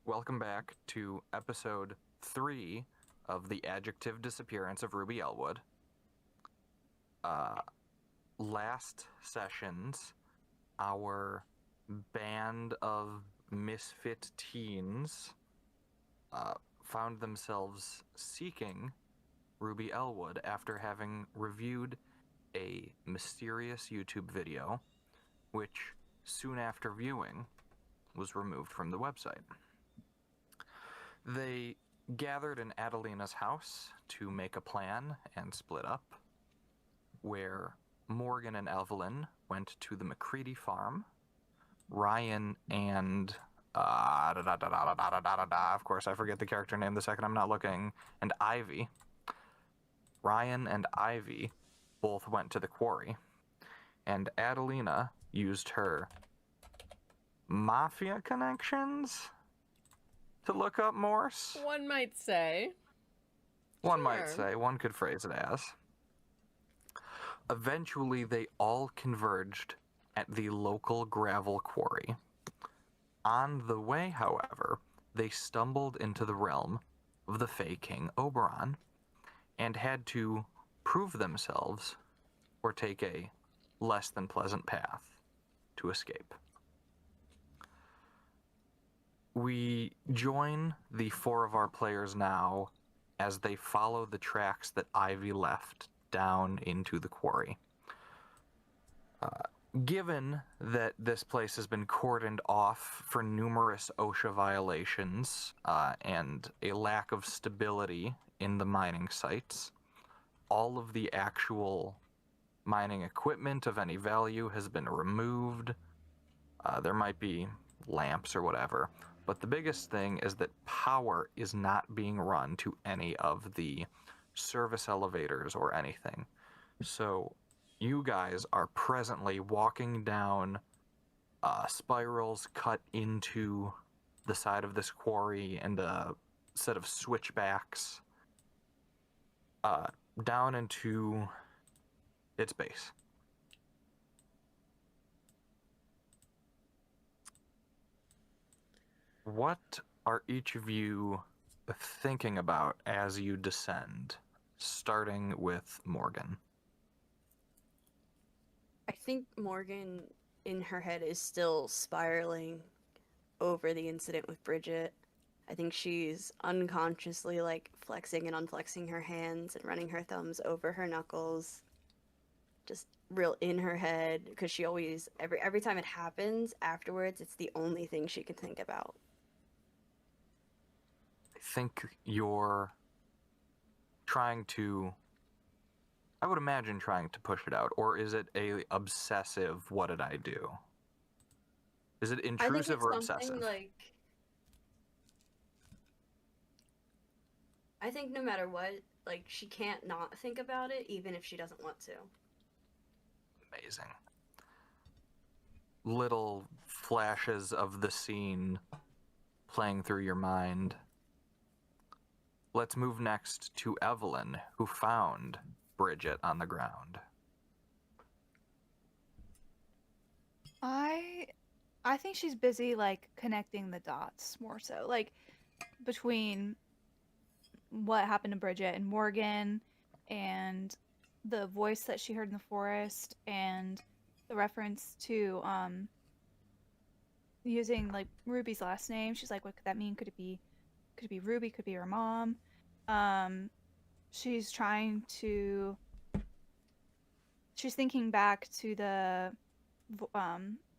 Welcome back to episode 3 of the adjective disappearance of Ruby Ellwood. Last sessions, our band of misfit teens found themselves seeking Ruby Ellwood after having reviewed a mysterious YouTube video, which soon after viewing was removed from the website. They gathered in Adelina's house to make a plan and split up, where Morgan and Evelyn went to the McCready farm. Ryan and of course I forget the character name the second I'm not looking, and Ivy. Ryan and Ivy both went to the quarry, and Adelina used her mafia connections to look up Morse. One might say. One might say, one could phrase it as. Eventually, they all converged at the local gravel quarry. On the way, however, they stumbled into the realm of the Fey King Oberon and had to prove themselves or take a less than pleasant path to escape. We join the 4 of our players now as they follow the tracks that Ivy left down into the quarry. Given that this place has been cordoned off for numerous OSHA violations and a lack of stability in the mining sites, all of the actual mining equipment of any value has been removed. There might be lamps or whatever, but the biggest thing is that power is not being run to any of the service elevators or anything. So you guys are presently walking down spirals cut into the side of this quarry and a set of switchbacks down into its base. What are each of you thinking about as you descend, starting with Morgan? I think Morgan, in her head, is still spiraling over the incident with Bridget. I think she's unconsciously, flexing and unflexing her hands and running her thumbs over her knuckles. Just real in her head, because she always, every time it happens, afterwards, it's the only thing she can think about. I think you're trying to, I would imagine trying to push it out, or is it a obsessive, what did I do? Is it intrusive or obsessive? I think no matter what, she can't not think about it, even if she doesn't want to. Amazing. Little flashes of the scene playing through your mind. Let's move next to Evelyn, who found Bridget on the ground. I think she's busy, connecting the dots more so. Between what happened to Bridget and Morgan and the voice that she heard in the forest and the reference to using Ruby's last name. She's like, what could that mean? Could it be Ruby? Could it be her mom? She's thinking back to the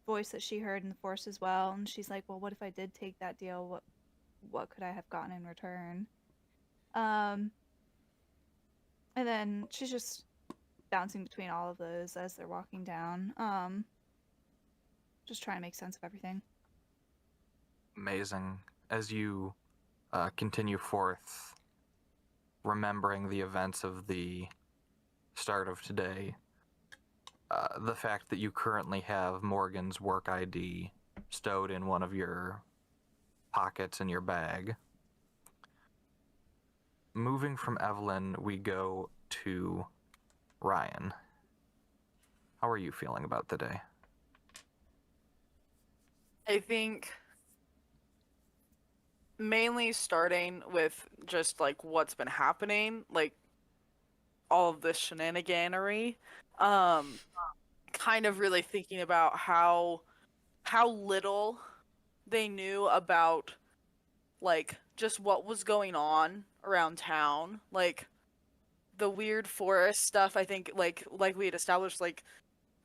voice that she heard in the forest as well, and she's like, well, what if I did take that deal? What could I have gotten in return? And then she's just bouncing between all of those as they're walking down. Just trying to make sense of everything. Amazing. As you continue forth, remembering the events of the start of today, the fact that you currently have Morgan's work ID stowed in one of your pockets in your bag. Moving from Evelyn, we go to Ryan. How are you feeling about the day? I think mainly starting with just like what's been happening, like all of this shenaniganery. Um, kind of really thinking about how little they knew about like just what was going on around town, like the weird forest stuff. I think like we had established, like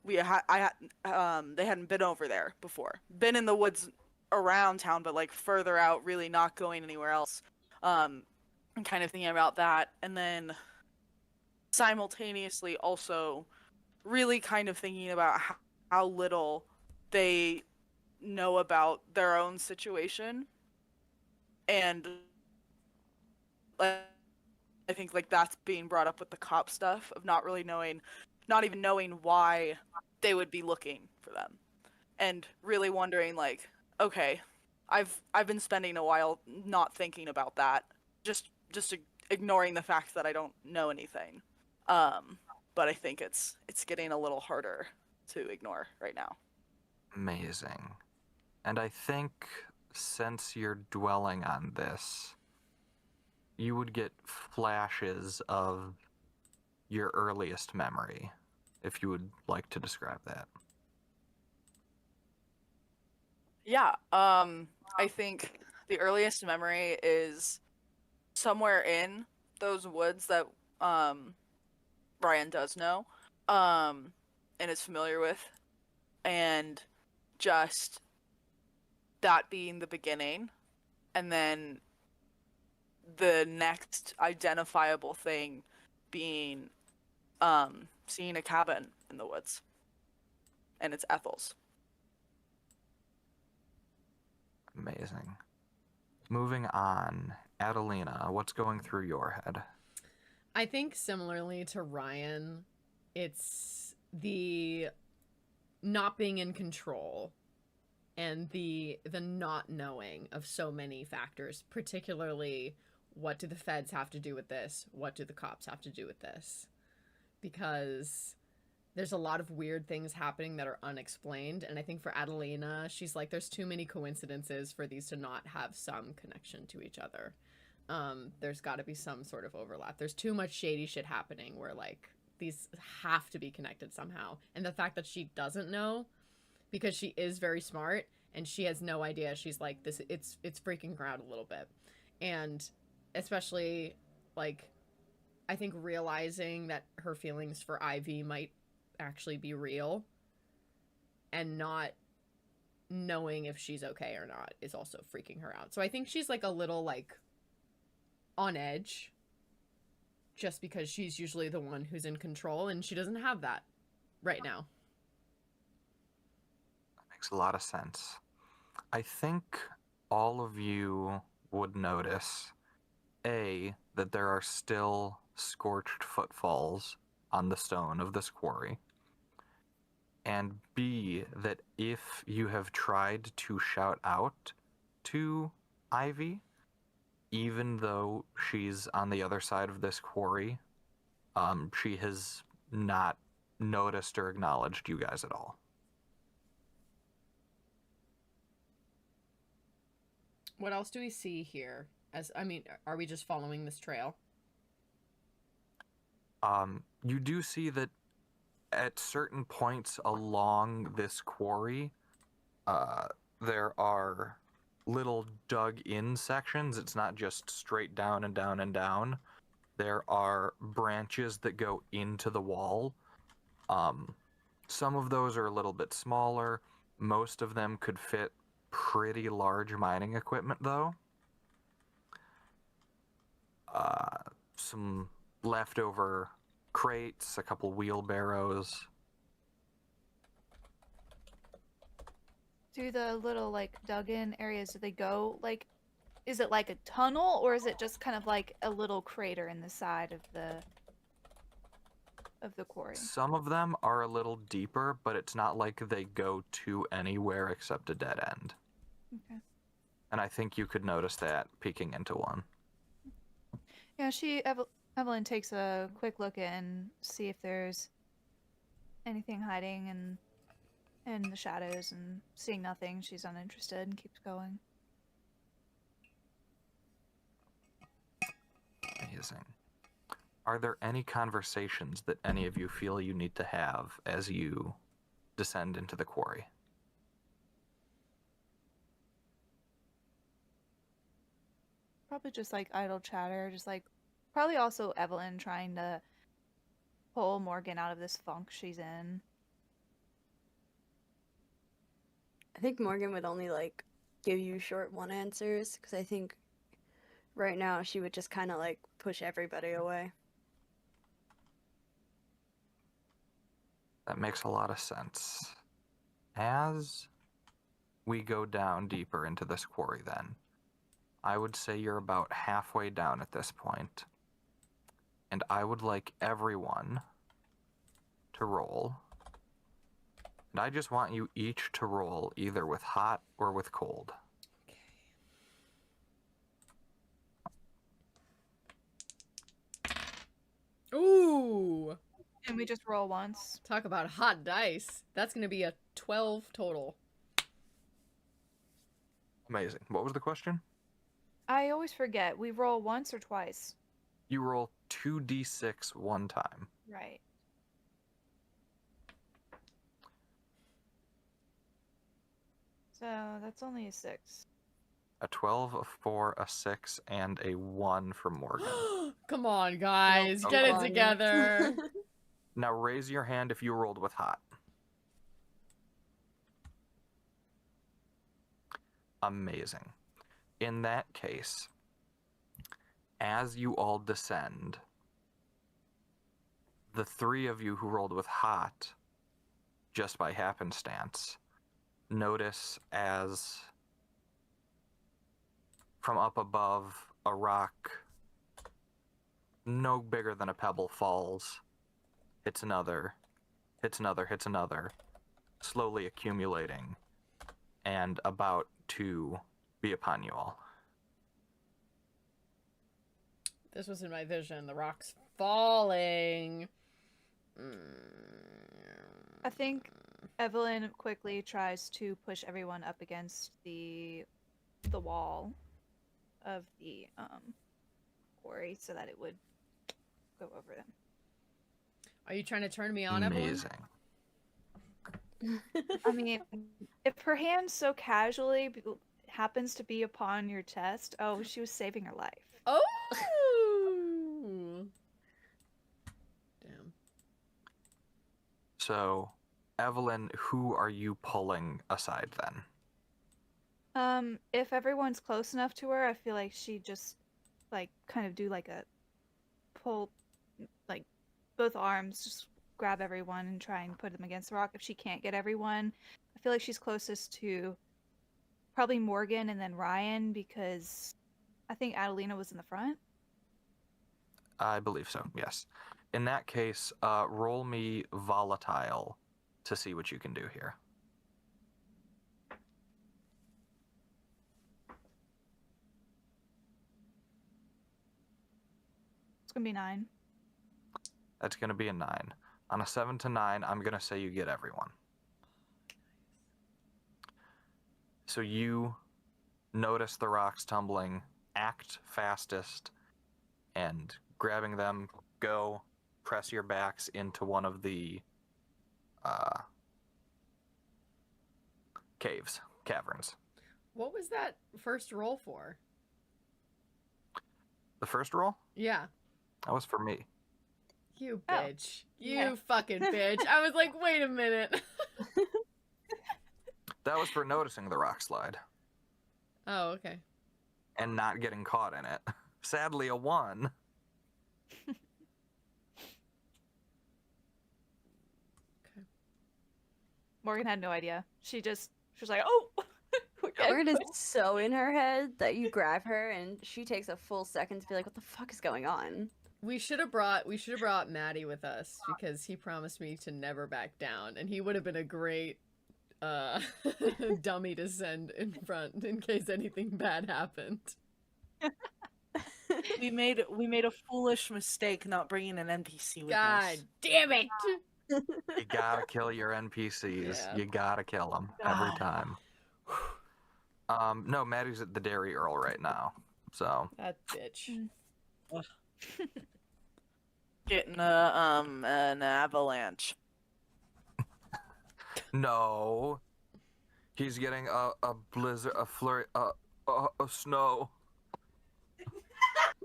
they hadn't been over there before, been in the woods around town, but like further out, really not going anywhere else. And kind of thinking about that, and then simultaneously also really kind of thinking about how little they know about their own situation, and like I think like that's being brought up with the cop stuff of not really knowing, not even knowing why they would be looking for them, and really wondering like, okay, I've been spending a while not thinking about that, just ignoring the fact that I don't know anything. But I think it's getting a little harder to ignore right now. Amazing. And I think since you're dwelling on this, you would get flashes of your earliest memory, if you would like to describe that. Yeah, I think the earliest memory is somewhere in those woods that Brian does know, um, and is familiar with, and just that being the beginning, and then the next identifiable thing being seeing a cabin in the woods, and it's Ethel's. Amazing. Moving on, Adelina, what's going through your head? I think similarly to Ryan, it's the not being in control and the not knowing of so many factors, particularly what do the feds have to do with this? What do the cops have to do with this? Because there's a lot of weird things happening that are unexplained, and I think for Adelina, she's like, there's too many coincidences for these to not have some connection to each other. There's got to be some sort of overlap. There's too much shady shit happening where like these have to be connected somehow. And the fact that she doesn't know, because she is very smart and she has no idea, she's like, this, it's freaking her out a little bit. And especially like, I think realizing that her feelings for Ivy might actually be real and not knowing if she's okay or not is also freaking her out. So I think she's like a little like on edge just because she's usually the one who's in control and she doesn't have that right now. That makes a lot of sense. I think all of you would notice, A, that there are still scorched footfalls on the stone of this quarry, and B, that if you have tried to shout out to Ivy, even though she's on the other side of this quarry, she has not noticed or acknowledged you guys at all. What else do we see here? Are we just following this trail? You do see that at certain points along this quarry, there are little dug-in sections. It's not just straight down and down and down. There are branches that go into the wall. Some of those are a little bit smaller. Most of them could fit pretty large mining equipment, though. Some leftover crates, a couple wheelbarrows. Do the little like dug in areas, do they go like, is it like a tunnel or is it just kind of like a little crater in the side of the quarry? Some of them are a little deeper, but it's not like they go to anywhere except a dead end. Okay. And I think you could notice that peeking into one. Yeah, Evelyn takes a quick look and see if there's anything hiding in the shadows, and seeing nothing, she's uninterested and keeps going. Amazing. Are there any conversations that any of you feel you need to have as you descend into the quarry? Probably just like idle chatter, just like probably also Evelyn trying to pull Morgan out of this funk she's in. I think Morgan would only like give you short one answers because I think right now she would just kind of like push everybody away. That makes a lot of sense. As we go down deeper into this quarry, then, I would say you're about halfway down at this point, and I would like everyone to roll. And I just want you each to roll either with hot or with cold. Ooh! And we just roll once. Talk about hot dice. That's going to be a 12 total. Amazing. What was the question? I always forget. We roll once or twice? You roll 2d6 one time. Right. So that's only a 6. A 12, a 4, a 6, and a 1 for Morgan. Come on, guys. Nope, Get it one. together. Now raise your hand if you rolled with hot. Amazing. In that case, as you all descend, the three of you who rolled with hot, just by happenstance, notice as from up above a rock no bigger than a pebble falls, hits another, hits another, hits another, slowly accumulating and about to be upon you all. This was in my vision. The rock's falling. I think Evelyn quickly tries to push everyone up against the wall of the quarry so that it would go over them. Are you trying to turn me on, Evelyn? Amazing. I mean, if her hand so casually happens to be upon your chest, oh, she was saving her life. Oh! Damn. So, Evelyn, who are you pulling aside then? If everyone's close enough to her, I feel like she just like kind of do like a pull, like both arms, just grab everyone and try and put them against the rock. If she can't get everyone, I feel like she's closest to probably Morgan and then Ryan, because I think Adelina was in the front. I believe so, yes. In that case, roll me volatile to see what you can do here. It's gonna be 9. That's going to be a 9. On a 7 to 9, I'm going to say you get everyone. So you notice the rocks tumbling, act fastest, and grabbing them, go press your backs into one of the caverns. What was that first roll for? The first roll? Yeah. That was for me. You Oh, bitch. You okay. fucking bitch. I was like, wait a minute. That was for noticing the rock slide Oh, okay. and not getting caught in it. Sadly, a 1. Morgan had no idea. She was like, "Oh, we're getting Morgan is so in her head that you grab her and she takes a full second to be like, what the fuck is going on? We should have brought Maddie with us because he promised me to never back down, and he would have been a great dummy to send in front in case anything bad happened. We made a foolish mistake not bringing an NPC with God us. damn it! You gotta kill your NPCs. Yeah. You gotta kill them every God. time. No, Maddie's at the Dairy Earl right now. So That bitch. Getting an avalanche. No. He's getting a blizzard, a flurry, a snow.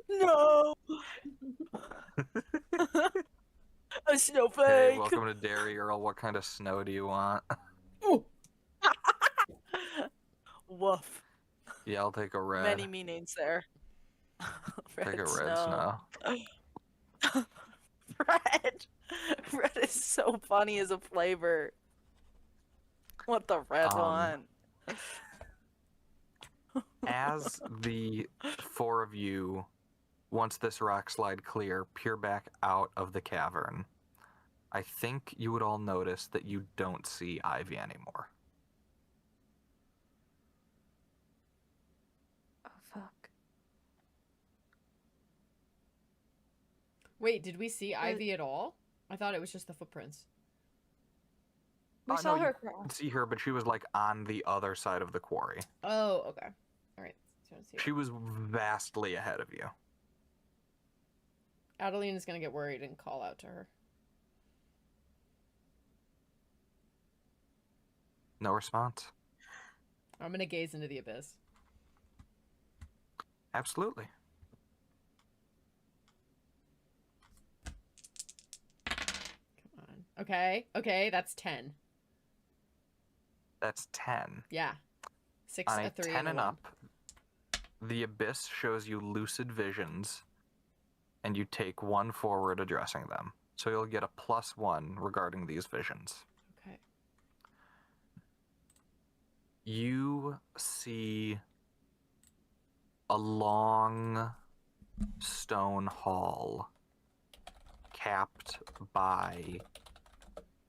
No. A snowflake. Hey, welcome to Dairy Earl. What kind of snow do you want? Ooh. Woof. Yeah, I'll take a red. Many meanings there. Take a red snow. Red. Red is so funny as a flavor. What the red one? As the four of you, once this rock slide clear, peer back out of the cavern, I think you would all notice that you don't see Ivy anymore. Oh, fuck. Wait, did we see Ivy at all? I thought it was just the footprints. We No, saw you her couldn't cross. see her, but she was like on the other side of the quarry. Oh, okay. All right. So let's see. She was vastly ahead of you. Adeline is gonna get worried and call out to her. No response? I'm gonna gaze into the abyss. Absolutely. Come on. Okay, that's 10. That's 10. Yeah. 6, On a a 3, 10 and a and 1. up, the abyss shows you lucid visions, and you take one forward addressing them. So you'll get a +1 regarding these visions. Okay. You see a long stone hall capped by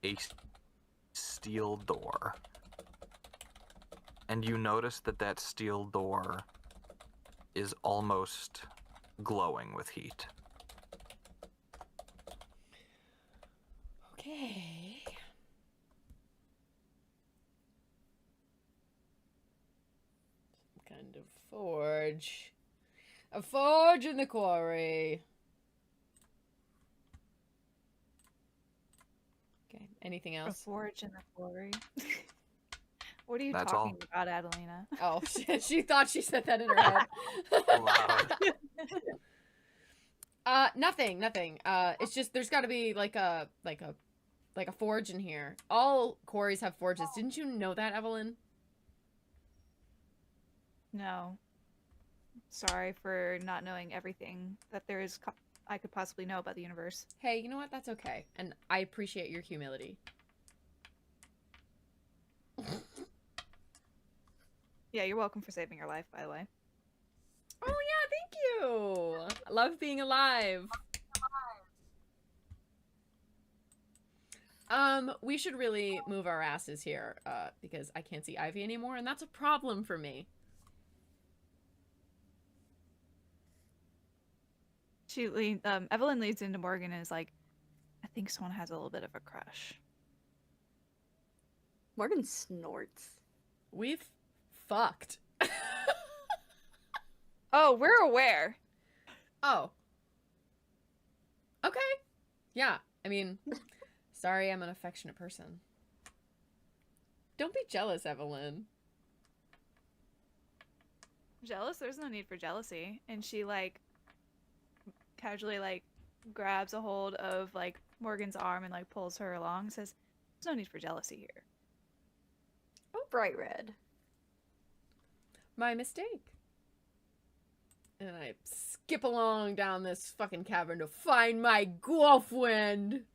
a steel door. And you notice that that steel door is almost glowing with heat. Okay. Some kind of forge. A forge in the quarry. Okay. Anything A else? forge in the quarry. What are you That's talking all. about, Adelina? Oh, she thought she said that in her head. Loud. Nothing. It's just there's got to be like a forge in here. All quarries have forges. Didn't you know that, Evelyn? No. Sorry for not knowing everything that there is I could possibly know about the universe. Hey, you know what? That's okay. And I appreciate your humility. Yeah, you're welcome for saving your life, by the way. Oh yeah, thank you. I love being alive. We should really move our asses here, because I can't see Ivy anymore, and that's a problem for me. Evelyn leads into Morgan and is like, I think someone has a little bit of a crush. Morgan snorts. We've fucked. Oh, we're aware. Oh. Okay. Yeah, I mean, sorry, I'm an affectionate person. Don't be jealous, Evelyn. Jealous? There's no need for jealousy. And she, like, casually, like, grabs a hold of, like, Morgan's arm and, like, pulls her along. Says, there's no need for jealousy here. Oh, bright red. My mistake. And I skip along down this fucking cavern to find my girlfriend.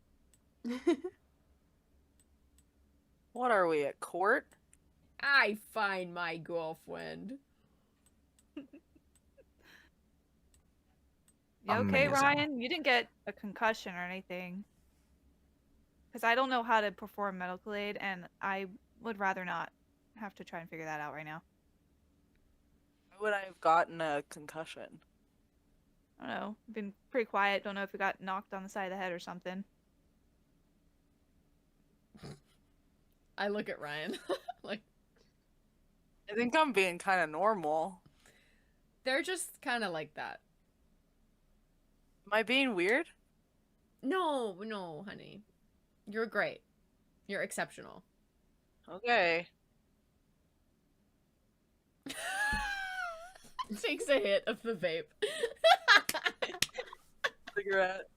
What are we at court? I find my girlfriend. You okay, Amazing. Ryan? You didn't get a concussion or anything. Because I don't know how to perform medical aid, and I would rather not have to try and figure that out right now. Why would I have gotten a concussion? I don't know. Been pretty quiet. Don't know if you got knocked on the side of the head or something. I look at Ryan. Like, I think I'm being kind of normal. they're just kind of like that. Am I being weird? No, no, honey. You're great. You're exceptional. Okay. Takes a hit of the vape. Cigarette.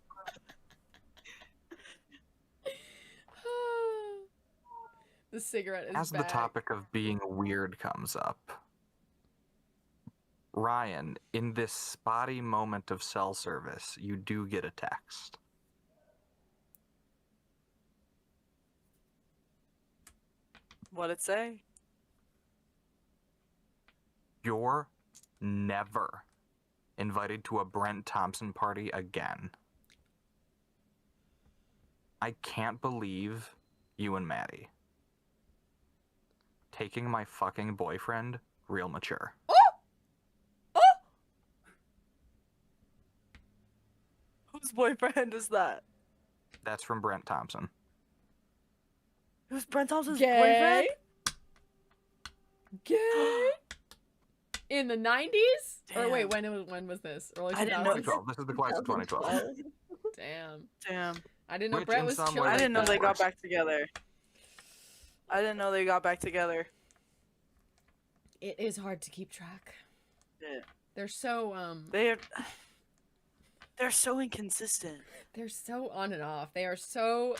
The cigarette is As the back. topic of being weird comes up, Ryan, in this spotty moment of cell service, you do get a text. What'd it say? You're never invited to a Brent Thompson party again. I can't believe you and Maddie. Taking my fucking boyfriend, real mature. Whose boyfriend is that? That's from Brent Thompson. Who's Brent Thompson's Gay? boyfriend? Gay? In the 90s? Or wait, Damn. when was this? Early 2000s? I didn't know- 2012. This is the class of 2012. Damn. Damn. I didn't know Which Brett in was some chill ways I like didn't know that. they got back together. I didn't know they got back together. It is hard to keep track. Yeah. They're so They're so inconsistent. they're so on and off. They are so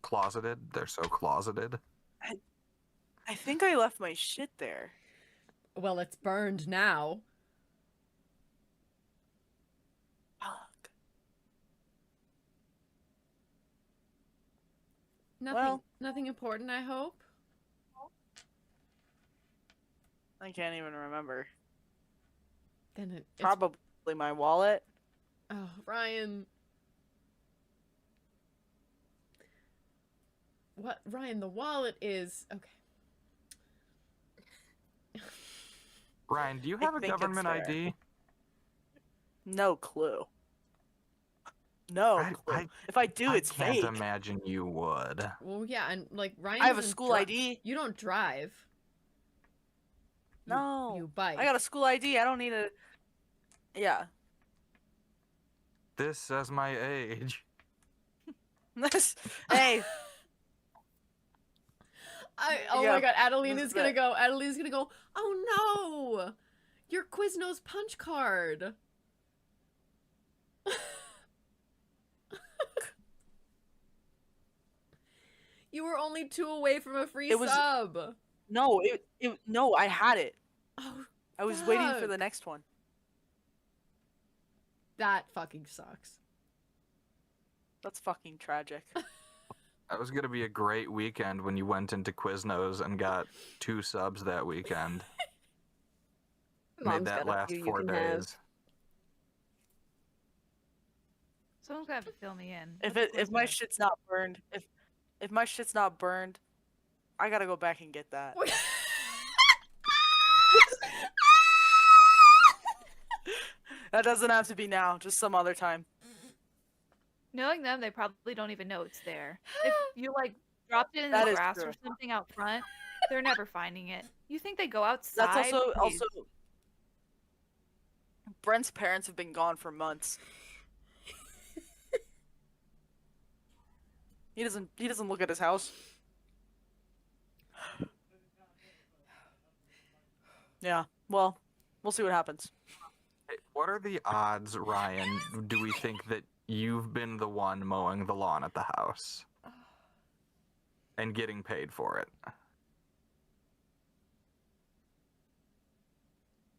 Closeted. They're so closeted. I think I left my shit there. well, it's burned now. Fuck. Nothing important, I hope. I can't even remember. Then it's Probably my wallet. oh, Ryan. What, Ryan, the wallet is okay. Ryan, do you I have a think it's government there. ID? No clue. No I- clue. I- If I do, it's I can't fake. imagine you would. Well, yeah, and like Ryan I have a doesn't school ID. You don't drive. You- No. You bike. I got a school ID. I don't need a. Yeah. This says my age. Hey. Oh Yeah, my god, Adelina's this gonna bit. go. Adelina's gonna go. Oh no, your Quiznos punch card. You were only 2 away from a free It was- sub. No, no, I had it. Oh, I was waiting for Fuck. the next one. that fucking sucks. That's fucking tragic. That was gonna be a great weekend when you went into Quiznos and got 2 subs that weekend. Made Mom's that got a last few you 4 can have. days. Someone's gonna have to fill me in. If What's my Quiznos? shit's not burned, if my shit's not burned, I gotta go back and get that. That doesn't have to be now, just some other time. Knowing them, they probably don't even know it's there. If you like dropped it in That the is grass true. or something out front, they're never finding it. You think they go outside? That's also Please. Brent's parents have been gone for months. He doesn't look at his house. Yeah. Well, we'll see what happens. Hey, what are the odds, Ryan, do we think that you've been the one mowing the lawn at the house? And getting paid for it?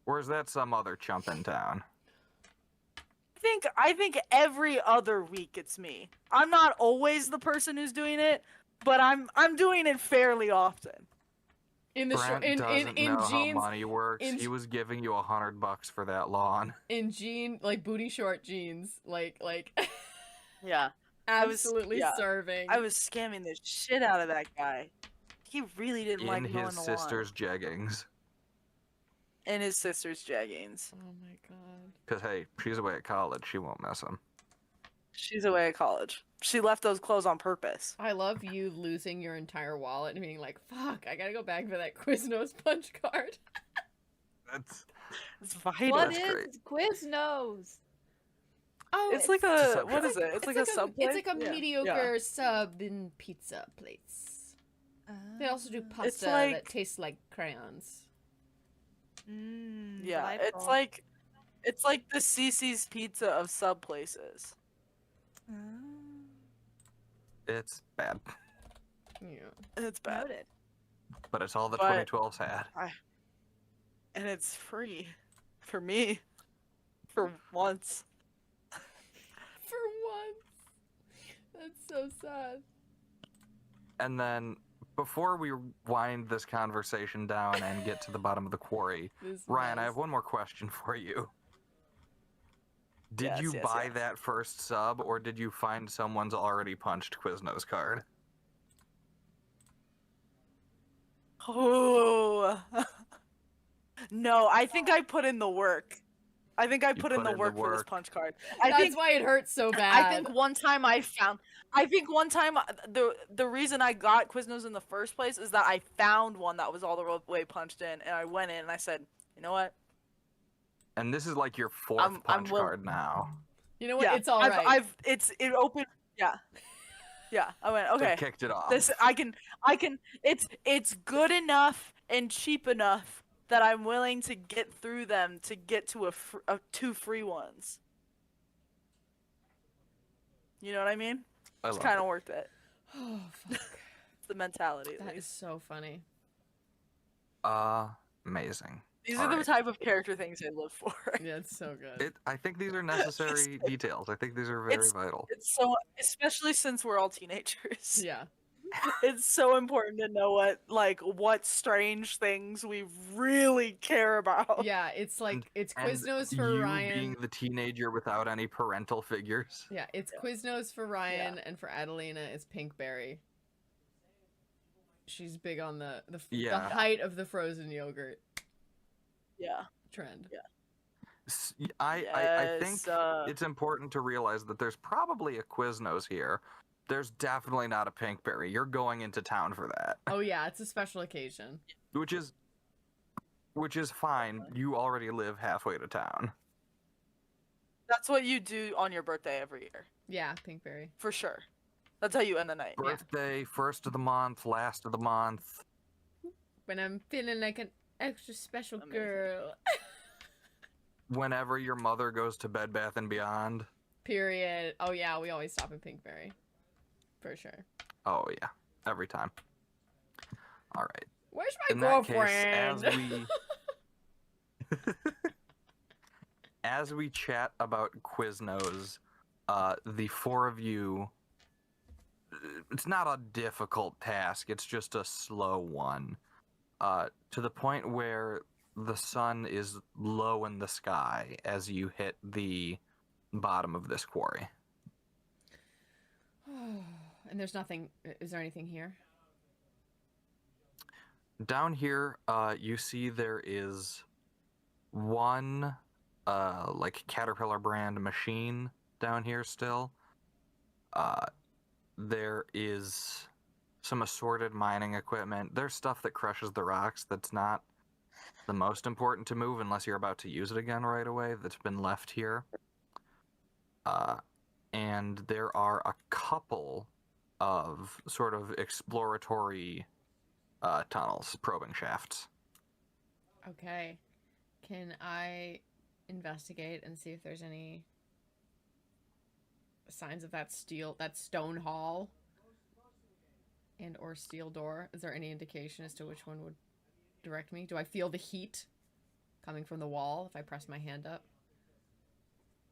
Or is that some other chump in town? I think every other week it's me. I'm not always the person who's doing it, but I'm doing it fairly often. In the Brent in doesn't know how jeans, money works. in- He was giving you $100 for that lawn. in jean like booty short jeans, like Yeah. I was- absolutely yeah. serving. I was scamming the shit out of that guy. He really didn't like In mowing his the sister's jeggings. lawn. In his sister's jeggings. Oh my god. Because, hey, she's away at college. She won't miss him. She's away at college. She left those clothes on purpose. I love you losing your entire wallet and being like, "Fuck, I gotta go back for that Quiznos punch card." It's vital. What That's is great. Quiznos? Oh, It's like a a sub what shop. is it? It's like a subway. It's like a Yeah. mediocre sub in pizza place. They also do Ah. pasta like- that tastes like crayons. Yeah, Delightful. it's like the CC's Pizza of sub places. Ah, It's bad, Yeah. It's bad, noted. but it's all the But- 2012's had. and it's free for me for once. For once. That's so sad. And then, before we wind this conversation down and get to the bottom of the quarry, This Ryan, I mess. have one more question for you. Did Yes, you yes, buy yes. that first sub, or did you find someone's already punched Quiznos card? Oh. No, I think I put in the work. I think I You put in put the in the work for this work. punch card. That's why it hurts so bad. I think one time the reason I got Quiznos in the first place is that I found one that was all the way punched in, and I went in and I said, you know what? And this is like your 4th I'm punch will- card now. You know what? It's all right. It opened. Yeah. Yeah. I went, okay. It kicked it off. This I can it's good enough and cheap enough that I'm willing to get through them to get to a 2 free ones. You know what I mean? I It's love kind it. of worth it. Oh, fuck. It's the mentality. At That is least. so funny. Amazing. These All are the right. type of character things I live for. Yeah, it's so good. I think these are necessary details. I think these are very vital. It's so, especially since we're all teenagers. Yeah. It's so important to know what strange things we really care about. Yeah, it's like, it's And Quiznos for you Ryan. being the teenager without any parental figures. Yeah, it's Quiznos for Ryan, and for Adelina, it's Pinkberry. She's big on the Yeah. height of the frozen yogurt Yeah. trend. I think Yes, it's important to realize that there's probably a Quiznos here. There's definitely not a Pinkberry. You're going into town for that, Oh yeah, it's a special occasion. which is fine. You already live halfway to town. that's what you do on your birthday every year, Yeah, Pinkberry. for sure. That's how you end the night. Birthday, first of the month, last of the month. When I'm feeling like an extra special Amazing. girl. Whenever your mother goes to Bed Bath and Beyond. Period. Oh yeah, we always stop at Pinkberry. For sure. Oh yeah, every time. All right. Where's my In that girlfriend? case, as we chat about Quiznos, the 4 of you, it's not a difficult task, it's just a slow one. To the point where the sun is low in the sky as you hit the bottom of this quarry. And there's nothing. Is there anything here? Down here, you see there is one, like Caterpillar brand machine down here still. There is some assorted mining equipment. There's stuff that crushes the rocks that's not the most important to move unless you're about to use it again right away, that's been left here. And there are a couple of sort of exploratory tunnels, probing shafts. Okay. Can I investigate and see if there's any signs of that stone hall and or steel door? Is there any indication as to which one would direct me? Do I feel the heat coming from the wall if I press my hand up?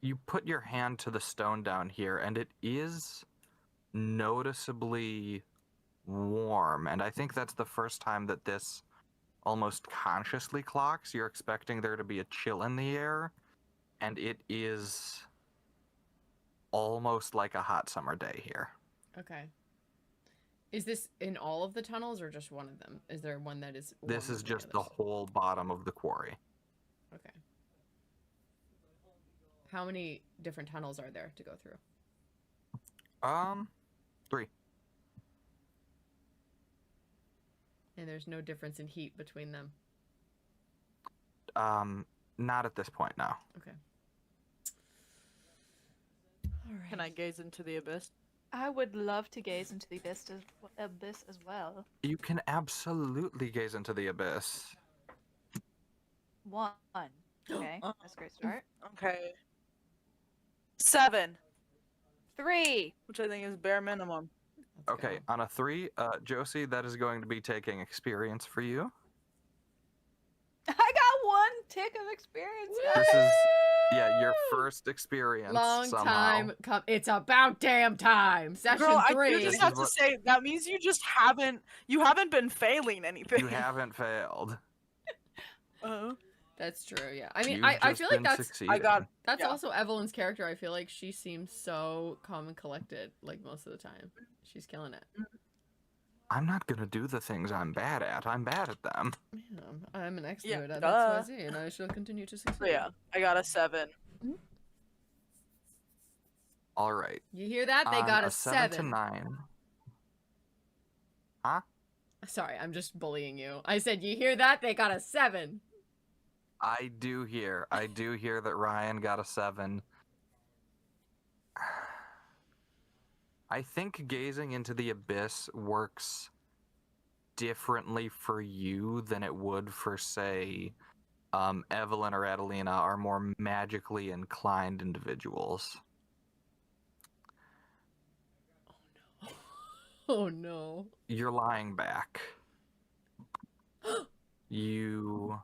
You put your hand to the stone down here, and it is noticeably warm. And I think that's the first time that this almost consciously clocks. You're expecting there to be a chill in the air, and it is almost like a hot summer day here. Okay. Is this in all of the tunnels or just one of them? Is there one that is This warmer is than just the others? whole bottom of the quarry. Okay. How many different tunnels are there to go through? 3. And there's no difference in heat between them. Not at this point, no. Okay. All right. Can I gaze into the abyss? I would love to gaze into the abyss as well. You can absolutely gaze into the abyss. 1. Okay, that's a great start. Okay. 7, 3. which I think is bare minimum. Let's Okay, go. on a 3, Josie, that is going to be taking experience for you. I got 1 tick of experience. This is, Woo! your first experience Long somehow. time. It's about damn time. Session Girl, 3. I do This just have is to what- say that means you haven't been failing anything. You haven't failed. That's true. Yeah. I mean, You've I just feel like been that's succeeding. that's yeah. also Evelyn's character. I feel like she seems so calm and collected, like most of the time. She's killing it. I'm not gonna do the things I'm bad at. I'm bad at them. Yeah, I'm an expert Yeah, at duh. XYZ, and I shall continue to succeed. So yeah, I got a 7. All right. You hear that? They On got a 7 to 7. 9. Sorry, I'm just bullying you. I said, you hear that? They got a 7. I do hear that Ryan got a 7. I think gazing into the abyss works differently for you than it would for, say, Evelyn or Adelina are more magically inclined individuals. Oh no. You're lying back. You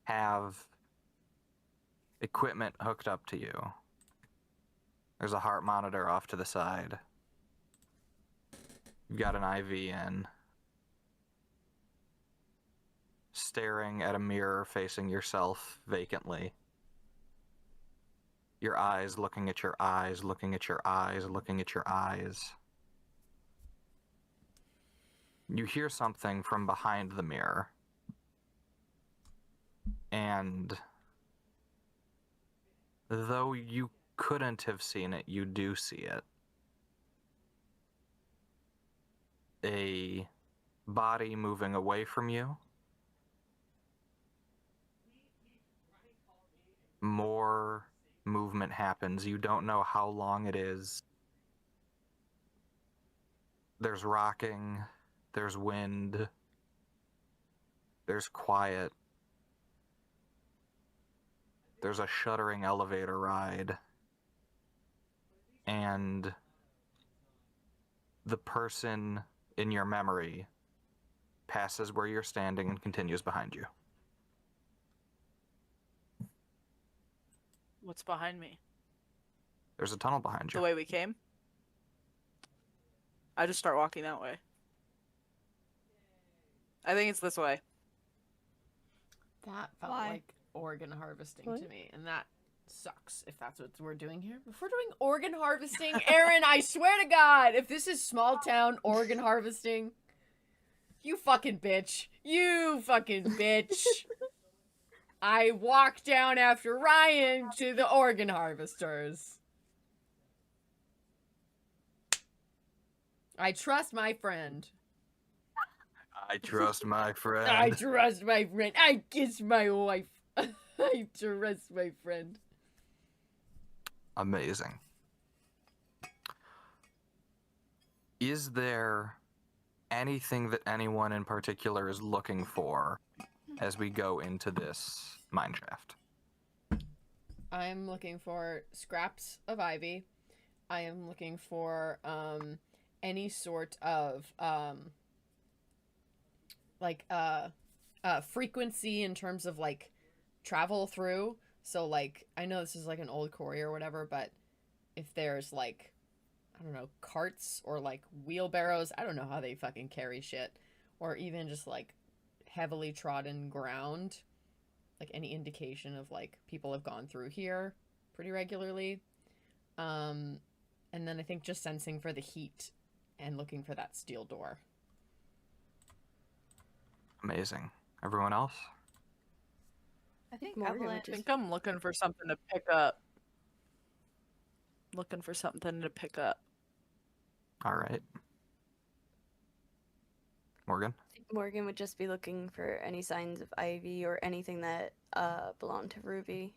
have equipment hooked up to you. There's a heart monitor off to the side. You've got an IV in. Staring at a mirror facing yourself vacantly. Your eyes looking at your eyes, looking at your eyes, looking at your eyes. You hear something from behind the mirror. And though you couldn't have seen it, you do see it. A body moving away from you. More movement happens. You don't know how long it is. There's rocking. There's wind. There's quiet. There's a shuddering elevator ride. And the person in your memory passes where you're standing and continues behind you. What's behind me? There's a tunnel behind you. The way we came? I just start walking that way. I think it's this way. That felt Why? like organ harvesting What? to me, and that sucks if that's what we're doing here. If we're doing organ harvesting, Aaron, I swear to God, if this is small town organ harvesting, you fucking bitch. You fucking bitch. I walk down after Ryan to the organ harvesters. I trust my friend. I trust my friend. I trust my friend. I kiss my wife. I trust my friend. Amazing. Is there anything that anyone in particular is looking for as we go into this mineshaft? I'm looking for scraps of ivy. I am looking for any sort of frequency in terms of like travel through. So like I know this is like an old quarry or whatever, but if there's like I don't know, carts or like wheelbarrows, I don't know how they fucking carry shit, or even just like heavily trodden ground, like any indication of like people have gone through here pretty regularly. And then I think just sensing for the heat and looking for that steel door. Amazing. Everyone else? I think Morgan Evelyn. would I just- think I'm looking for something to pick up. Looking for something to pick up. All right. Morgan? Morgan would just be looking for any signs of Ivy or anything that belonged to Ruby.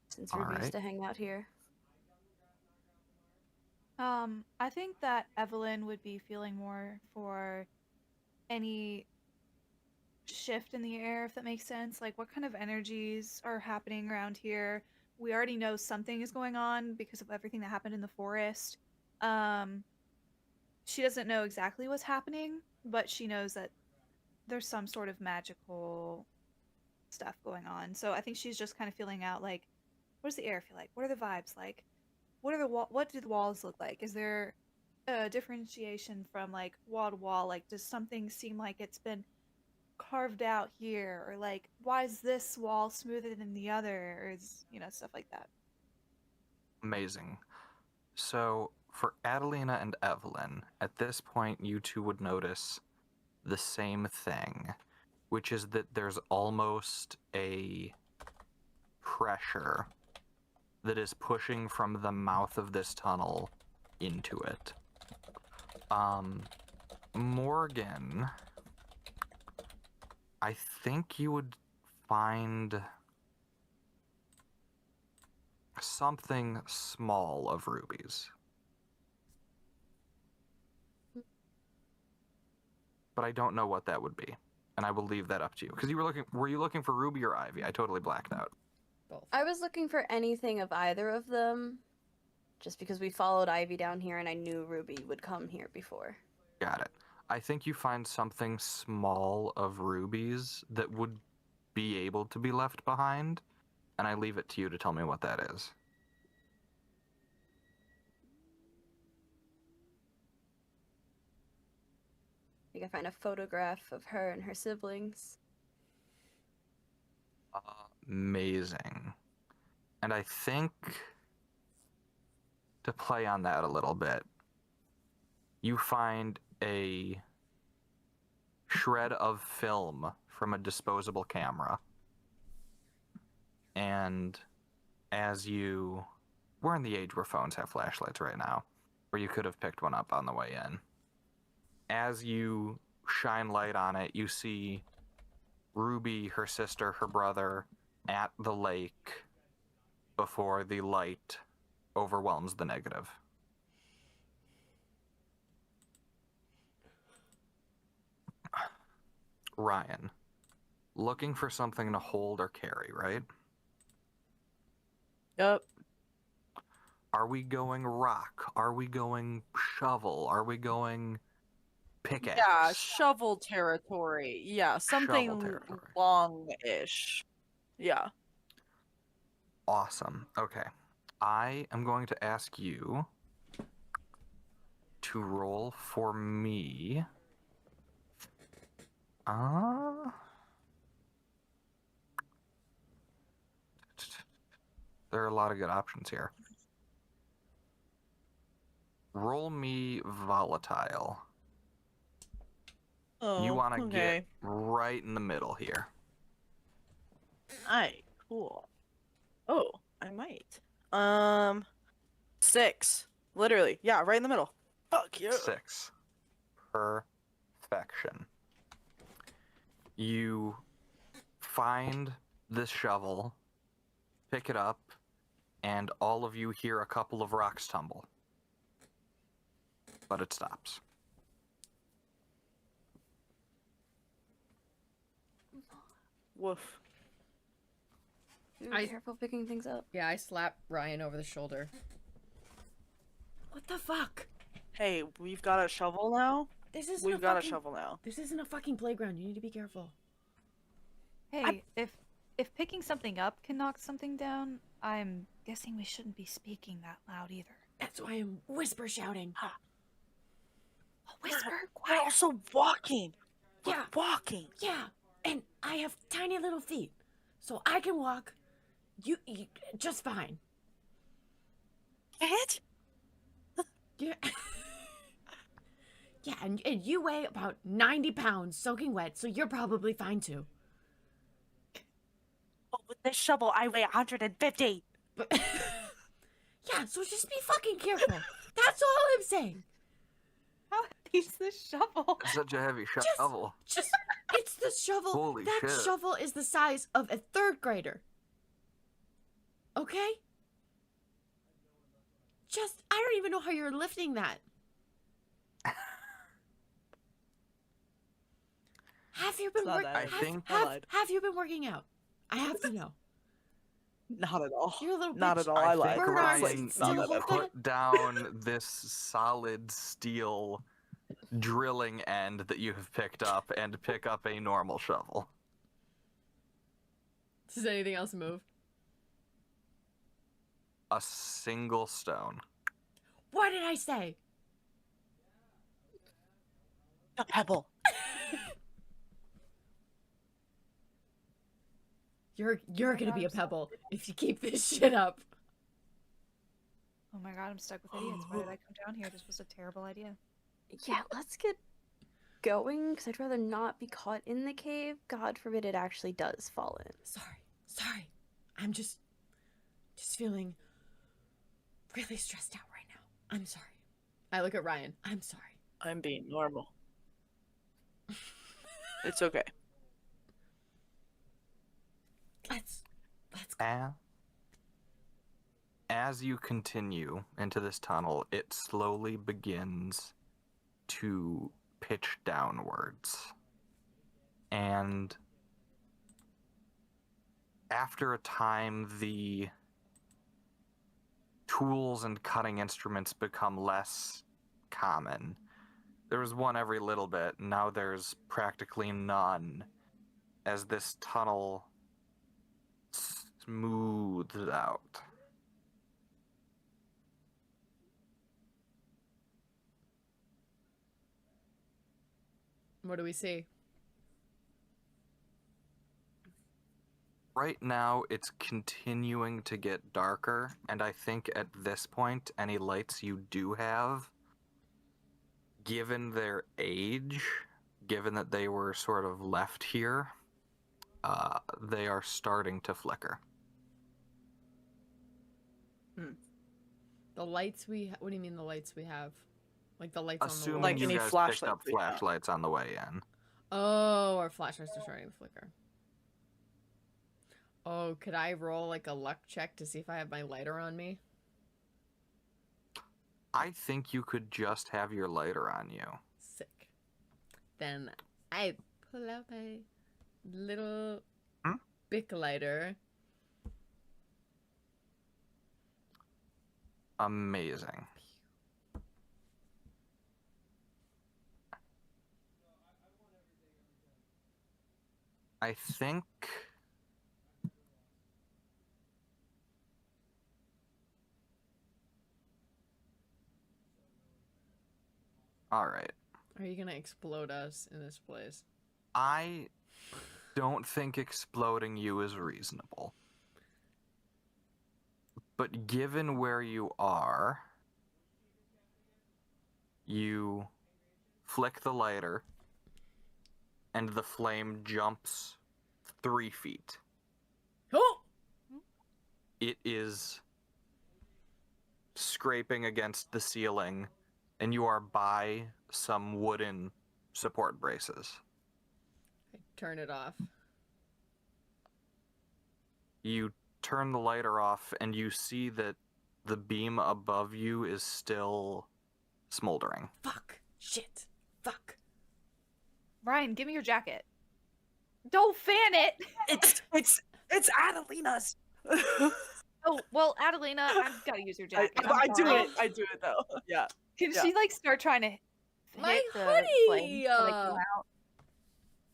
Since Ruby used Alright. to hang out here. I think that Evelyn would be feeling more for any shift in the air, if that makes sense. Like, what kind of energies are happening around here? We already know something is going on because of everything that happened in the forest. She doesn't know exactly what's happening, but she knows that there's some sort of magical stuff going on. So I think she's just kind of feeling out, like, what does the air feel like? What are the vibes like? What do the walls look like? Is there a differentiation from like wall to wall? Like, does something seem like it's been carved out here, or like, why is this wall smoother than the other, or is, stuff like that. Amazing. So, for Adelina and Evelyn, at this point, you two would notice the same thing, which is that there's almost a pressure that is pushing from the mouth of this tunnel into it. Morgan, I think you would find something small of Ruby's. But I don't know what that would be, and I will leave that up to you. Because were you looking for Ruby or Ivy? I totally blacked out. Both. I was looking for anything of either of them, just because we followed Ivy down here and I knew Ruby would come here before. Got it. I think you find something small of Ruby's that would be able to be left behind, and I leave it to you to tell me what that is. I think I find a photograph of her and her siblings. Amazing. And I think, to play on that a little bit, you find a shred of film from a disposable camera. And we're in the age where phones have flashlights right now, where you could have picked one up on the way in. As you shine light on it, you see Ruby, her sister, her brother, at the lake before the light overwhelms the negative. Ryan, looking for something to hold or carry, right? Yep. Are we going rock? Are we going shovel? Are we going pickaxe? Yeah, shovel territory. Yeah, something Shovel territory. long-ish. Yeah. Awesome. Okay. I am going to ask you to roll for me. There are a lot of good options here. Roll me volatile. Oh, You want to okay. get right in the middle here. Alright, cool. Oh, I might. 6. Literally. Yeah, right in the middle. Fuck you. 6. Perfection. You find this shovel, pick it up, and all of you hear a couple of rocks tumble. But it stops. Woof. Be careful picking things up. Yeah, I slap Ryan over the shoulder. What the fuck? Hey, we've got a shovel now? This isn't We've got a shovel now. This isn't a fucking playground. You need to be careful. Hey, if picking something up can knock something down, I'm guessing we shouldn't be speaking that loud either. That's why I'm whisper shouting. Oh, whisper, We're quiet. also walking. We're Yeah. walking. Yeah, and I have tiny little feet, so I can walk. You just fine. What? Yeah. Yeah, and you weigh about 90 pounds soaking wet, so you're probably fine too. Oh, with this shovel, I weigh 150. But yeah, so just be fucking careful. That's all I'm saying. needs this shovel? It's such a heavy shovel. Just, it's the shovel. Holy that shit. shovel is the size of a 3rd grader. Okay? Just, I don't even know how you're lifting that. Have you been It's not working? that I think- Have you been working out? I have to know. Not at all. You're a little Not bitch. at all. I I lied. think Bernard, Ryan do you you hold that? put down this solid steel drilling end that you have picked up and pick up a normal shovel. Does anything else move? A single stone. What did I say? A pebble. You're gonna be a pebble if you keep this shit up. Oh my god, I'm stuck with idiots. Why did I come down here? This was a terrible idea. Yeah, let's get going, because I'd rather not be caught in the cave. God forbid it actually does fall in. Sorry. I'm just feeling really stressed out right now. I'm sorry. I look at Ryan. I'm sorry. I'm being normal. It's okay. Let's go. As you continue into this tunnel, it slowly begins to pitch downwards. And after a time, the tools and cutting instruments become less common. There was one every little bit, now there's practically none, as this tunnel smooths out. What do we see? Right now, it's continuing to get darker, and I think at this point, any lights you do have, given their age, given that they were sort of left here, they are starting to flicker. The lights what do you mean the lights we have? Like the lights on the Assuming wall? Like you any guys picked flashlights up we have. flashlights on the way in. Oh, our flashlights are starting to flicker. Oh, could I roll like a luck check to see if I have my lighter on me? I think you could just have your lighter on you. Sick. Then I pull out my little Bic lighter. Amazing. I think... Alright. Are you gonna explode us in this place? I don't think exploding you is reasonable. But given where you are, you flick the lighter, and the flame jumps 3 feet. Oh! It is scraping against the ceiling, and you are by some wooden support braces. I turn it off. You turn the lighter off, and you see that the beam above you is still smoldering. Fuck. Shit. Fuck. Ryan, give me your jacket. Don't fan it. It's Adelina's. Oh well, Adelina, I've got to use your jacket. I do it though. Yeah. Can Yeah. she like start trying to hit My the hoodie! flame so they come out?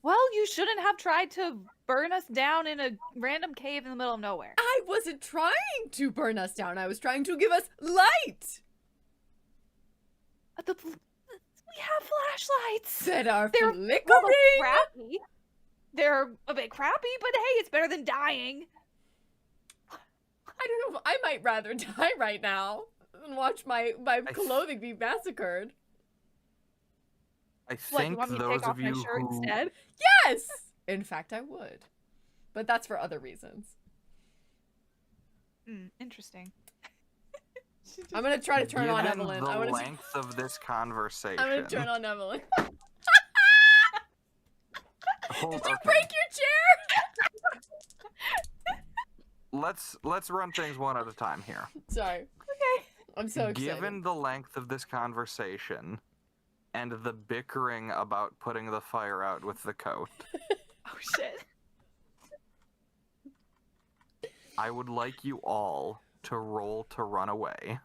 Well, you shouldn't have tried to burn us down in a random cave in the middle of nowhere. I wasn't trying to burn us down. I was trying to give us light. We have flashlights. That are They're a flickering. little crappy. They're a bit crappy, but hey, it's better than dying. I don't know. I might rather die right now than watch my clothing be massacred. I What, think you want me to those take off of my you shirt who... instead? Yes! In fact, I would. But that's for other reasons. Interesting. I'm gonna try to turn on Given Evelyn. the I'm gonna length of this conversation. I'm gonna turn on Evelyn. Hold, Did you okay. break your chair? Let's run things one at a time here. Sorry. Okay. I'm so excited. Given the length of this conversation and the bickering about putting the fire out with the coat, Oh shit. I would like you all to roll to run away.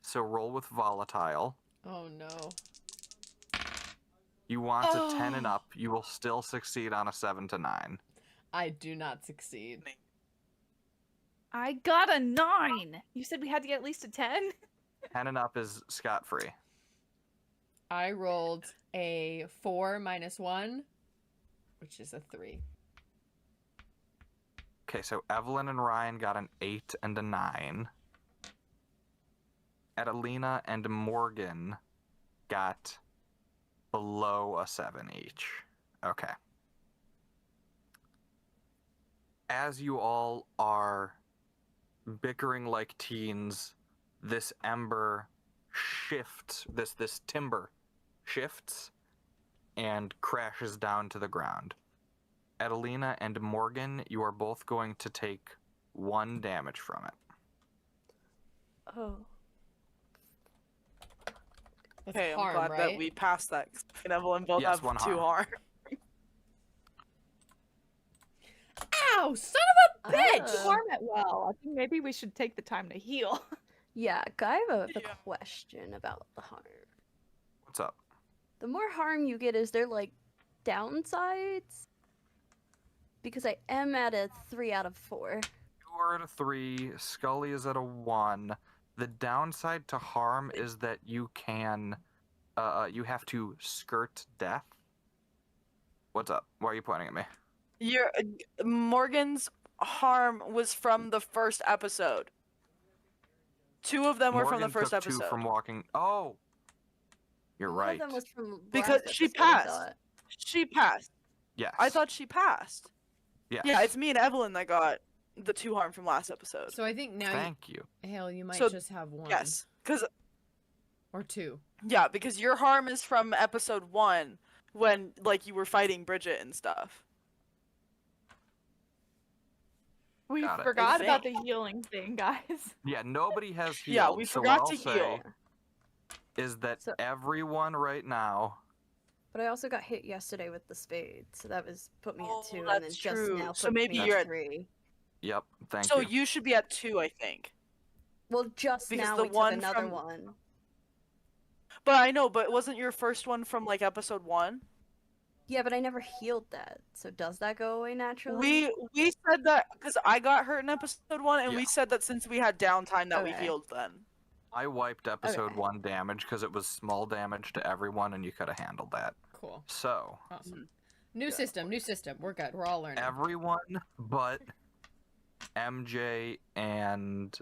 So roll with volatile. Oh no. You want a 10 and up, you will still succeed on a 7 to 9. I do not succeed. I got a 9. You said we had to get at least a 10? 10 and up is scot-free. I rolled a 4 minus 1, which is a 3. Okay, so Evelyn and Ryan got an 8 and a 9. Adelina and Morgan got below a 7 each. Okay. As you all are bickering like teens, this ember shifts, this timber shifts and crashes down to the ground. Adelina and Morgan, you are both going to take 1 damage from it. Oh. That's Okay, I'm harm, glad right? that we passed that. 'Cause me and Evelyn both Yes, have 1 2 harm. harm. Ow, son of a bitch! Uh. Harm it well. I think maybe we should take the time to heal. Yeah, I have a Yeah. question about the harm. What's up? The more harm you get, is there like downsides? Because I am at a 3 out of 4. You are at a 3, Scully is at a 1. The downside to harm is that you can, you have to skirt death. What's up? Why are you pointing at me? Your Morgan's harm was from the first episode. 2 of them were from the Morgan first took 2 episode. from walking. Oh, you're One right. of them was from Because last she episode, I passed. thought. She passed. Yes. I thought she passed. Yes. Yeah, it's me and Evelyn that got the 2 harm from last episode. So I think now, Thank you. Hale, you might So, just have 1. Yes, because Or 2. yeah, because your harm is from episode 1 when like you were fighting Bridget and stuff. We Got it. forgot I about the think. healing thing, guys. Yeah, nobody has healed. Yeah, we so forgot what to I'll heal. say is that So- everyone right now. But I also got hit yesterday with the spade, so that was put me Oh, at 2, and then that's just true. now So put maybe me you're at at- 3. Yep. Thank So you. you should be at 2, I think. Well, just Because now the we one took another from- one. But I know, but wasn't your first one from like episode 1? Yeah, but I never healed that. So does that go away naturally? We said that because I got hurt in episode 1, and Yeah. we said that since we had downtime that we Okay. healed then. I wiped episode Okay. 1 damage because it was small damage to everyone, and you could have handled that. Cool. So Awesome. New system, new system. We're good. We're all learning. everyone but MJ and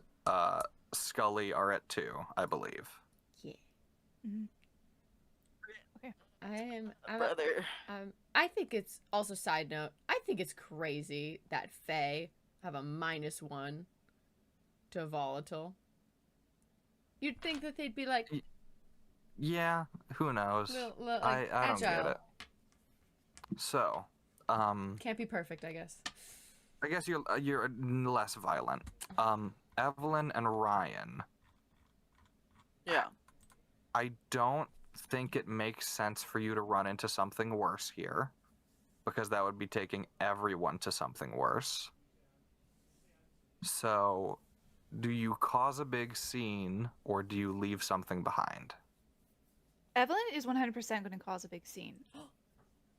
Scully are at 2, I believe. Yeah. Mhm. I'm Brother. I think it's also side note. I think it's crazy that Fae have a -1 to volatile. You'd think that they'd be like Yeah, who knows? like I don't agile. get it. So, Can't be perfect, I guess. I guess you're less violent. Evelyn and Ryan. Yeah. I don't think it makes sense for you to run into something worse here, because that would be taking everyone to something worse. So, do you cause a big scene, or do you leave something behind? Evelyn is 100% going to cause a big scene.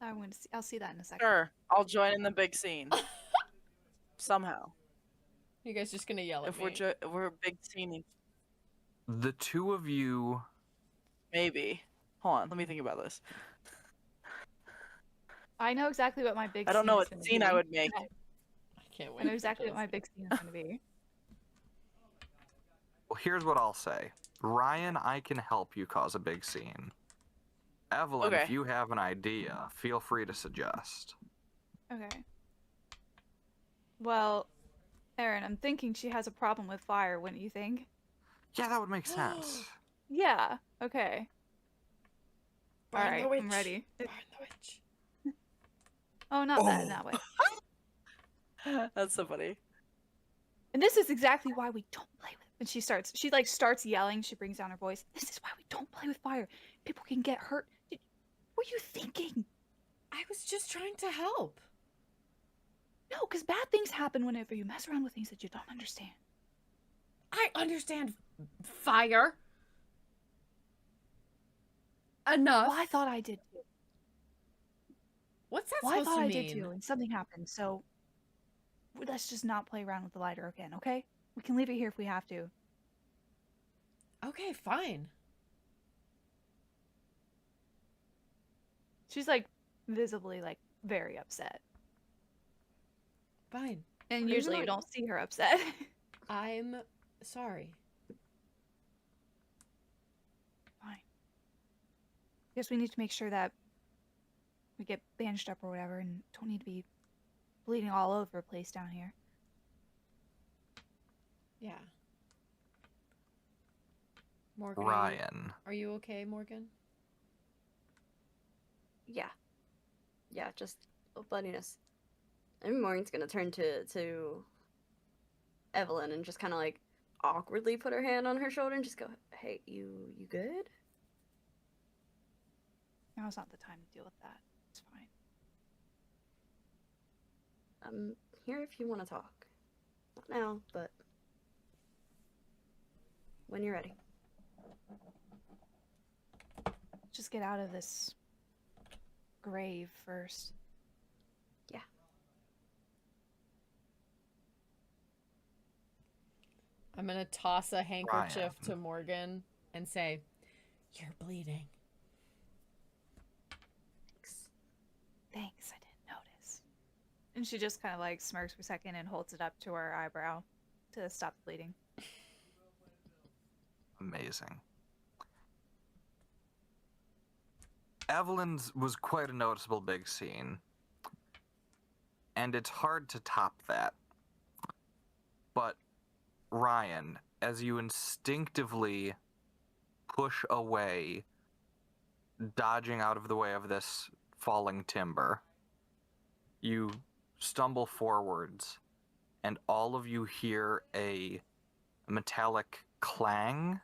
I'll see that in a second. Sure. I'll join in the big scene. Somehow. You guys just gonna yell at If me? we're big scening. The 2 of you, Maybe. Hold on, let me think about this. I know exactly what my big I don't know is what gonna scene be. I would make. I can't wait. I know for exactly what this. my big scene is going to be. well, here's what I'll say. Ryan, I can help you cause a big scene. Evelyn, if Okay. you have an idea, feel free to suggest. Okay. Well, Aaron, I'm thinking she has a problem with fire, wouldn't you think? Yeah, that would make sense. Yeah. Okay. Burn All right, the witch. I'm ready. Burn the witch. Oh, not that in that way. That's so funny. And this is exactly why we don't play with. And she starts yelling. She brings down her voice. This is why we don't play with fire. People can get hurt. What were you thinking? I was just trying to help. No, because bad things happen whenever you mess around with things that you don't understand. I understand fire. Enough. Well, I thought I did too. What's that Well, I supposed thought to I mean? did too, and something happened. So let's just not play around with the lighter again, okay? We can leave it here if we have to. Okay, fine. She's like visibly like very upset. Fine. And usually you don't see her upset. I'm sorry. Fine. Guess we need to make sure that we get bandaged up or whatever and don't need to be bleeding all over the place down here. Yeah. Morgan, Ryan. Are you okay, Morgan? Yeah. Yeah, just buddiness. And Morgan's gonna turn to Evelyn and just kind of like awkwardly put her hand on her shoulder and just go, "Hey, you good?" Now's not the time to deal with that. It's fine. I'm here if you want to talk. Not now, but when you're ready. Just get out of this grave first. Yeah. I'm gonna toss a handkerchief Ryan. to Morgan and say, "You're bleeding." Thanks, I didn't notice. And she just kind of like smirks for a second and holds it up to her eyebrow to stop the bleeding. Amazing. Evelyn's was quite a noticeable big scene. And it's hard to top that. But Ryan, as you instinctively push away, dodging out of the way of this falling timber, you stumble forwards, and all of you hear a metallic clang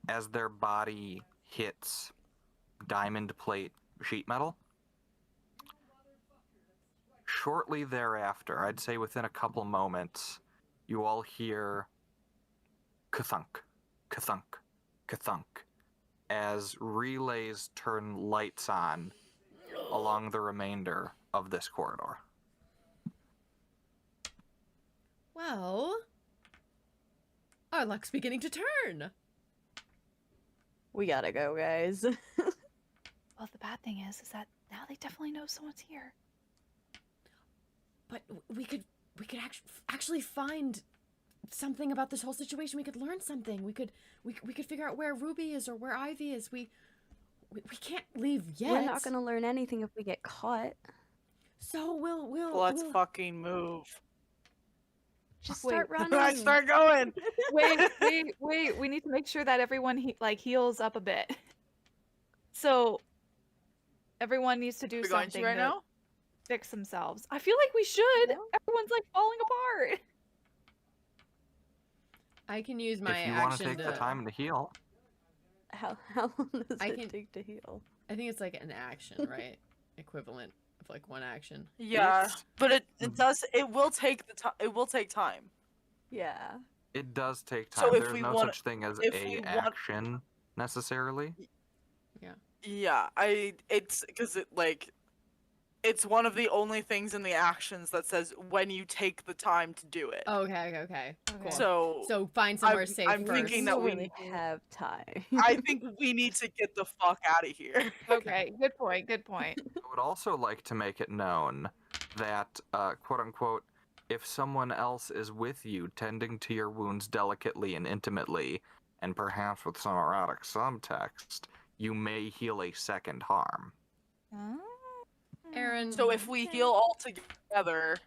as their body hits diamond plate sheet metal. Shortly thereafter, I'd say within a couple moments, you all hear ka-thunk, ka-thunk, ka-thunk, as relays turn lights on along the remainder of this corridor. Well, our luck's beginning to turn. We gotta go, guys. Well, the bad thing is that now they definitely know someone's here. But we could actually find something about this whole situation. We could learn something. We could figure out where Ruby is or where Ivy is. We can't leave yet. We're not gonna learn anything if we get caught. So we'll Let's fucking move. Just Wait, start running. Let's start going. Wait. We need to make sure that everyone heals up a bit. So everyone needs to do We're going something to right to now? fix themselves. I feel like we should. No. Everyone's like falling apart. I can use my If you want to action take the time to heal. How long does I it can- take to heal? I think it's like an action, right? Equivalent of like one action. Yeah, It's- but it will take the time. It will take time. Yeah. It does take So time. if There's we no want- such thing as if we a want- action necessarily. Yeah, it's because it's one of the only things in the actions that says when you take the time to do it. Okay. Cool. So So find somewhere I'm- safe I'm first. thinking that we really need- have time. I think we need to get the fuck out of here. Okay, good point. I would also like to make it known that, quote unquote, if someone else is with you, tending to your wounds delicately and intimately, and perhaps with some erotic subtext, you may heal a second harm. Aaron. So if we heal all together,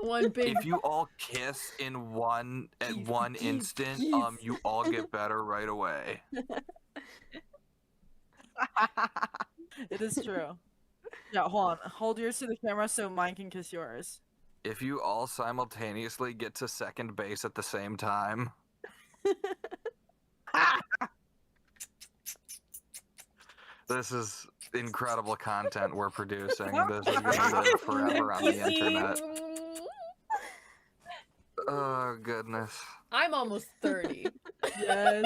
One big. If you all kiss in one instant, you all get better right away. It is true. Yeah, hold on. Hold yours to the camera so mine can kiss yours. If you all simultaneously get to second base at the same time, this is incredible content we're producing. This is going to live forever on the internet. Oh, goodness. I'm almost 30. Yes.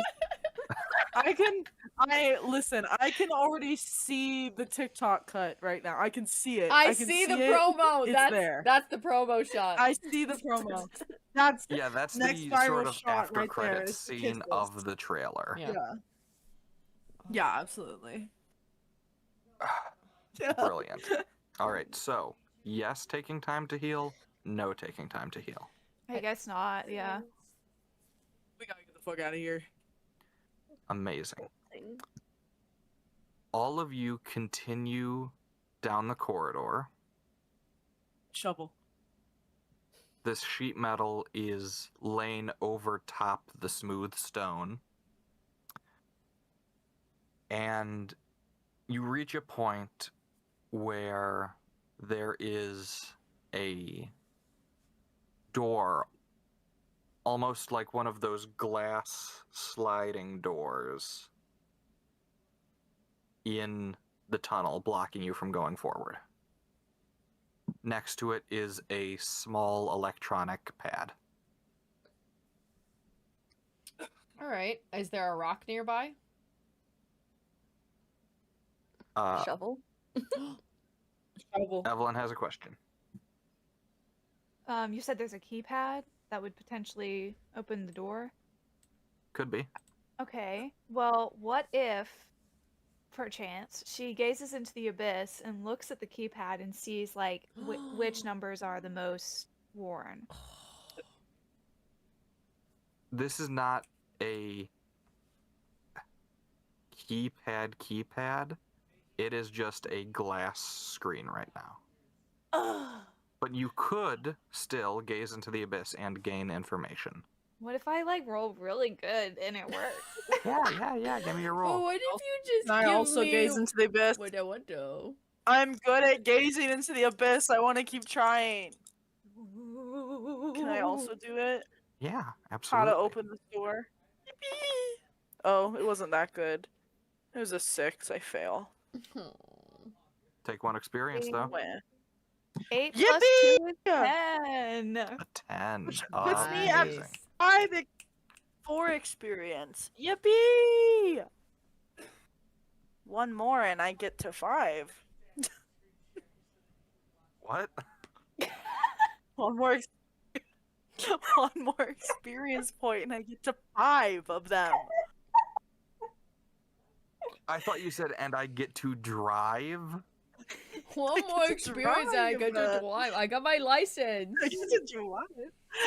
Listen, I can already see the TikTok cut right now. I can see it. I can see the it. promo. It's That's there. That's the promo shot. I see the promo. That's That's next the viral sort of shot after right there credits is the scene kisses. of the trailer. Yeah. Yeah, absolutely. Yeah. Brilliant. All right, so yes, taking time to heal. No, taking time to heal. I guess not. Yeah. We gotta get the fuck out of here. Amazing. All of you continue down the corridor. Shovel. This sheet metal is laying over top the smooth stone. And you reach a point where there is a door, almost like one of those glass sliding doors in the tunnel, blocking you from going forward. Next to it is a small electronic pad. All right. Is there a rock nearby? Shovel. Shovel. Evelyn has a question. You said there's a keypad that would potentially open the door. Could be. Okay. Well, what if, perchance, she gazes into the abyss and looks at the keypad and sees like which numbers are the most worn? This is not a keypad. It is just a glass screen right now. But you could still gaze into the abyss and gain information. What if I like roll really good and it works? Yeah. Give me your roll. Oh, what if you just Can I give also me gaze into the abyss? what I want to? I'm good at gazing into the abyss. I want to keep trying. Can I also do it? Yeah, How absolutely. to open the door? Yippee! Oh, it wasn't that good. It was a 6. I fail. Take 1 experience, though. Wah. 8 Yippee! plus 2 is 10. A 10. Puts Oh, me at amazing. 4 experience. Yippee! 1 more and I get to 5. What? 1 more experience point and I get to 5 of them. I thought you said, and I get to drive? One more experience and I get to drive. I got my license. I get to do what?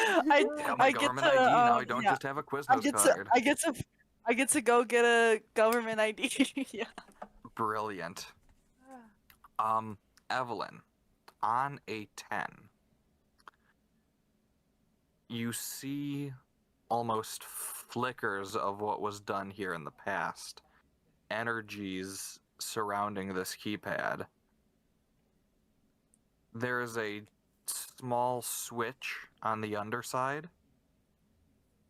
Got my I get government to, ID now. I don't yeah. just have a Quiznos card. I get to go get a government ID. Yeah. Brilliant. Evelyn, on a 10, you see almost flickers of what was done here in the past. Energies surrounding this keypad. There is a small switch on the underside.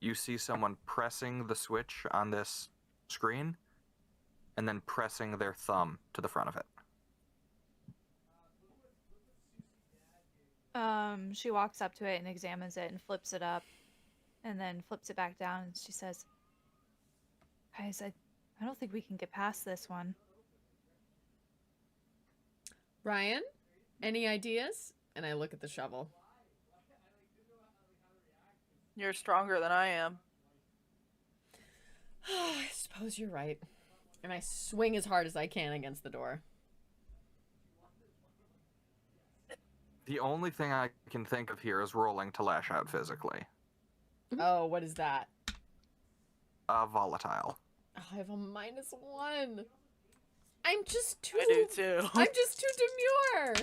You see someone pressing the switch on this screen and then pressing their thumb to the front of it. She walks up to it and examines it and flips it up and then flips it back down and she says, guys, I don't think we can get past this one. Ryan, any ideas? And I look at the shovel. You're stronger than I am. I suppose you're right. And I swing as hard as I can against the door. The only thing I can think of here is rolling to lash out physically. Oh, what is that? Volatile. Oh, I have a -1. I'm just too. I do too. I'm just too demure.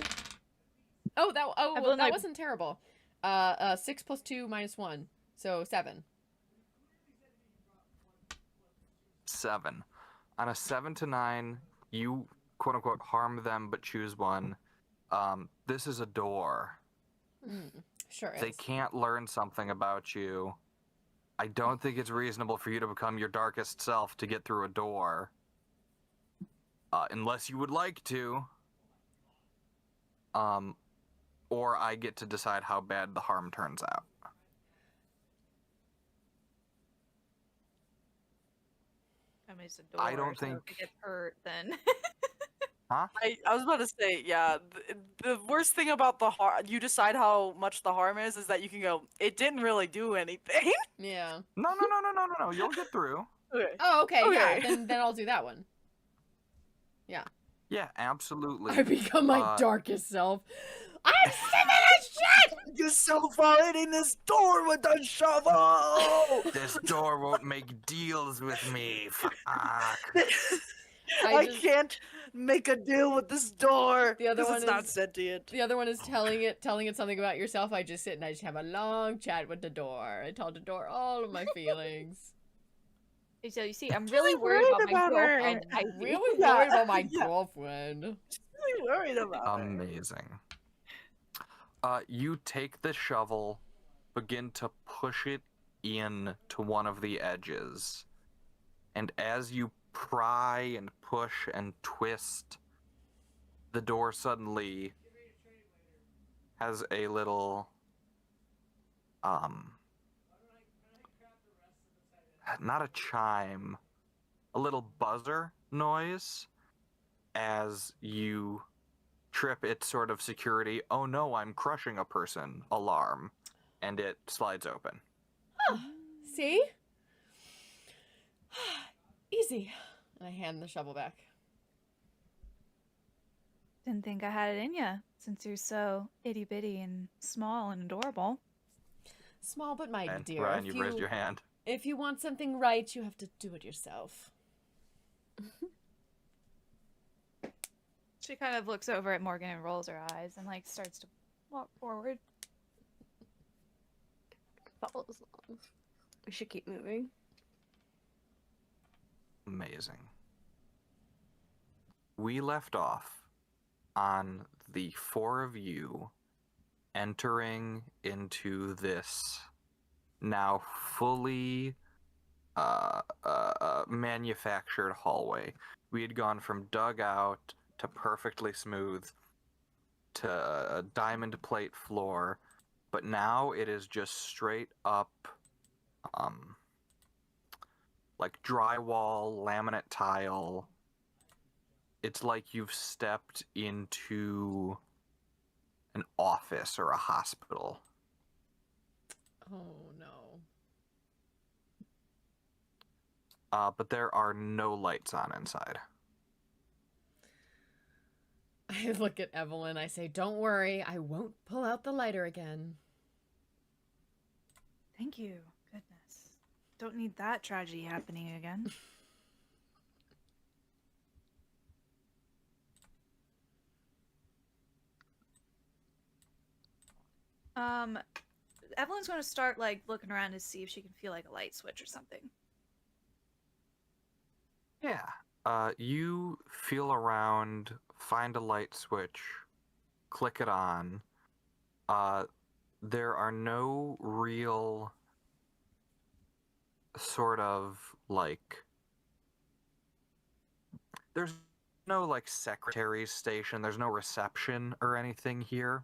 Oh, that Evelyn, that like- wasn't terrible. 6 plus 2 minus 1. So 7. 7. On a 7 to 9, you quote unquote harm them but choose one. This is a door. Sure They is. can't learn something about you. I don't think it's reasonable for you to become your darkest self to get through a door. Unless you would like to. Or I get to decide how bad the harm turns out. I mean, it's a door. I don't so think- if it gets hurt, then. Huh? I was about to say, yeah, the worst thing about the harm, you decide how much the harm is that you can go, it didn't really do anything. Yeah. No. You'll get through. Okay. Oh, okay. Yeah. Okay. Then I'll do that one. Yeah, absolutely. I become my darkest self. I'm sick of this shit! You're so far in this door with the shovel! This door won't make deals with me. Fuck. I can't make a deal with this door. The other 'cause one it's not is- sentient. The other one is telling it something about yourself. I just sit and I just have a long chat with the door. I tell the door all of my feelings. So you see, I'm really worried about my girlfriend. I'm really Yeah, worried about my yeah. girlfriend. Really worried about it. Amazing. You take the shovel, begin to push it in to one of the edges, and as you pry and push and twist, the door suddenly has a little not a chime, a little buzzer noise as you trip its sort of security, oh no, I'm crushing a person alarm, and it slides open. See? Easy. And I hand the shovel back. Didn't think I had it in ya, since you're so itty bitty and small and adorable. Small but mighty, And dear. Ryan, you've raised your hand. If you want something right, you have to do it yourself. She kind of looks over at Morgan and rolls her eyes and like starts to walk forward. Follows along. We should keep moving. Amazing. We left off on the four of you entering into this now fully manufactured hallway. We had gone from dugout to perfectly smooth to a diamond plate floor, but now it is just straight up like drywall, laminate tile. It's like you've stepped into an office or a hospital. Oh no. But there are no lights on inside. I look at Evelyn. I say, don't worry. I won't pull out the lighter again. Thank you. Goodness. Don't need that tragedy happening again. Evelyn's going to start like looking around to see if she can feel like a light switch or something. Yeah. You feel around, find a light switch, click it on. There are no real sort of like... There's no like secretary's station, there's no reception or anything here.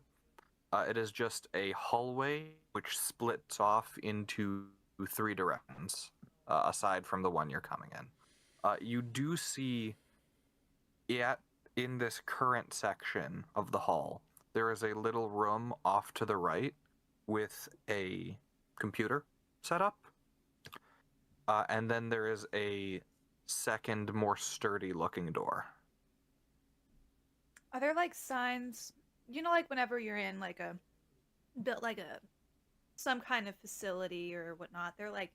It is just a hallway which splits off into three directions, aside from the one you're coming in. You do see in this current section of the hall, there is a little room off to the right with a computer set up. And then there is a second, more sturdy looking door. Are there like signs, you know, like whenever you're in like a some kind of facility or whatnot, they're like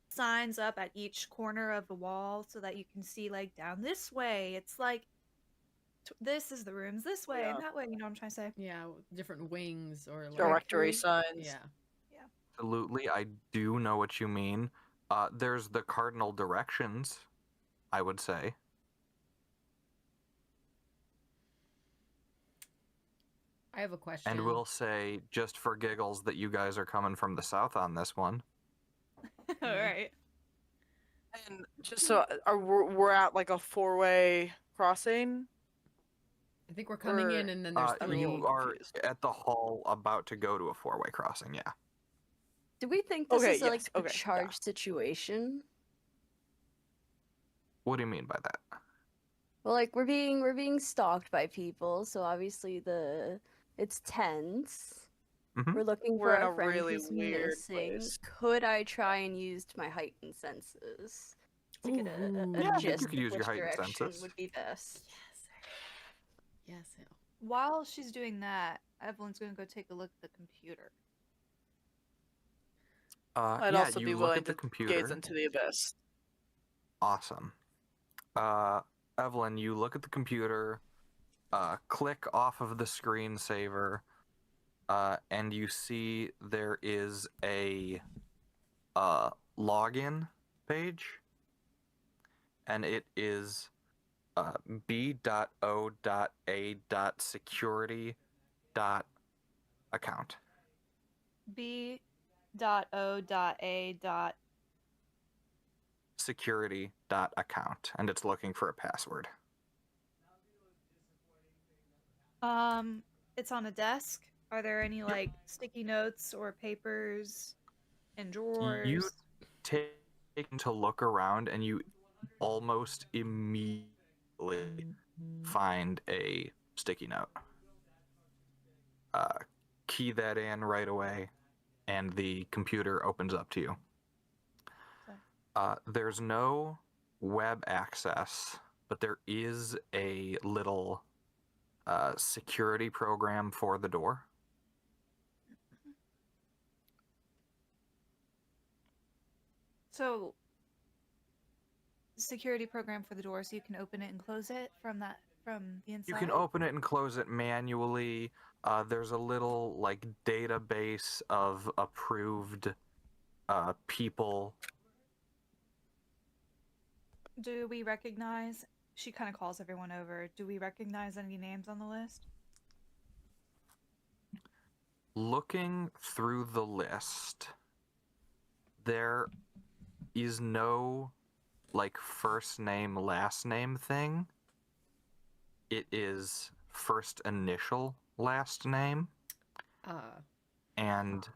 signs up at each corner of the wall so that you can see like down this way. It's like This is the rooms this way and that way. You know what I'm trying to say? Yeah, different wings or like Directory Directory. signs. yeah. Absolutely, I do know what you mean. There's the cardinal directions, I would say. I have a question. And we'll say, just for giggles, that you guys are coming from the south on this one. All right. And just so we're at like a 4-way crossing. I think we're coming in, Or- and then there's I'm a three. You little are confused. at the hall about to go to a four-way crossing, yeah. Do we think this Okay, is like yes, a okay, yeah. charged situation? What do you mean by that? Well, like we're being stalked by people, so obviously it's tense. Mhm. We're looking We're for in our a friend really who's weird missing. place. Could I try and use my heightened senses to get Ooh. a Yeah, I think gist you could of use your which heightened direction senses. would be best? Yes. Yes. While she's doing that, Evelyn's gonna go take a look at the computer. I'd Yeah, also you be look willing at the to computer. gaze into the abyss. Awesome. Evelyn, you look at the computer, click off of the screensaver, and you see there is a login page, and it is b.o.a.security.account. B.O.A. Security.account, and it's looking for a password. It's on a desk. Are there any like sticky notes or papers and drawers? You take to look around, and you almost immediately find a sticky note. Key that in right away, and the computer opens up to you. There's no web access, but there is a little security program for the door. So, security program for the door, so you can open it and close it from the inside. You can open it and close it manually. There's a little like database of approved people. Do we recognize? She kind of calls everyone over. Do we recognize any names on the list? Looking through the list, there is no like first name, last name thing. It is first initial, last name. And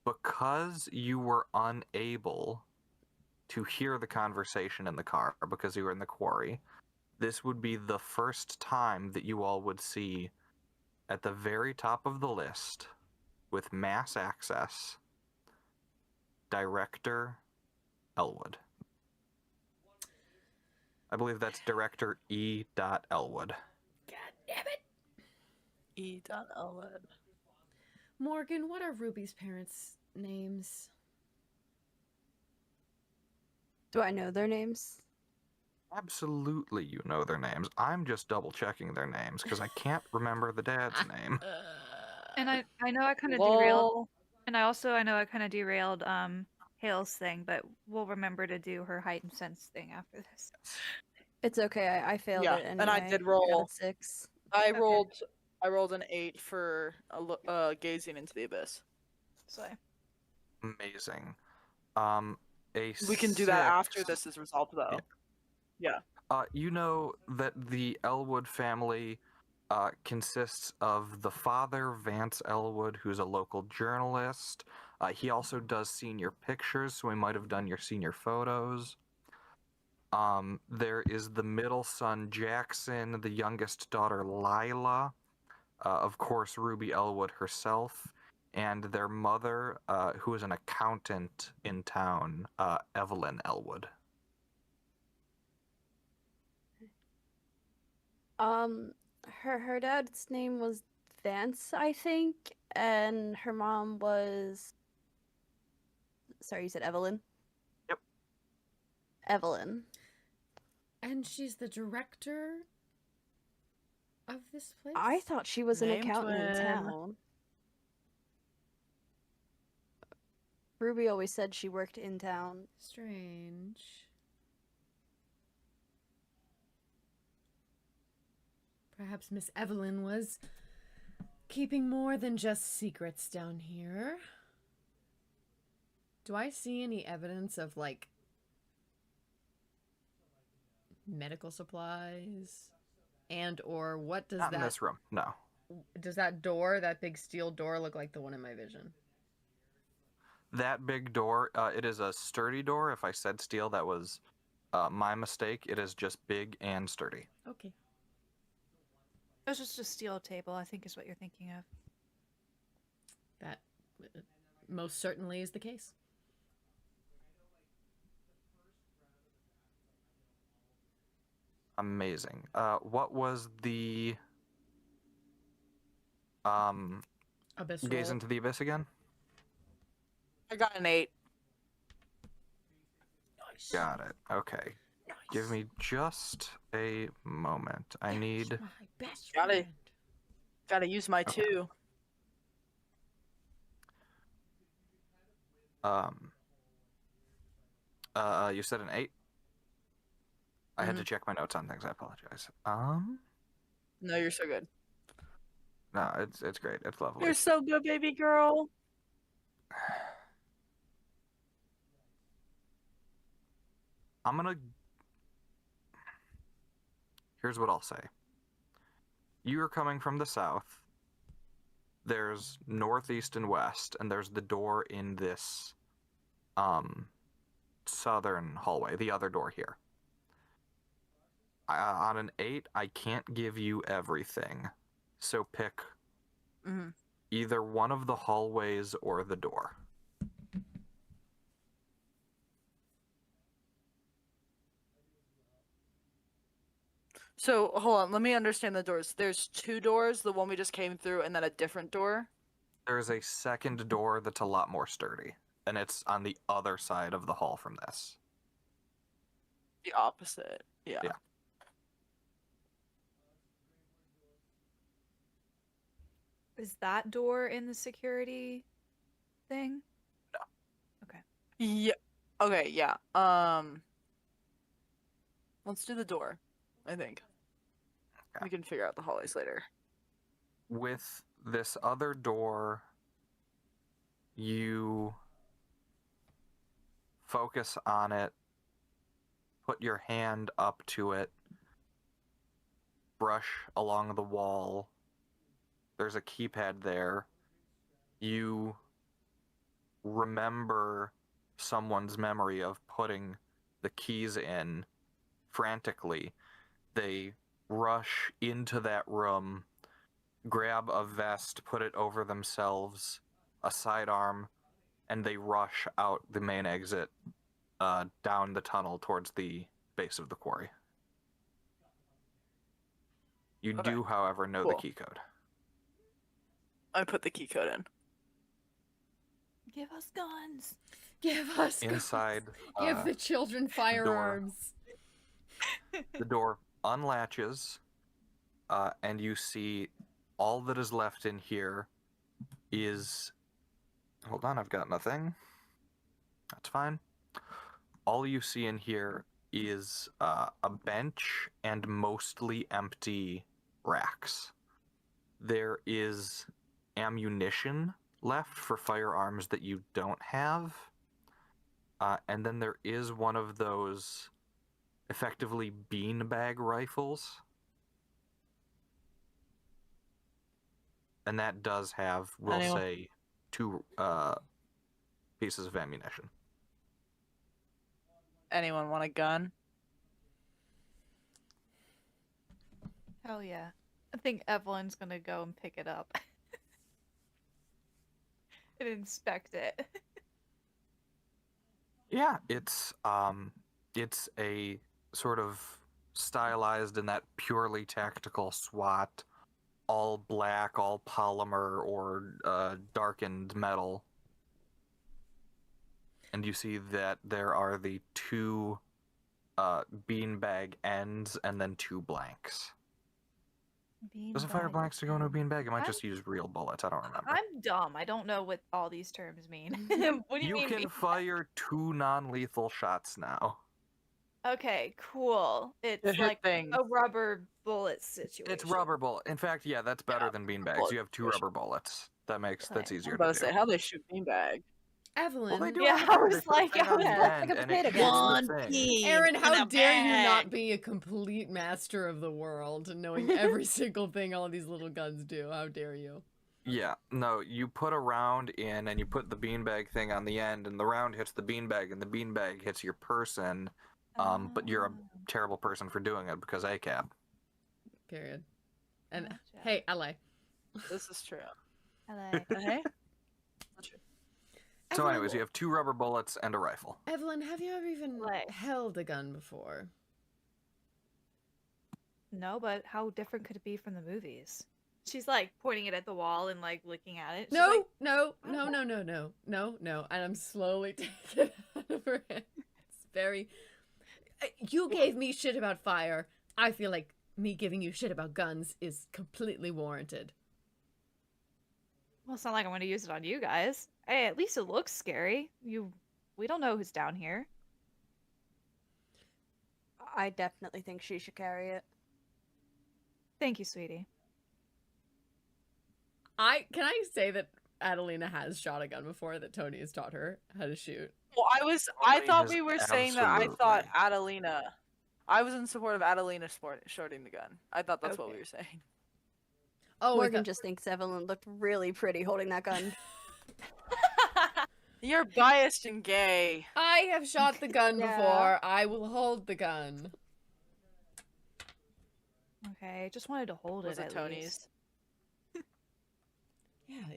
because you were unable to hear the conversation in the car because you were in the quarry, this would be the first time that you all would see at the very top of the list with mass access, Director Ellwood. I believe that's Director E. Ellwood. God damn it. E.Ellwood. Morgan, what are Ruby's parents' names? Do I know their names? Absolutely, you know their names. I'm just double checking their names because I can't remember the dad's name. And I know I kind of derailed, and I know I kind of derailed Hale's thing, but we'll remember to do her heightened sense thing after this. It's okay. I failed Yeah, it anyway. and I did Got roll. a 6. I Okay. rolled an 8 for gazing into the abyss. So Amazing. We can do that after 6. this is resolved, though. Yeah. You know that the Ellwood family consists of the father, Vance Ellwood, who's a local journalist. He also does senior pictures, so we might have done your senior photos. There is the middle son, Jackson, the youngest daughter, Lila, of course, Ruby Ellwood herself, and their mother, who is an accountant in town, Evelyn Ellwood. Her dad's name was Vance, I think, and her mom was. Sorry, you said Evelyn? Yep. Evelyn. And she's the director of this place? I thought she was an Name accountant in twin. town. Ruby always said she worked in town. Strange. Perhaps Miss Evelyn was keeping more than just secrets down here. Do I see any evidence of, like, medical supplies? And or what does Not in this room, no. does that door, that big steel door, look like the one in my vision? That big door, it is a sturdy door. If I said steel, that was my mistake. It is just big and sturdy. Okay. It was just a steel table, I think is what you're thinking of. That most certainly is the case. Amazing. What was the Abyss gaze roll. into the abyss again? I got an 8. Nice. Got it. Okay. Nice. Give me just a moment. I That's need. my best Got it. friend. Gotta use my Okay. 2. You said an 8? I had to check my notes on things. I apologize. No, you're so good. No, it's great. It's lovely. You're so good, baby girl. I'm gonna. Here's what I'll say. You are coming from the south. There's northeast and west, and there's the door in this southern hallway, the other door here. On an 8, I can't give you everything. So pick either one of the hallways or the door. So, hold on. Let me understand the doors. There's 2 doors, the one we just came through, and then a different door. There's a second door that's a lot more sturdy, and it's on the other side of the hall from this. The opposite. Yeah. Yeah. Is that door in the security thing? Yeah. Okay, yeah. Let's do the door, I think. Okay. We can figure out the hallways later. With this other door, you focus on it, put your hand up to it, brush along the wall. There's a keypad there. You remember someone's memory of putting the keys in frantically. They rush into that room, grab a vest, put it over themselves, a sidearm, and they rush out the main exit down the tunnel towards the base of the quarry. You Okay, do, however, know the cool. key code. I put the key code in. Give us guns. Give us Inside, guns. Give the children firearms. the door unlatches, and you see all that is left in here is... Hold on, I've got nothing. That's fine. All you see in here is a bench and mostly empty racks. There is ammunition left for firearms that you don't have. And then there is one of those effectively beanbag rifles. And that does have, we'll say, 2 pieces of ammunition. Anyone want a gun? Hell yeah. I think Evelyn's gonna go and pick it up. And inspect it. Yeah, it's a sort of stylized in that purely tactical SWAT, all black, all polymer or darkened metal. And you see that there are the 2 beanbag ends and then 2 blanks. Does it fire Beanbag blanks to go into a again. beanbag? It might I'm- just use real bullets. I don't remember. I'm dumb. I don't know what all these terms mean. What do you mean? can fire 2 non-lethal shots now. Okay, cool. It's hit like things. a rubber bullet situation. It's rubber bullet. In fact, yeah, that's better than beanbags. bullet You have 2 situation. rubber bullets. That's Okay. easier I'm about to to do. say, how they shoot beanbag? Evelyn. Well, they do. Yeah, have I a- they was put a like, thing on the yeah, end like a and it potato hits gun. the thing. pea. Aaron, how in a dare you bag. not be a complete master of the world and knowing every single thing all these little guns do? How dare you? Yeah, no, you put a round in and you put the beanbag thing on the end, and the round hits the beanbag, and the beanbag hits your person. But you're a terrible person for doing it because ACAB. Period. And Gotcha. hey, LA. This is true. Hello. Okay. So, anyways, you have 2 rubber bullets and a rifle. Evelyn, have you ever even What? held a gun before? No, but how different could it be from the movies? She's like pointing it at the wall and like looking at it. She's No, like, no, no, no, no, no, no, no. And I'm slowly taking it out of her hand. It's very. You gave me shit about fire. I feel like me giving you shit about guns is completely warranted. well, it's not like I'm going to use it on you guys. Hey, at least it looks scary. We don't know who's down here. I definitely think she should carry it. Thank you, sweetie. Can I say that Adelina has shot a gun before, that Tony has taught her how to shoot? Well, I Totally thought just we were saying that I thought absolutely. Adelina. I was in support of Adelina shorting the gun. I thought that's what Okay. we were saying. Oh, Morgan just thinks Evelyn looked really pretty holding that gun. You're biased and gay. I have shot the gun Yeah. before. I will hold the gun. Okay, just wanted to hold Was it it at Tony's? least.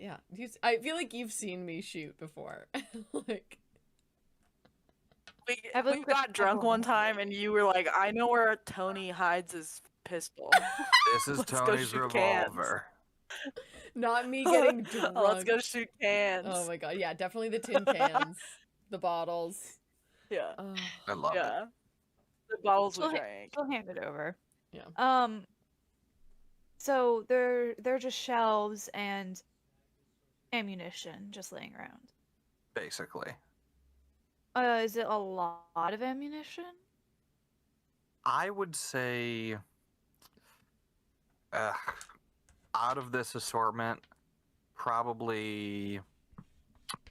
Yeah. I feel like you've seen me shoot before. Like, We Evelyn- got drunk Evelyn. one time and you were like, I know where Tony hides his pistol. This is Let's go Tony's shoot cans. revolver. not me getting drunk. Let's go shoot cans. Oh my god, yeah, definitely the tin cans, the bottles. Yeah. Oh. I love it. Yeah. The bottles we She'll drank. She'll hand it over. Yeah. So they're just shelves and ammunition just laying around. Basically. Is it a lot of ammunition? I would say out of this assortment, probably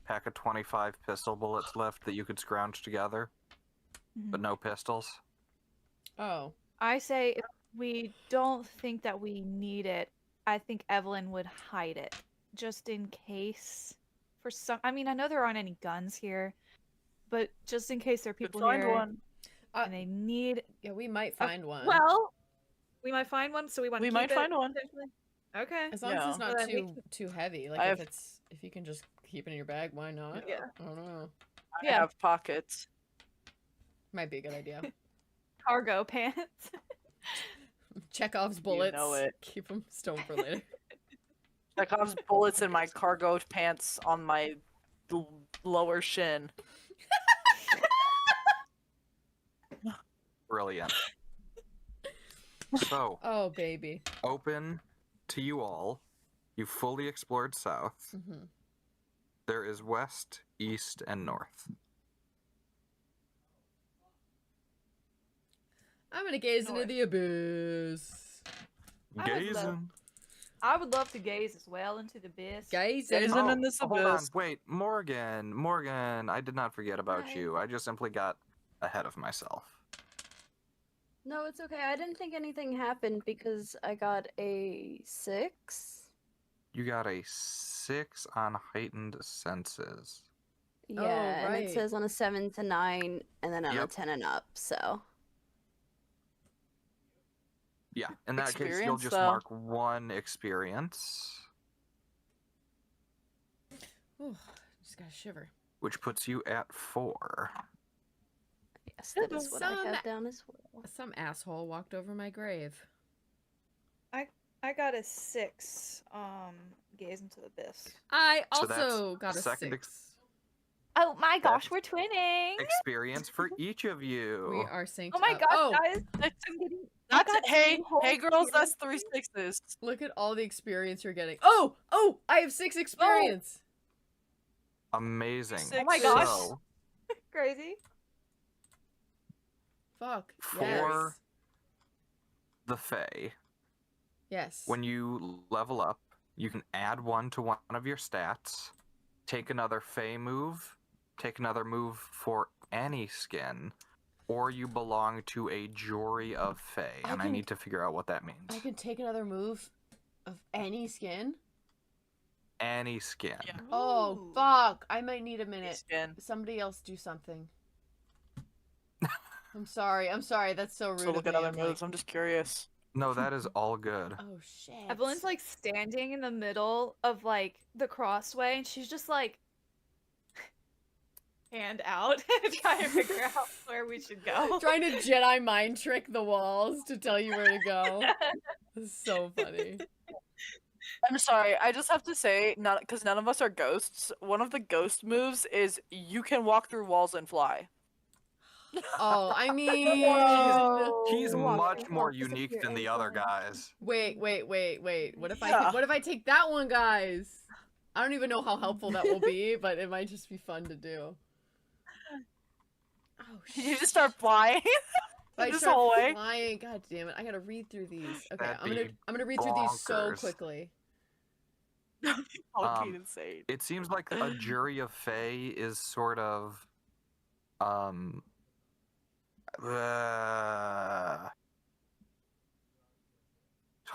pack of 25 pistol bullets left that you could scrounge together, but no pistols. Oh. I say if we don't think that we need it, I think Evelyn would hide it just in case. For some, I mean, I know there aren't any guns here, but just in case there are Could people find here one. and they need. Yeah, we might find one. Well, we might find one, so we want. We might find one. Okay. as long as it's yeah. not Well, then we too heavy. Like I if have- if you can just keep it in your bag, why not? Yeah. I don't know. I Yeah. have pockets. Might be a good idea. Cargo pants. Chekhov's bullets. it. Keep them stoned for later. Chekhov's bullets in my cargo pants on my lower shin. Brilliant. So, Oh baby. open to you all. You fully explored south. Hmm. There is west, east, and north. I'm gonna gaze into North. the abyss. I would love- Gazing. I would love to gaze as well into the abyss. Gazing. Isn't in this hold on, abyss. wait, Morgan, I did not forget about Hi. you. I just simply got ahead of myself. No, it's okay. I didn't think anything happened because I got a 6. You got a 6 on heightened senses. Yeah, Oh, and right. it says on a 7 to 9, and then on a Yep. 10 and up. So Yeah, in that case, you'll Experience, just though. mark 1 experience, Ooh, just got a shiver. which puts you at 4. yes, that is what I Some- have down as well. Some asshole walked over my grave. I got a 6. Gaze into the abyss. I So that's also got a second 6. Oh my gosh, That's- we're twinning! Experience for each of you. We are synced Oh my up. gosh, Oh, guys! I'm getting That's got hey, two whole hey, girls. That's experiences? 3 sixes. Look at all the experience you're getting. Oh, I have 6 experience. Amazing. Oh my gosh. So, Crazy. Fuck. For the Fae, Yes. when you level up, you can add one to one of your stats, take another Fae move, take another move for any skin, or you belong to a jury of Fae, and I need to figure out what that means. I can take another move of any skin? Any skin. Yeah. Oh, Ooh. fuck. I might need a minute. Skin. Somebody else do something. I'm sorry. That's so rude So look of at me. other moves. I'm just curious. No, that is all good. Oh, shit. Evelyn's like standing in the middle of like the crossway, and she's just like hand out, trying to figure out where we should go. trying to Jedi mind trick the walls to tell you where to go. This is so funny. I'm sorry. I just have to say, not because none of us are ghosts. One of the ghost moves is you can walk through walls and fly. Oh, I mean... He's Walk much through more walls, unique disappear than the and other fly. guys. Wait. What if Yeah. what if I take that one, guys? I don't even know how helpful that will be, but it might just be fun to do. Oh, shit. You just start flying If I this start hallway. flying, god damn it, I gotta read through these. Okay, That'd I'm gonna be read through these so bonkers. quickly. Fucking insane. It seems like a jury of Fae is sort of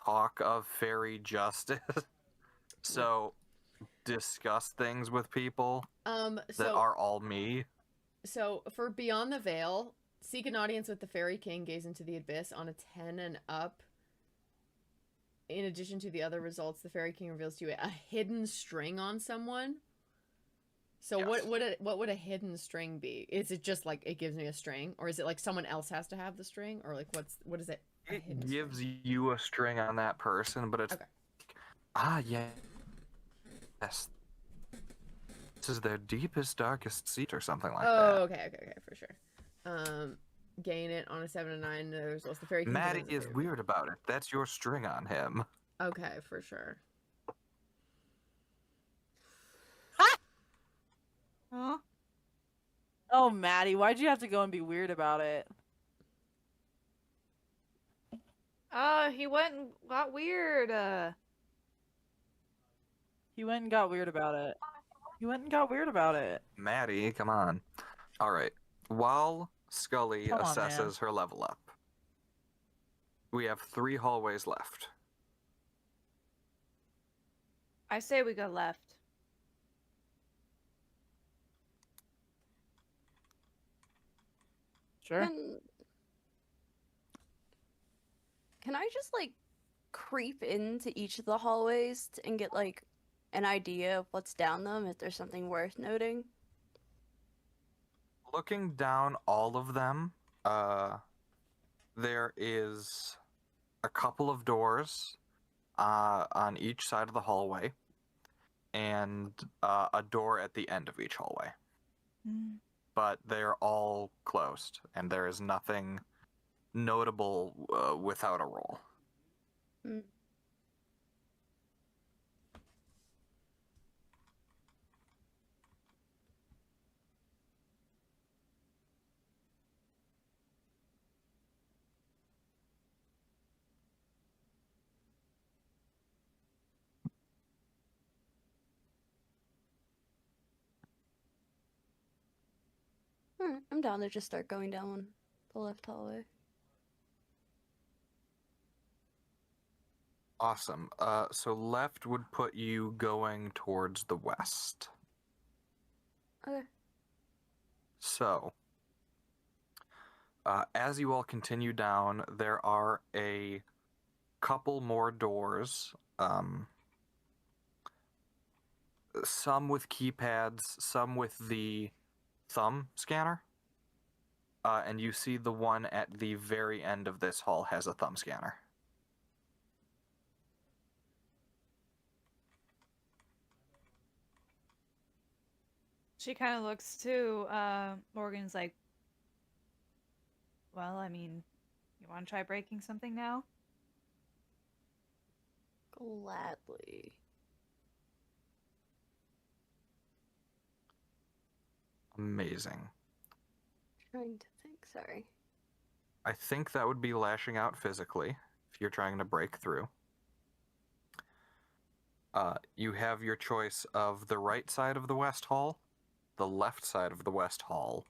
talk of fairy justice. So discuss things with people that So are all me. so for Beyond the Veil, seek an audience with the Fairy King, gaze into the abyss on a 10 and up. In addition to the other results, the Fairy King reveals to you a hidden string on someone. So Yes. what would a hidden string be? Is it just like it gives me a string, or is it like someone else has to have the string, or like what is it? A It hidden gives string? you a string on that person, but it's Okay. yes. This is their deepest, darkest seat, or something like Oh, that. okay, for sure. Gain it on a 7 and 9. The results. The Fairy King. Maddie demands a is favor. weird about it. That's your string on him. Okay, for sure. Huh? Oh, Maddie, why'd you have to go and be weird about it? He went and got weird. He went and got weird about it. He went and got weird about it. Maddie, come on. All right. While Scully Come on, man. assesses her level up, we have 3 hallways left. I say we go left. Sure. Can I just like creep into each of the hallways and get like an idea of what's down them if there's something worth noting? Looking down all of them, there is a couple of doors on each side of the hallway, and a door at the end of each hallway. But they're all closed, and there is nothing notable without a roll. Mm. Alright, I'm down to just start going down the left hallway. Awesome. So left would put you going towards the west. Okay. So, as you all continue down, there are a couple more doors. Some with keypads, some with the thumb scanner. And you see the one at the very end of this hall has a thumb scanner. She kind of looks to Morgan's like, well, I mean, You want to try breaking something now? Gladly. Amazing. Trying to think, sorry. I think that would be lashing out physically if you're trying to break through. You have your choice of the right side of the West Hall, the left side of the West Hall,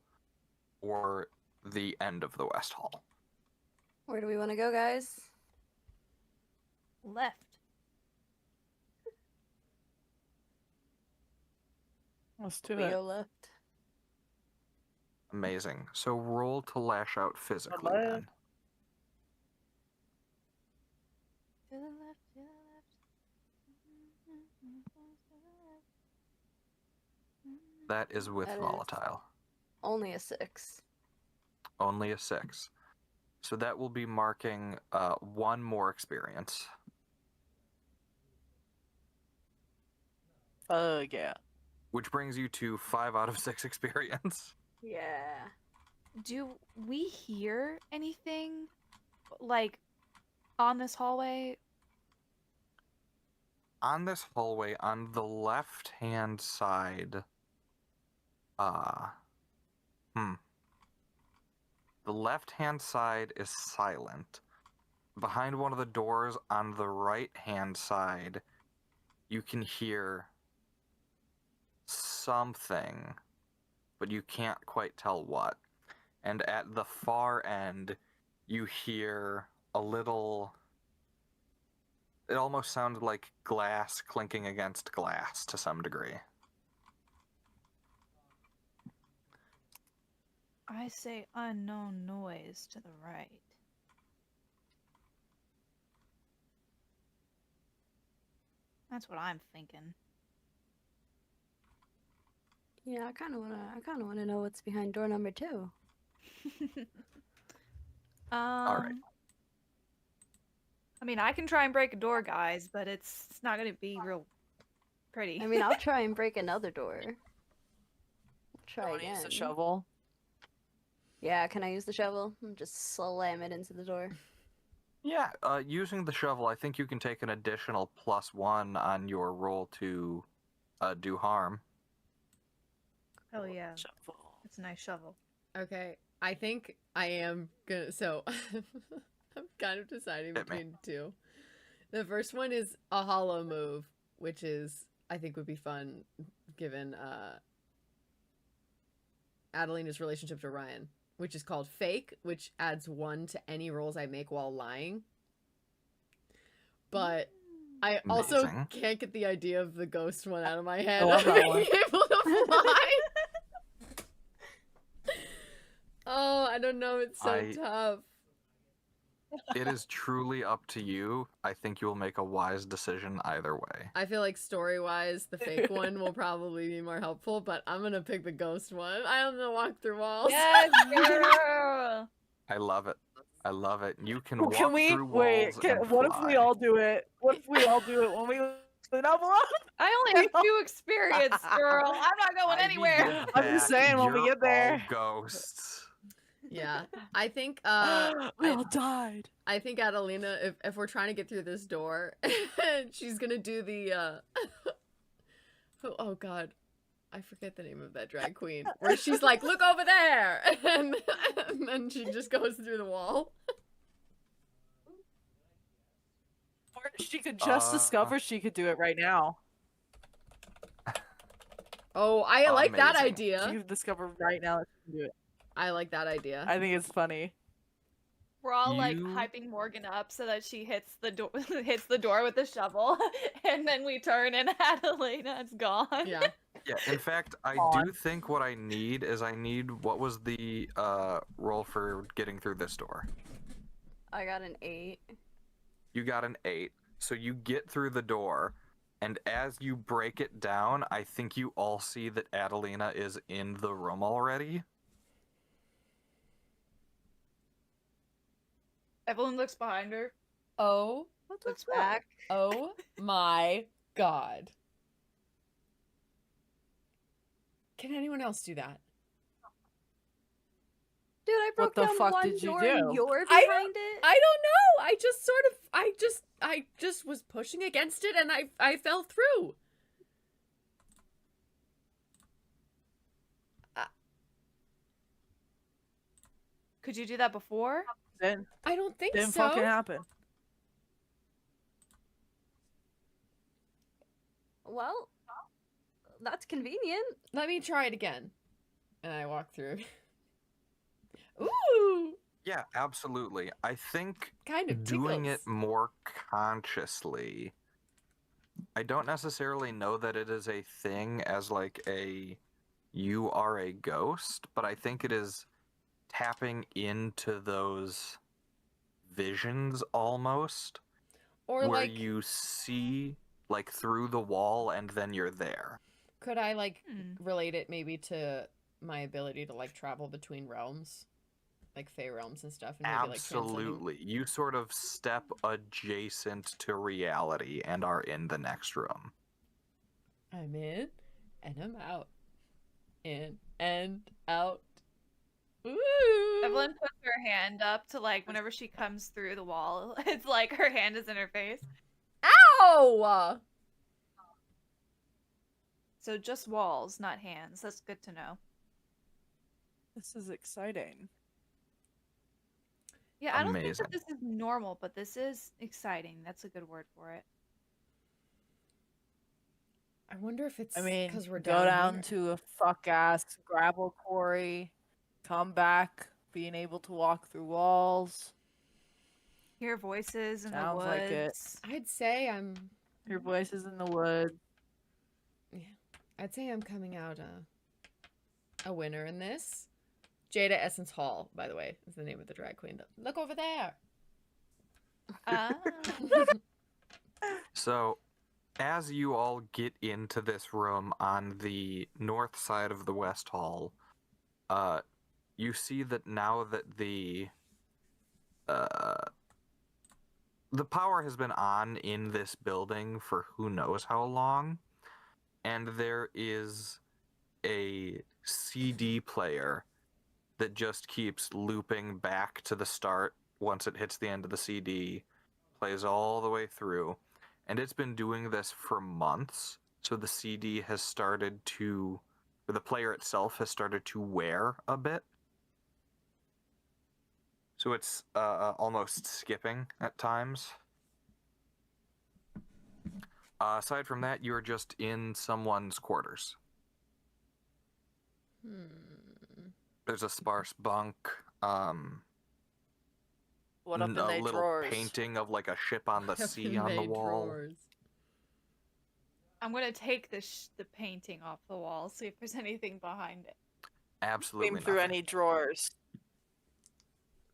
or the end of the West Hall. Where do we want to go, guys? Left. Let's do We it. go left. Amazing. So roll to lash out physically left. then. To the left, to the left. That is with That is- volatile. Only a 6. Only a 6. So that will be marking 1 more experience. Yeah. Which brings you to 5 out of 6 experience. Yeah. Do we hear anything like on this hallway? On this hallway, on the left-hand side, the left-hand side is silent. Behind one of the doors on the right-hand side, you can hear something, but you can't quite tell what. And at the far end, you hear a little... It almost sounds like glass clinking against glass to some degree. I say unknown noise to the right. That's what I'm thinking. Yeah, I kind of wanna know what's behind door number 2. right. I mean, I can try and break a door, guys, but it's not gonna be real pretty. I mean, I'll try and break another door. Try Wanna use again. the shovel? Yeah, can I use the shovel? And just slam it into the door. Yeah, using the shovel, I think you can take an additional +1 on your roll to do harm. Hell yeah, Shovel. it's a nice shovel. Okay, I think I am gonna. So I'm kind of deciding Hit me. between 2. The first one is a hollow move, which is I think would be fun given Adelina's relationship to Ryan, which is called Fake, which adds 1 to any rolls I make while lying. But I also Amazing. can't get the idea of the ghost one out of my head. I love that Being one. able to fly. Oh, I don't know. It's so tough. It is truly up to you. I think you will make a wise decision either way. I feel like story-wise, the fake one will probably be more helpful, but I'm gonna pick the ghost one. I don't know, walk through walls. Yes, girl! I love it. I love it. You can Well, walk can we through wait? walls and What if we fly. all do it? What if we all do it when we level up? I only have 2 experience, girl. I'm not going Ivy, anywhere. get I'm just back. saying, when we You're get there. all ghosts. Yeah, I think We all died. I think Adelina, if we're trying to get through this door, she's gonna do the oh god, I forget the name of that drag queen, where she's like, look over there, and then she just goes through the wall. Or she could just discover she could do it right now. Oh, I like that Amazing. She idea. could discover right now that she can do it. I like that idea. I think it's funny. We're all like You- hyping Morgan up so that she hits the door with the shovel, and then we turn and Adelina is gone. Yeah. Yeah, in fact, I On. do think what I need is what was the roll for getting through this door? I got an 8. You got an 8, so you get through the door, and as you break it down, I think you all see that Adelina is in the room already. Evelyn looks behind her. Oh, Looks back. oh my god. Can anyone else do that? Dude, I broke What the down fuck one did you door and do? you're I behind it. I don't know. I just was pushing against it and I fell through. Could you do that before? Then I don't think didn't so. fucking happen. Well, that's convenient. Let me try it again. And I walk through. Ooh, Yeah, absolutely. I think kind of doing it tickles. more consciously. I don't necessarily know that it is a thing as like a you are a ghost, but I think it is tapping into those visions almost Or where like, you see like through the wall and then you're there. could I like Hmm. relate it maybe to my ability to like travel between realms? Like Fey realms and stuff, and maybe like transcending. Absolutely. You sort of step adjacent to reality and are in the next room. I'm in and I'm out. In and out. Ooh. Evelyn puts her hand up to like whenever she comes through the wall, it's like her hand is in her face. Ow! So just walls, not hands. That's good to know. This is exciting. Yeah, I don't think Amazing. that this is normal, but this is exciting. That's a good word for it. I wonder if it's I mean, because we're go down here. to a fuck ass gravel quarry, come back, being able to walk through walls. Hear voices in the Sounds woods. like it. I'd say I'm. Hear voices in the woods. Yeah, I'd say I'm coming out a winner in this. Jada Essence Hall, by the way, is the name of the drag queen. Look over there. Ah. So, as you all get into this room on the north side of the West Hall, you see that now that the power has been on in this building for who knows how long, and there is a CD player that just keeps looping back to the start once it hits the end of the CD, plays all the way through, and it's been doing this for months. So the CD has started to, or the player itself has started to wear a bit. So it's almost skipping at times. Aside from that, you're just in someone's quarters. There's a sparse bunk. What up in A their little drawers? painting of like a ship on the Up sea in on the they wall. drawers. I'm gonna take the painting off the wall, see if there's anything behind it. Absolutely Came through nothing. any drawers.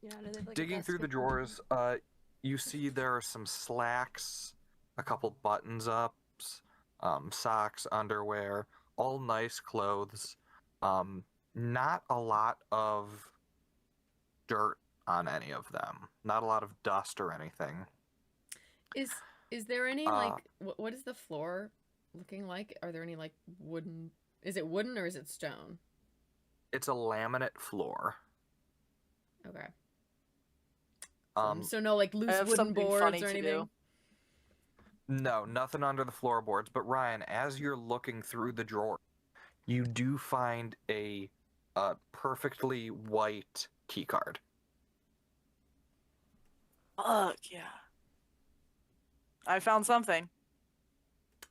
Yeah, do they have, like, a Digging desk through the or something? drawers, you see there are some slacks, a couple buttons ups, socks, underwear, all nice clothes. Not a lot of dirt on any of them. Not a lot of dust or anything. Is there any like what is the floor looking like? Are there any like wooden? Is it wooden or is it stone? It's a laminate floor. Okay. Um, So no like I loose have wooden something boards funny or to anything. do. No, nothing under the floorboards. But Ryan, as you're looking through the drawer, you do find a perfectly white keycard. Fuck yeah. I found something.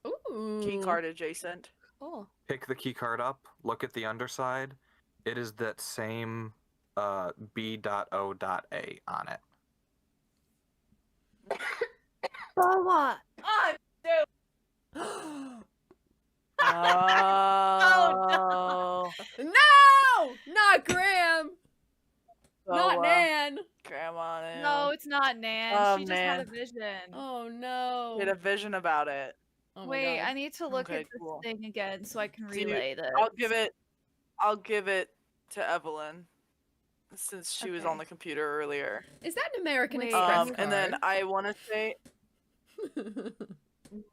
Ooh. Key card adjacent. Oh, Pick the keycard up, look at the underside. It is that same B.O.A on it. what? Oh, No! Not Graham! Not Nan! Grandma. No, it's not Nan. Oh, She just had a man. vision. Oh no. Had a vision about it. Oh my Wait, God. I need to look Okay, at this cool. thing again so I can Do you- relay this. I'll give it to Evelyn, since she was on Okay. the computer earlier. Is that an American Wait, Express And then card? I want to say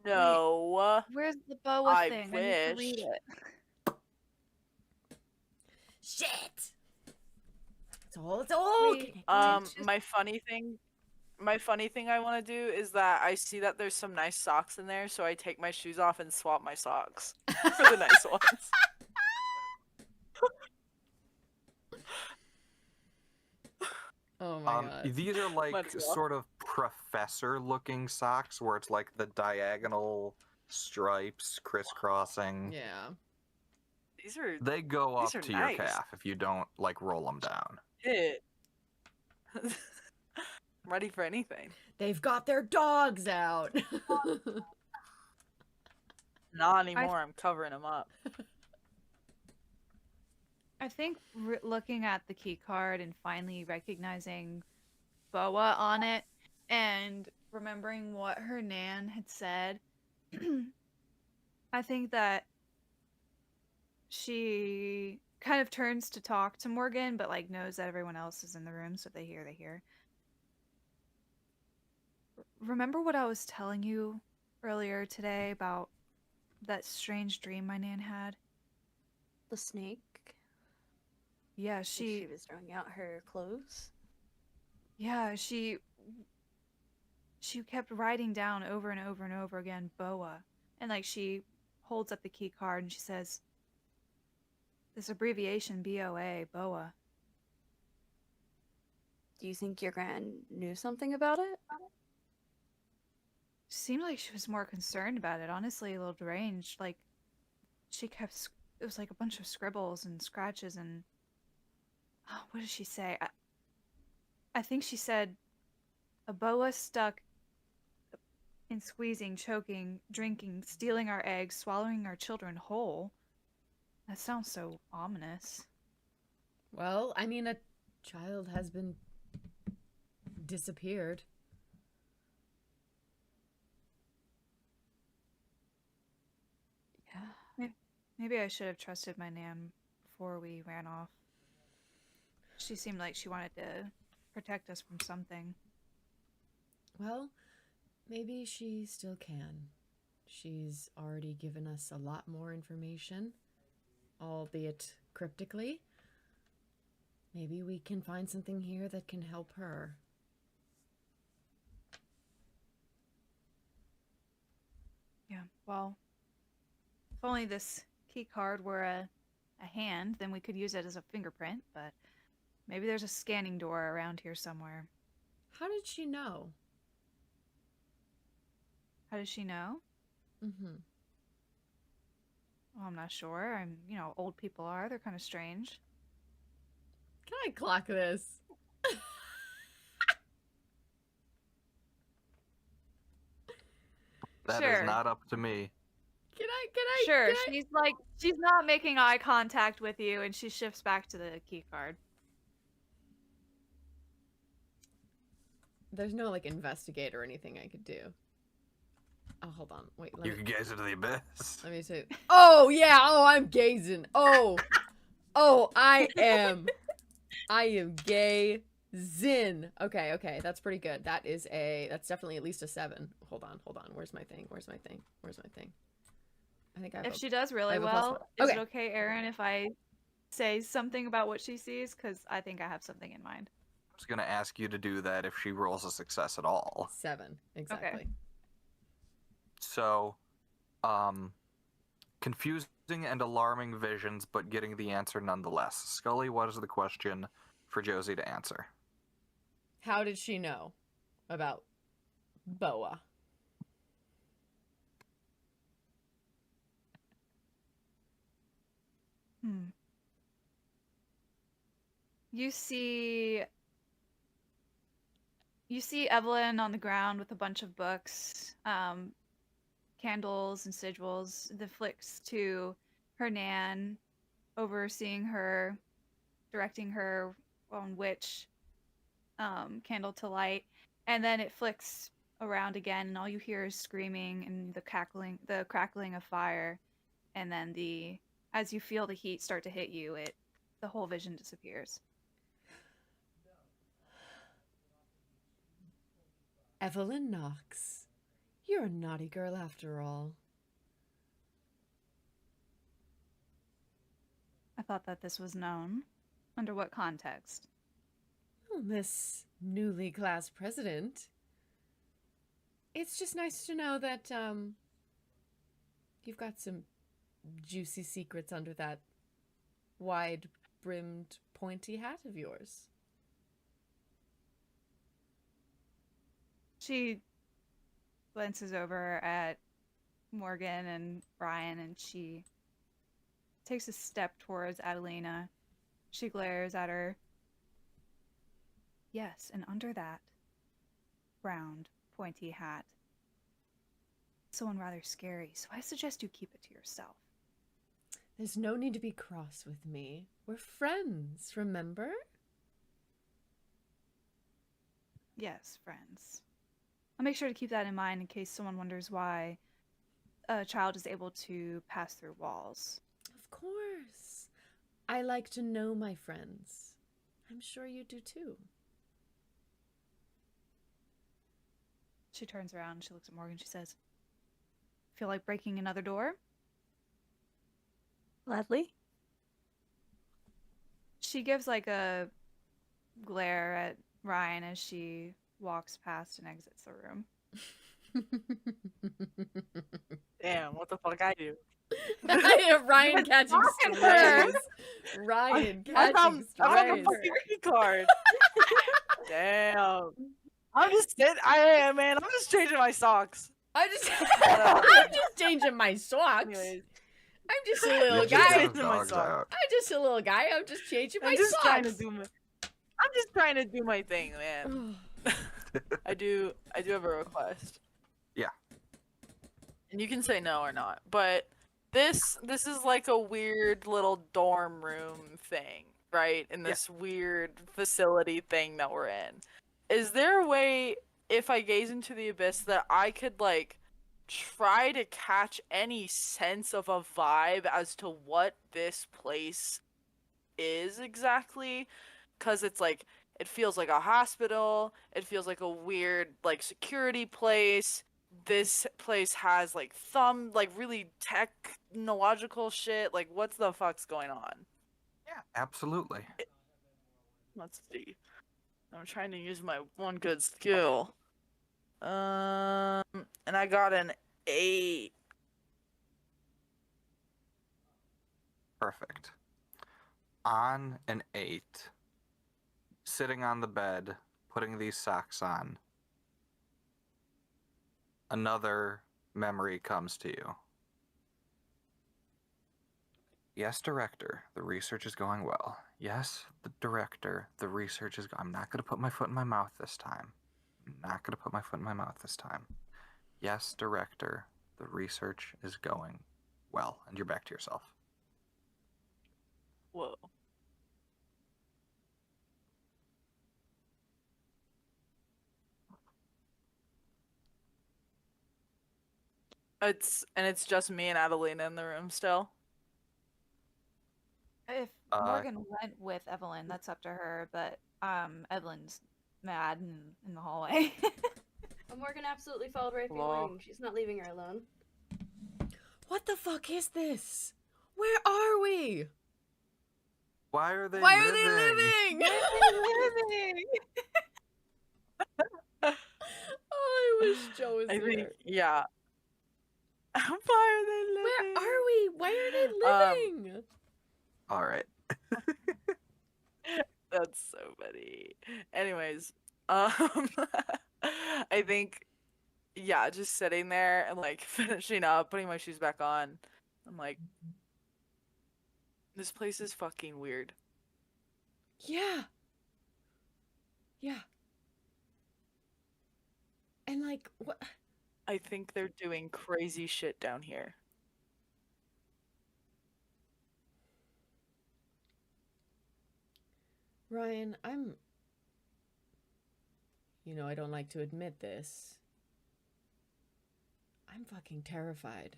no. Where's the boa I thing? I need to read wish. it. Shit! It's all. Wait, My funny thing I want to do is that I see that there's some nice socks in there, so I take my shoes off and swap my socks for the nice ones. Oh my god. These are like Let's go. sort of professor-looking socks, where it's like the diagonal stripes crisscrossing. Yeah. They go up These are to your nice. calf if you don't like roll them down. It. I'm ready for anything. They've got their dogs out. Not anymore. I'm covering them up. I think looking at the key card and finally recognizing Boa on it and remembering what her nan had said, I think that she kind of turns to talk to Morgan, but like knows that everyone else is in the room, so if they hear, they hear. Remember what I was telling you earlier today about that strange dream my nan had? The snake. Yeah, Like she was throwing out her clothes. Yeah, she kept writing down over and over and over again, Boa. And like she holds up the key card and she says, this abbreviation, BOA, Boa. Do you think your gran knew something about it? Seemed like she was more concerned about it, honestly, a little deranged. Like, she kept, it was like a bunch of scribbles and scratches and, oh, what did she say? I think she said, a boa stuck in squeezing, choking, drinking, stealing our eggs, swallowing our children whole. That sounds so ominous. Well, I mean, a child has been disappeared. Yeah. Maybe I should have trusted my nan before we ran off. She seemed like she wanted to protect us from something. Well, maybe she still can. She's already given us a lot more information, albeit cryptically. Maybe we can find something here that can help her. Yeah, well, if only this key card were a hand, then we could use it as a fingerprint, but maybe there's a scanning door around here somewhere. How did she know? How does she know? Mm-hmm. Well, I'm not sure. Old people are. They're kind of strange. Can I clock this? That Sure. is not up to me. Can I? Sure, can I- she's not making eye contact with you, and she shifts back to the key card. There's no, like, investigate or anything I could do. Oh, hold on. Wait, You can gaze into the abyss. let me see. Oh, yeah. Oh, I'm gazing. Oh. Oh, I am gay zin. Okay. That's pretty good. That's definitely at least a 7. Hold on. Where's my thing? I think I have If she does really have a well, +1. is Okay. it okay, Erin, if I say something about what she sees? Because I think I have something in mind. I was going to ask you to do that if she rolls a success at all. 7. Exactly. So, confusing and alarming visions, but getting the answer nonetheless. Scully, what is the question for Josie to answer? How did she know about Boa? You see Evelyn on the ground with a bunch of books, candles and sigils. The flicks to her nan, overseeing her, directing her on which candle to light, and then it flicks around again, and all you hear is screaming and the crackling of fire, and then as you feel the heat start to hit you, the whole vision disappears. Evelyn Knox. You're a naughty girl after all. I thought that this was known. Under what context? Well, Miss newly class president, it's just nice to know that you've got some juicy secrets under that wide-brimmed, pointy hat of yours. She glances over at Morgan and Ryan, and she takes a step towards Adelina. She glares at her. Yes, and under that round, pointy hat, someone rather scary, so I suggest you keep it to yourself. There's no need to be cross with me. We're friends, remember? Yes, friends. I'll make sure to keep that in mind in case someone wonders why a child is able to pass through walls. Of course. I like to know my friends. I'm sure you do too. She turns around, she looks at Morgan, she says, feel like breaking another door? Gladly. She gives like a glare at Ryan as she walks past and exits the room. Damn, what the fuck I do? Ryan catching strays. Ryan I catching found a strays. fucking key card. Damn. I'm just changing my socks. I'm just changing my socks. Anyways, I'm just a little You guy. just took my socks. I'm just a little guy. I'm just changing my I'm just socks. trying to do my thing, man. I do have a request. Yeah. And you can say no or not, but this is like a weird little dorm room thing, right? In this weird facility thing that we're in. Is there a way, if I gaze into the abyss, that I could like try to catch any sense of a vibe as to what this place is exactly? Because it's like, it feels like a hospital, it feels like a weird like security place. This place has like really technological shit. Like, what's the fuck's going on? Yeah, absolutely. Let's see. I'm trying to use my one good skill. And I got an 8. Perfect. On an 8, sitting on the bed, putting these socks on, another memory comes to you. Yes, director, the research is going well. Yes, the director, the research is I'm not going to put my foot in my mouth this time. Yes, director, the research is going well. And you're back to yourself. Whoa. It's just me and Adelina in the room still. If Morgan went with Evelyn, that's up to her, but Evelyn's mad in the hallway. Morgan absolutely followed right Hello? behind. She's not leaving her alone. What the fuck is this? Where are we? Why are they Why living? are they living? Oh, I wish Joe was I there. think, yeah. Why are they living? Where are we? Why are they living? All right. That's so funny. Anyways, I think, yeah, just sitting there and like finishing up, putting my shoes back on. I'm like, this place is fucking weird. Yeah. Yeah. And like, what? I think they're doing crazy shit down here. Ryan, I don't like to admit this. I'm fucking terrified.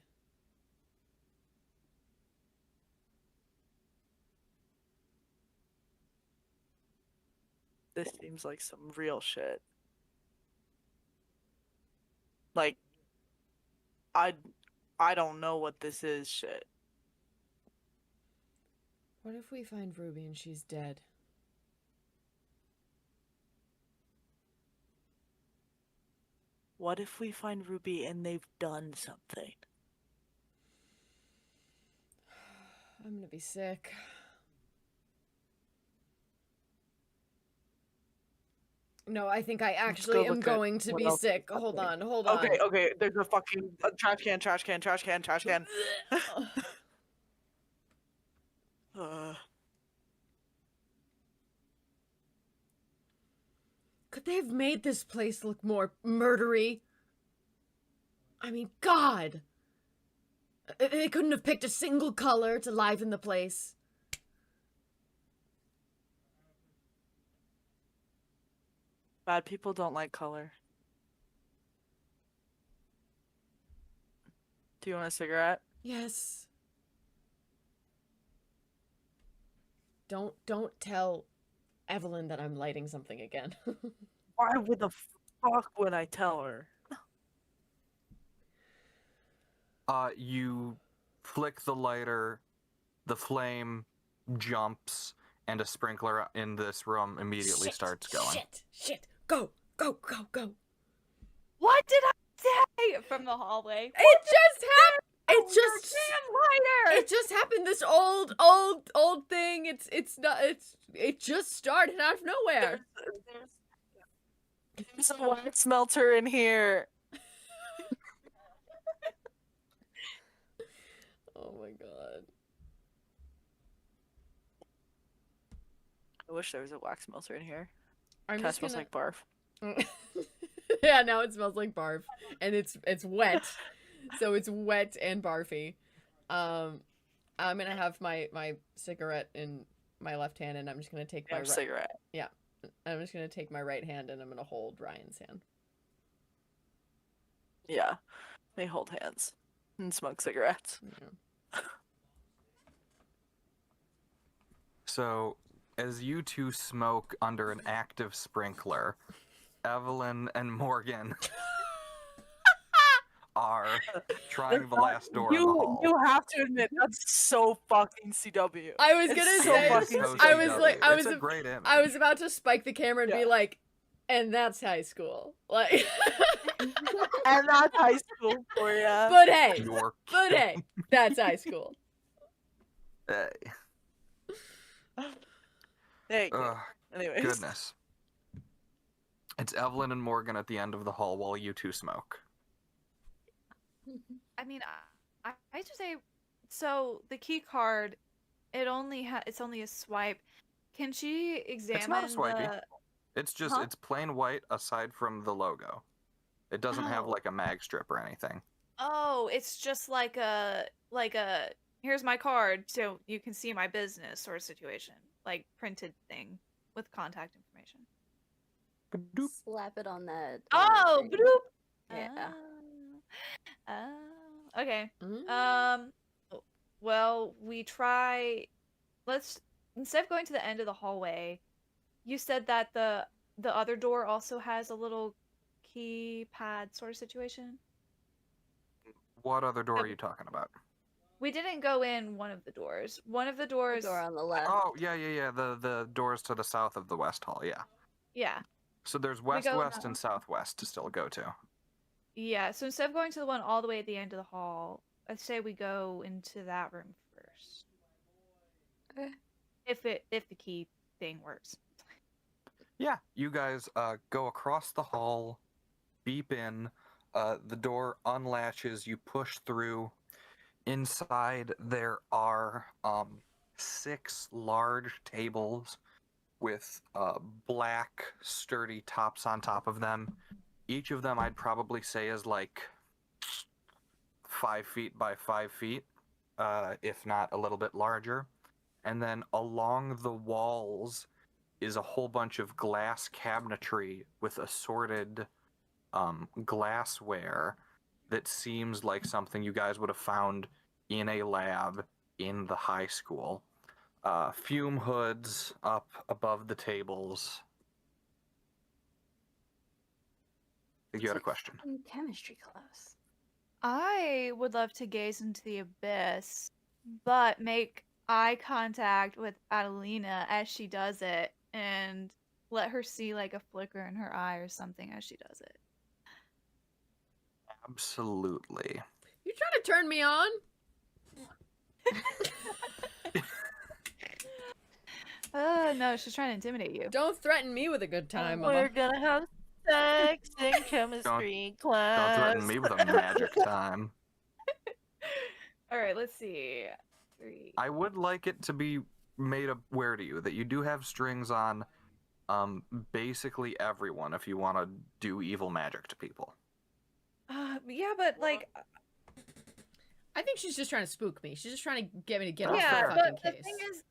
This seems like some real shit. Like, I don't know what this is shit. What if we find Ruby and she's dead? What if we find Ruby and they've done something? I'm gonna be sick. No, I think I actually am look at going to what be else is sick. Hold happening. on, hold on. Okay, there's a fucking trash can. Could they have made this place look more murdery? I mean, God! They couldn't have picked a single color to liven the place. Bad people don't like color. Do you want a cigarette? Yes. Don't tell Evelyn that I'm lighting something again. Why would the fuck would I tell her? You flick the lighter, the flame jumps, and a sprinkler in this room immediately starts going. Shit! Go! What did I say from the hallway? It just happened! Damn lighter! It just happened, this old thing. It just started out of nowhere. There's a wax smelter in here. Oh my God. I wish there was a wax melter in here. I'm Kind of just smells gonna... like barf. Yeah, now it smells like barf. And it's wet. So it's wet and barfy. I'm gonna have my cigarette in my left hand, and I'm just gonna take my right... cigarette. Yeah. I'm just gonna take my right hand, and I'm gonna hold Ryan's hand. Yeah. They hold hands and smoke cigarettes. Yeah. So, as you two smoke under an active sprinkler, Evelyn and Morgan are trying the last door in the hall. You have to admit that's so fucking CW. I was It's gonna so say, fucking I was like, It's a great image. I was about to spike the camera and be Yeah. like, and that's high school. Like, And that's high school for ya. but hey, You're but hey, that's high school. Hey. Thank you. Ugh, Anyways. goodness. It's Evelyn and Morgan at the end of the hall while you two smoke. I mean, I just say, so the key card, it's only a swipe. Can she examine It's not a swipey. the... It's just, Huh? it's plain white aside from the logo. It doesn't have Oh. like a mag strip or anything. Oh, it's just like a here's my card so you can see my business sort of situation, like printed thing with contact information. Ba-doop. Slap it on that. Oh, thing. bloop. Yeah. Okay. Mm. Well, let's, instead of going to the end of the hallway, you said that the other door also has a little keypad sort of situation. What other door are you talking about? We didn't go in one of the doors. One of the The doors. door on the left. Oh, yeah. The doors to the south of the West Hall, yeah. Yeah. So there's We west, go west, now. and southwest to still go to. Yeah, so instead of going to the one all the way at the end of the hall, I'd say we go into that room first. Okay. If the key thing works. Yeah, you guys go across the hall, beep in, the door unlatches, you push through. Inside there are 6 large tables with black, sturdy tops on top of them. Each of them I'd probably say is like 5 feet by 5 feet, if not a little bit larger. And then along the walls is a whole bunch of glass cabinetry with assorted glassware that seems like something you guys would have found in a lab in the high school. Fume hoods up above the tables. I think you had a question. In chemistry class. I would love to gaze into the abyss, but make eye contact with Adelina as she does it and let her see like a flicker in her eye or something as she does it. Absolutely. You trying to turn me on? No, she's trying to intimidate you. Don't threaten me with a good time, We're Bubba. gonna have sex in chemistry class. Don't threaten me with a magic time. All right, let's see. 3. I would like it to be made aware to you that you do have strings on basically everyone if you want to do evil magic to people. Yeah, but like, I think she's just trying to spook me. She's just trying to get me to get off yeah, the fucking but the case. thing is,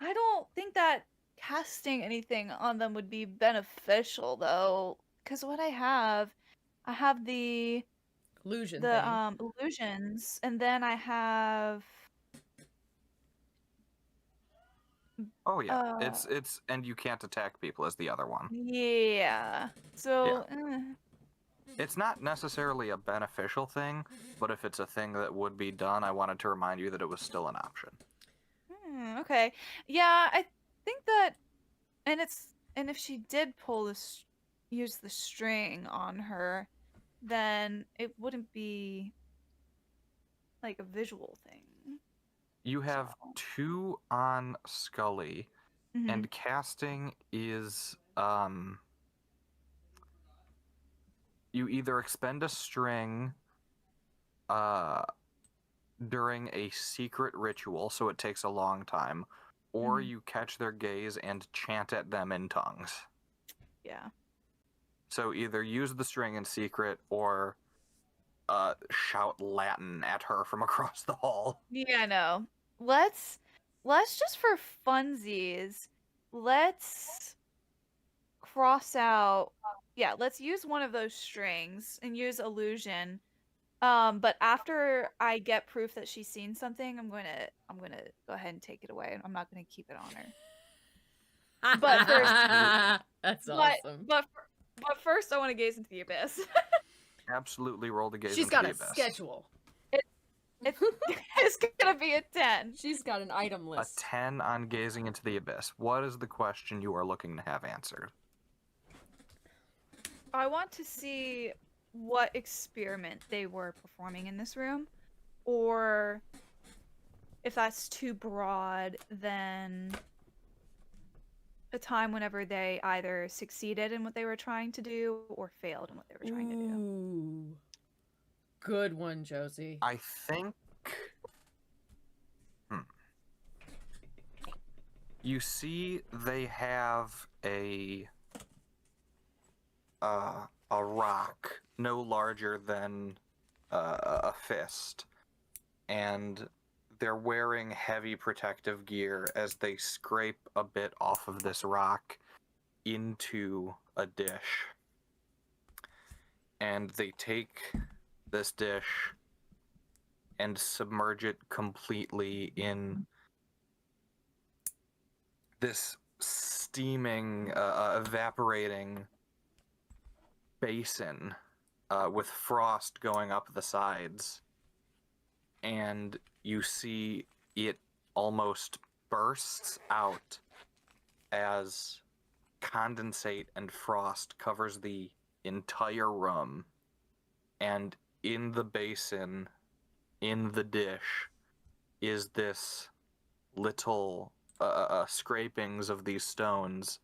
I don't think that casting anything on them would be beneficial though, because what I have the Illusion thing. illusions, and then I have Oh yeah, it's and you can't attack people as the other one. yeah. So It's not necessarily a beneficial thing, but if it's a thing that would be done, I wanted to remind you that it was still an option. okay, yeah, I think that, and if she did use the string on her, then it wouldn't be like a visual thing. You have 2 on Scully, Mhm. and casting is you either expend a string during a secret ritual, so it takes a long time, or you catch their gaze and chant at them in tongues. Yeah. So either use the string in secret or shout Latin at her from across the hall. Yeah, no. Let's just for funsies, let's cross out. Yeah, let's use one of those strings and use illusion. But after I get proof that she's seen something, I'm gonna go ahead and take it away. I'm not gonna keep it on her. But first, that's awesome. But first, I want to gaze into the abyss. Absolutely roll the gaze She's into got the a abyss. schedule. It's gonna be a 10. She's got an item A list. 10 on gazing into the abyss. What is the question you are looking to have answered? I want to see what experiment they were performing in this room, or if that's too broad, then a time whenever they either succeeded in what they were trying to do or failed in what they were trying to do. Ooh. Good one, Josie. I think... You see they have a rock no larger than a fist, and they're wearing heavy protective gear as they scrape a bit off of this rock into a dish. And they take this dish and submerge it completely in this steaming, evaporating basin with frost going up the sides. And you see it almost bursts out as condensate and frost covers the entire room. And in the basin, in the dish, is this little scrapings of these stones,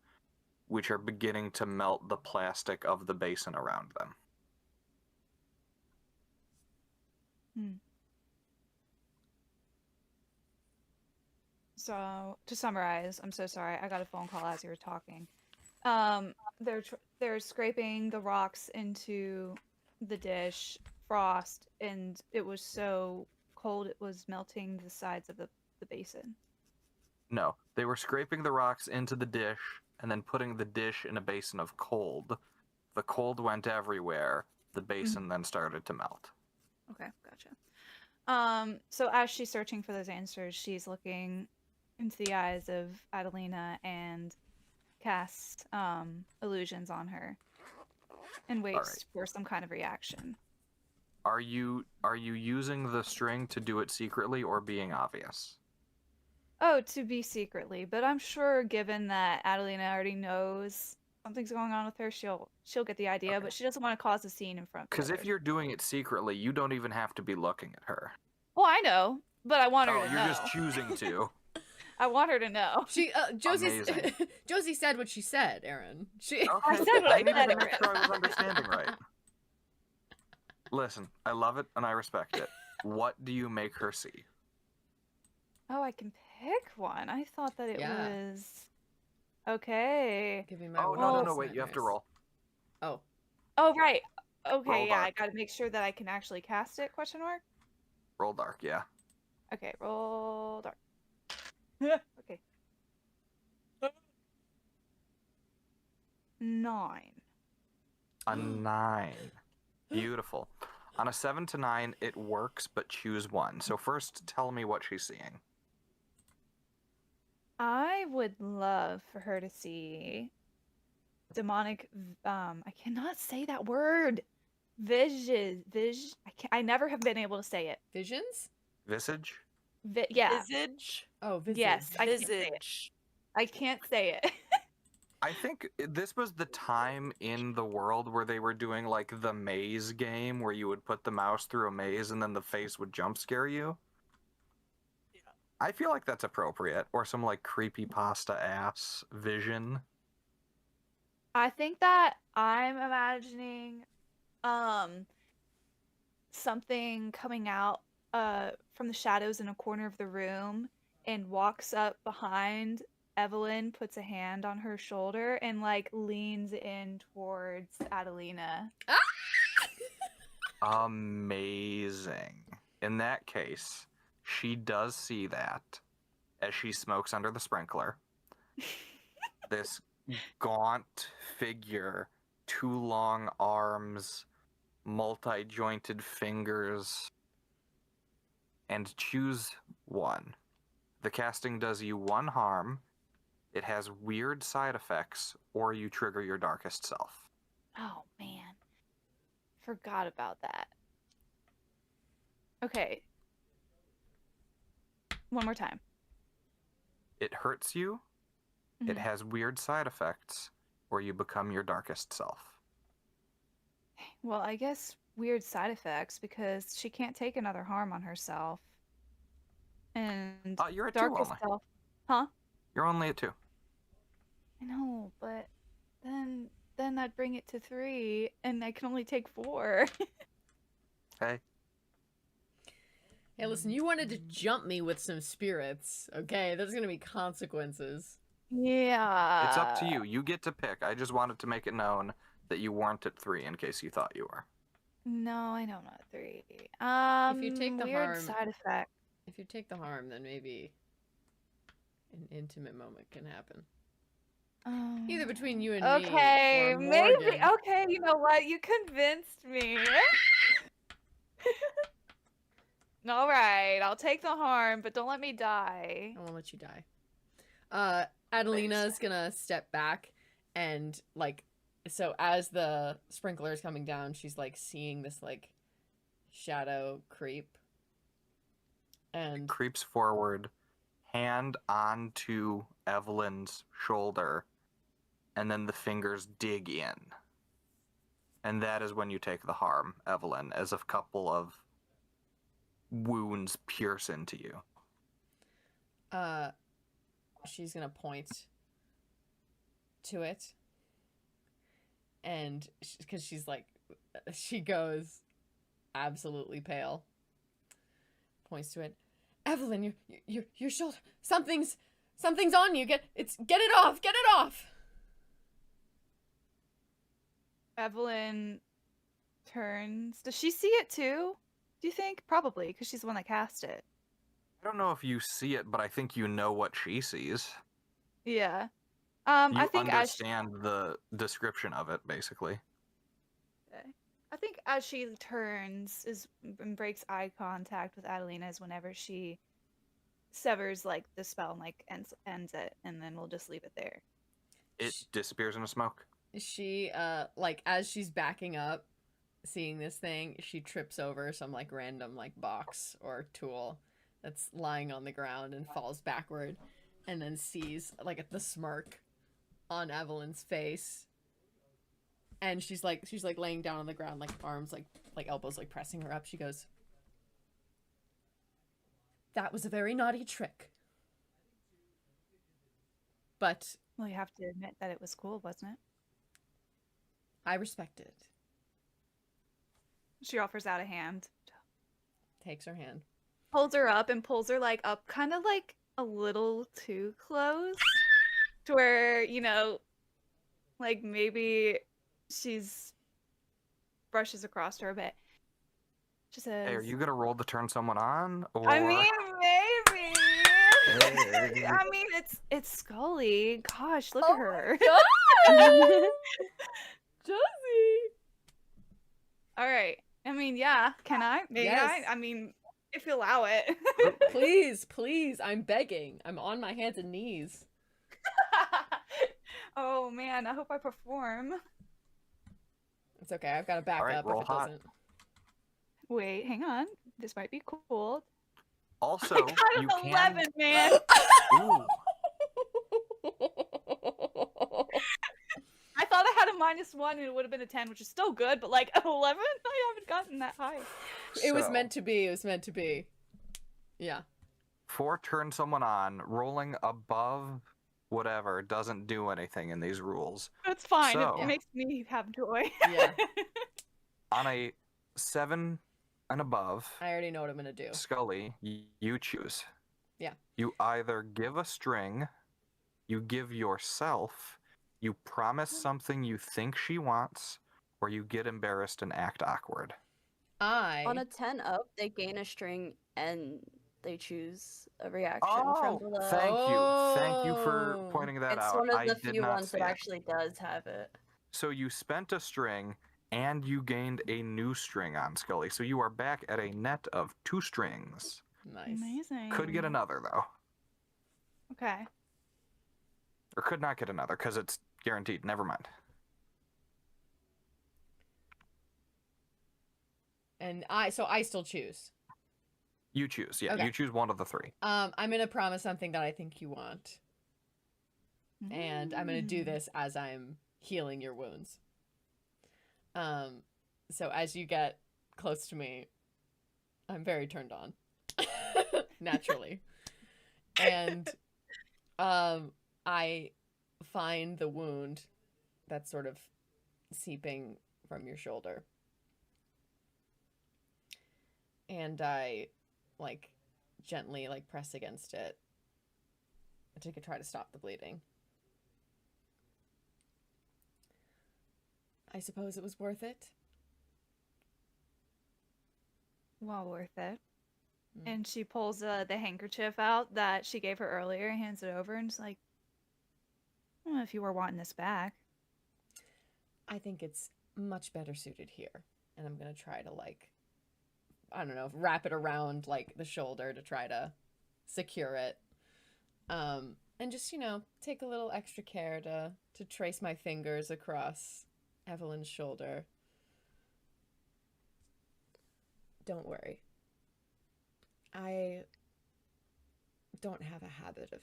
which are beginning to melt the plastic of the basin around them. So, to summarize, I'm so sorry, I got a phone call as you were talking. They're scraping the rocks into the dish, frost, and it was so cold it was melting the sides of the basin. No, they were scraping the rocks into the dish and then putting the dish in a basin of cold. The cold went everywhere. The basin then started to melt. Okay, gotcha. So as she's searching for those answers, she's looking into the eyes of Adelina and casts illusions on her and waits for some kind of reaction. Are you using the string to do it secretly or being obvious? Oh, to be secretly, but I'm sure given that Adelina already knows something's going on with her, she'll get the idea, Okay. but she doesn't want to cause a scene in front of Because the if others. you're doing it secretly, you don't even have to be looking at her. Well, I know, but I want her Oh, to you're know. just choosing to. I want her to know. She Amazing. Josie said what she said, Aaron. She Okay. said what I needed said, to make Aaron. sure I was understanding right. Listen, I love it and I respect it. What do you make her see? Oh, I can pick one. I thought that it Yeah. was okay. Give me my Oh, wildest no, wait, you have to nightmares. roll. Oh, Oh, right. Okay, Roll yeah, I dark. gotta make sure that I can actually cast it, question mark? Roll dark, yeah. Okay, roll dark. Okay. 9. A 9. Beautiful. On a 7 to 9, it works, but choose one. So first, tell me what she's seeing. I would love for her to see demonic I cannot say that word. I never have been able to say it. visions? Visage? Yeah. Visage. Oh, visage. Yes, I can't say it. Visage. I can't say it. I think this was the time in the world where they were doing like the maze game where you would put the mouse through a maze and then the face would jump scare you. Yeah. I feel like that's appropriate. Or some like creepypasta ass vision. I think that I'm imagining something coming out from the shadows in a corner of the room and walks up behind Evelyn, puts a hand on her shoulder, and like leans in towards Adelina. Amazing. In that case, she does see that as she smokes under the sprinkler. This gaunt figure, 2 long arms, multi-jointed fingers, and choose one. The casting does you 1 harm, it has weird side effects, or you trigger your darkest self. Oh man. Forgot about that. Okay. One more time. It hurts you, it Mhm. has weird side effects, or you become your darkest self. Well, I guess weird side effects because she can't take another harm on herself. And You're at 2 darkest only. self. Huh? You're only at 2. I know, but then I'd bring it to 3 and I can only take 4. Hey, Hey, listen, you wanted to jump me with some spirits, okay? There's gonna be consequences. Yeah. it's up to you. You get to pick. I just wanted to make it known that you weren't at 3 in case you thought you were. No, I know I'm not 3. If you take the weird harm- side effect. If you take the harm, then maybe an intimate moment can happen. Either between you and me Okay, or maybe. Morgan. Okay, you know what? You convinced me. All right, I'll take the harm, but don't let me die. I won't let you die. Adelina's gonna step back and like, so as the sprinkler is coming down, she's like seeing this like shadow creep. And Creeps forward, hand onto Evelyn's shoulder, and then the fingers dig in. And that is when you take the harm, Evelyn, as a couple of wounds pierce into you. she's gonna point to it, and because she's like, she goes absolutely pale. Points to it. Evelyn, your shoulder. Something's on you. Get it off. Get it off. Evelyn turns. Does she see it too? Do you think? Probably, because she's the one that cast it. I don't know if you see it, but I think you know what she sees. Yeah. You I think understand the description of it, basically. I think as she turns and breaks eye contact with Adelina is whenever she severs like the spell and like ends it, and then we'll just leave it there. It disappears into smoke. She like as she's backing up, seeing this thing, she trips over some like random like box or tool that's lying on the ground and falls backward, and then sees like the smirk on Evelyn's face And she's laying down on the ground, like arms, like elbows, like pressing her up. She goes, "That was a very naughty trick. But Well, you have to admit that it was cool, wasn't it? I respect it." She offers out a hand, Takes her hand. pulls her up, and pulls her like up, kind of like a little too close, to where like maybe she's brushes across her a bit. She says, Hey, are you gonna roll to turn someone on? Or... I mean, maybe. Hey. I mean, it's Scully. Gosh, look at her. Josie! All right. I mean, yeah. Can I? Maybe Yes. I mean, if you allow it. Please, I'm begging. I'm on my hands and knees. Oh man, I hope I perform. It's okay, I've got a backup Alright, roll if it hot. doesn't. Wait, hang on. This might be cool. Also, I got an you 11, can. man. Ooh, I thought I had a -1 and it would have been a 10, which is still good, but like 11, I haven't gotten that high. It was so, meant to be. It was meant to be. Yeah. For turn someone on, rolling above whatever doesn't do anything in these rules. That's fine. So- It makes me have joy. Yeah. On a 7 and above, I already know what I'm gonna do. Scully, you choose. Yeah. You either give a string, you give yourself, you promise something you think she wants, or you get embarrassed and act awkward. On a 10 up, they gain a string and they choose a reaction from below. Thank you for Oh. pointing that It's out. one of I the did few not ones see that it. actually does have it. So you spent a string and you gained a new string on Scully. So you are back at a net of 2 strings. Nice. Amazing. Could get another though. Okay. Or could not get another because it's guaranteed. Never mind. And I still choose. You choose. Yeah, Okay. you choose one of the 3. I'm gonna promise something that I think you want. And I'm gonna do this as I'm healing your wounds. So as you get close to me, I'm very turned on. Naturally. And I find the wound that's sort of seeping from your shoulder. And I gently press against it to try to stop the bleeding. I suppose it was worth it. Well worth it. Mm. And she pulls the handkerchief out that she gave her earlier, hands it over, and is like, I don't know if you were wanting this back. I think it's much better suited here. And I'm going to try to I don't know, wrap it around the shoulder to try to secure it. And just, take a little extra care to trace my fingers across Evelyn's shoulder. Don't worry. I don't have a habit of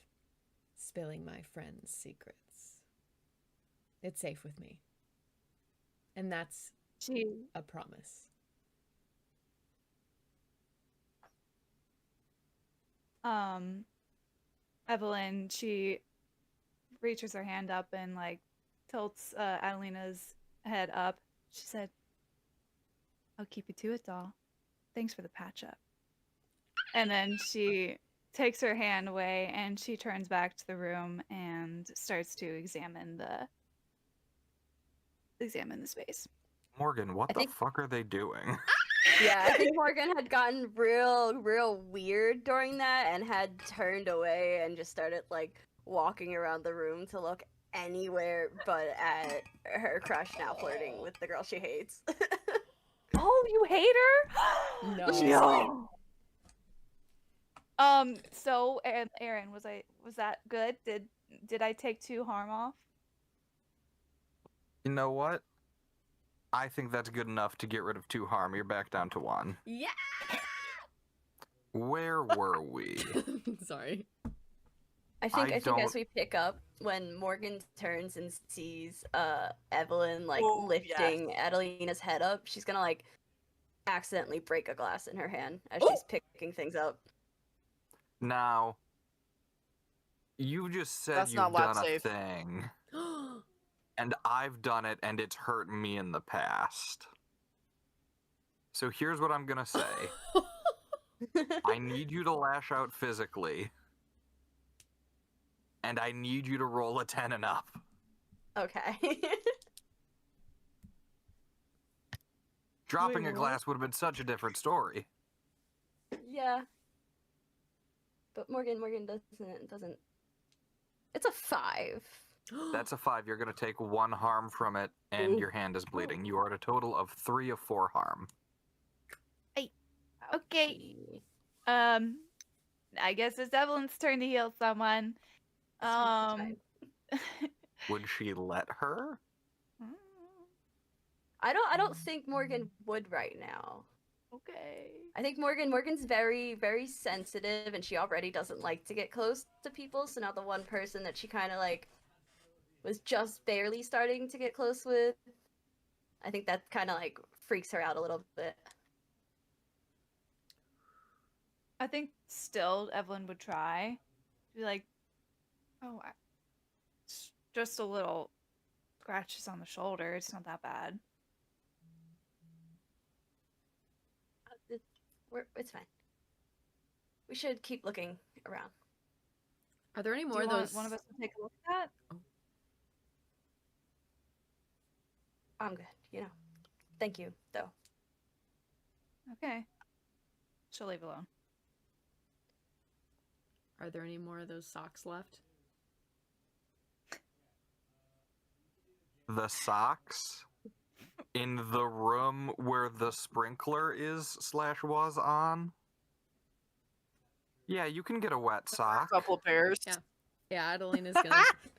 spilling my friends' secrets. It's safe with me. And that's a promise. Evelyn, she reaches her hand up and tilts Adelina's head up. She said, I'll keep you to it, doll. Thanks for the patch up. And then she takes her hand away and she turns back to the room and starts to examine the space. Morgan, what I the think- fuck are they doing? Yeah, I think Morgan had gotten real weird during that and had turned away and just started walking around the room to look anywhere but at her crush now flirting with the girl she hates. Oh, you hate her? No. So Aaron, was that good? Did I take 2 harm off? You know what? I think that's good enough to get rid of 2 harm. You're back down to 1. Yeah. Where were we? Sorry. I think as we pick up, when Morgan turns and sees Evelyn like Oh, lifting yes. Adelina's head up, she's gonna like accidentally break a glass in her hand as Oh! she's picking things up. Now, you just said That's you've not lab done a safe. thing, and I've done it, and it's hurt me in the past. So here's what I'm gonna say. I need you to lash out physically, and I need you to roll a 10 and up. Okay. Dropping Wait, a what? glass would have been such a different story. Yeah. But Morgan doesn't. It's a 5. That's a 5. You're gonna take 1 harm from it, and Ooh. your hand is bleeding. You are at a total of 3 of 4 harm. Okay. I guess it's Evelyn's turn to heal someone. Fine. Would she let her? I don't think Morgan would right now. Okay. I think Morgan's very, very sensitive, and she already doesn't like to get close to people. So now the one person that she kind of like was just barely starting to get close with, I think that kind of like freaks her out a little bit. I think still Evelyn would try. Be like, oh, it's just a little scratches on the shoulder. It's not that bad. It's fine. We should keep looking around. Are there any Do more you of want those? one of us to take a look at that? I'm good, you know. Thank you, though. Okay. She'll leave alone. Are there any more of those socks left? The socks in the room where the sprinkler is/was on? Yeah, you can get a wet A sock. couple pairs. Yeah. Yeah, Adelina's gonna.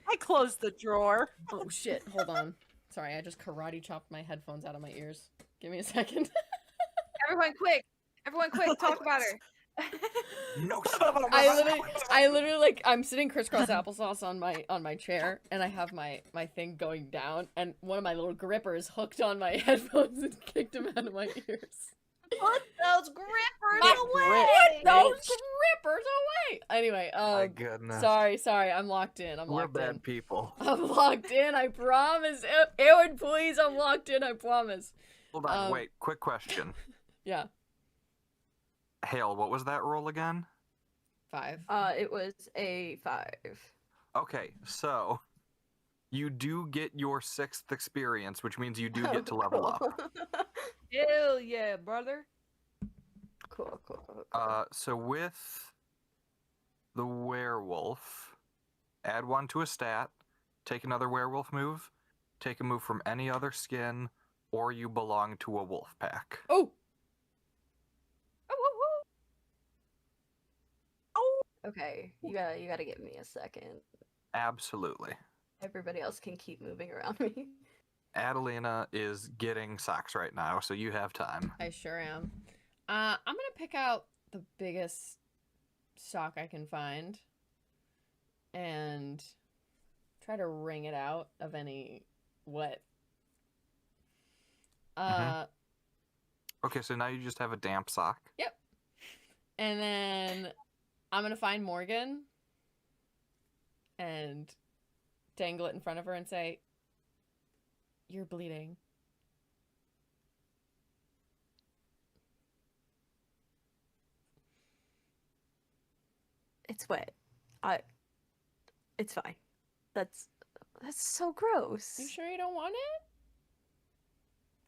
I closed the drawer. Oh shit! Hold on. Sorry, I just karate chopped my headphones out of my ears. Give me a second. Everyone quick! Everyone quick! Talk about her! No, I literally like I'm sitting crisscross applesauce on my chair, and I have my thing going down, and one of my little grippers hooked on my headphones and kicked them out of my ears. Put those grippers My away! grip. Those grippers away. Anyway, My goodness. sorry, I'm locked in. We're Locked bad in. people. I'm locked in. I promise. Ellwood, please, I'm locked in. I promise. Hold on, wait. Quick question. Yeah. Hale, what was that roll again? 5. It was a 5. Okay, so you do get your 6th experience, which means you do get to level up. Hell yeah, brother. Cool. So with the werewolf, add 1 to a stat, take another werewolf move, take a move from any other skin, or you belong to a wolf pack. Oh. Okay, you gotta give me a second. Absolutely. Everybody else can keep moving around me. Adelina is getting socks right now, so you have time. I sure am. I'm gonna pick out the biggest sock I can find and try to wring it out of any wet. Okay, so now you just have a damp sock. Yep. And then I'm gonna find Morgan and dangle it in front of her and say, "You're bleeding." It's wet. It's fine. That's so gross. You sure you don't want it?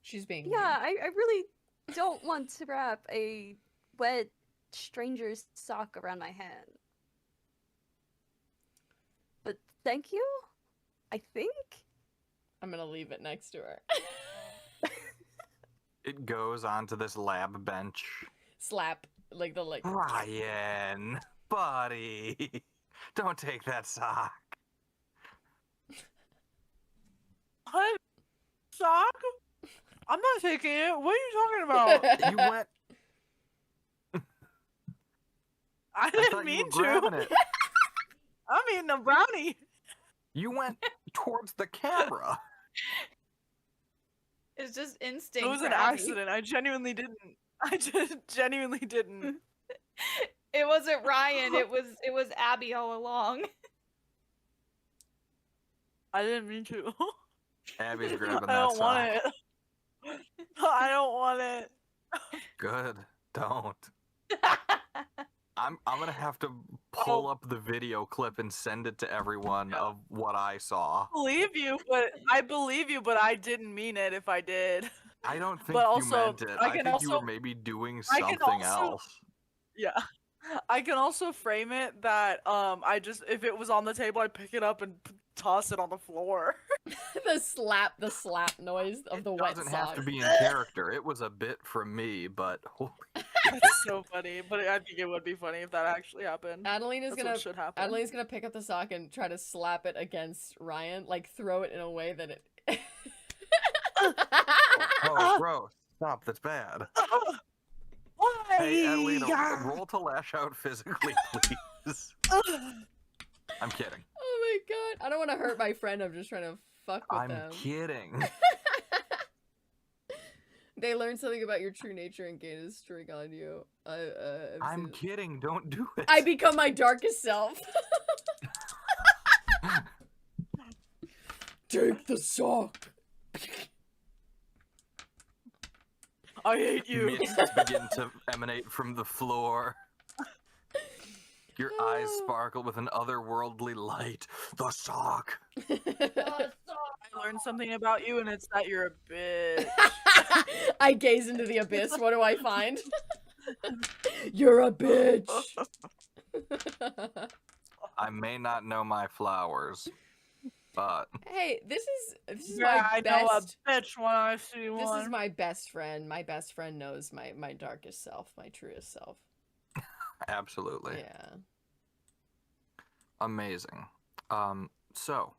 She's being Yeah, I really don't want to wrap a wet stranger's sock around my hand. But thank you, I think. I'm gonna leave it next to her. It goes onto this lab bench. Slap like Ryan, buddy, don't take that sock. What? Sock? I'm not taking it. What are you talking about? You went. I I didn't thought you mean were grabbing to. it. I'm eating a brownie. You went towards the camera. It's just instinct. It was for an Abby. accident. I genuinely didn't. I just genuinely didn't. It wasn't Ryan. It was Abby all along. I didn't mean to. Abby's grabbing I that don't want sock. it. I don't want it. Good. Don't. I'm gonna have to pull up the video clip and send it to everyone of what I saw. I believe you, but I didn't mean it if I did. I don't think But you also, meant it. I I can think you were also- maybe doing I can something also- else. Yeah. I can also frame it that I just if it was on the table I'd pick it up and toss it on the floor. the slap noise of the wet Doesn't sock. have to be in character. It was a bit from me, but holy That's so funny, but I think it would be funny if that actually happened. Adeline's That's what should happen. Adeline's gonna pick up the sock and try to slap it against Ryan, like throw it in a way that it. oh, gross! Stop. That's bad. Why? Hey, Adelina, roll to lash out physically, please. I'm kidding. Oh my god! I don't want to hurt my friend. I'm just trying to fuck with I'm them. kidding. They learn something about your true nature and gain a string on you. I'm kidding. Don't do it. I become my darkest self. Take the sock. I hate you. Mists begin to emanate from the floor. Your eyes sparkle with an otherworldly light. The sock. I learned something about you, and it's that you're a bitch. I gaze into the abyss. What do I find? You're a bitch. I may not know my flowers, but Hey, this is Yeah, my I know a best. bitch when I see This one. is my best friend. My best friend knows my darkest self, my truest self. absolutely Yeah. amazing. So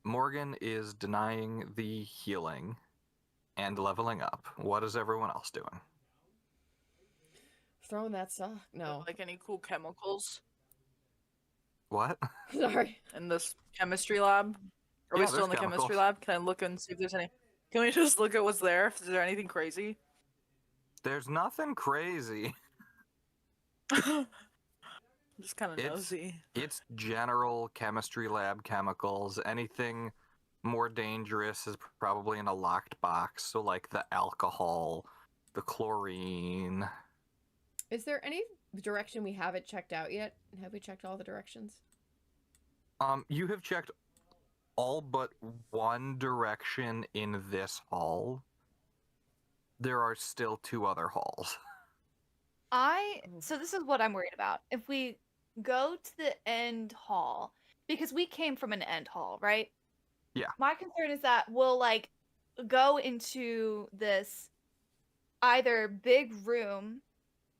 Morgan is denying the healing and leveling up. What is everyone else doing? Throwing that sock. No. Like any cool chemicals What? Sorry. in this chemistry lab? Are Yeah, we still in the there's chemistry chemicals. lab? Can I look and see if there's any? Can we just look at what's there? Is there anything crazy? There's nothing crazy. Just kind of It's- nosy. It's general chemistry lab chemicals. Anything more dangerous is probably in a locked box. So like the alcohol, the chlorine. Is there any direction we haven't checked out yet? Have we checked all the directions? You have checked all but one direction in this hall. There are still 2 other halls. So this is what I'm worried about. If we go to the end hall, because we came from an end hall, right? Yeah. My concern is that we'll like go into this either big room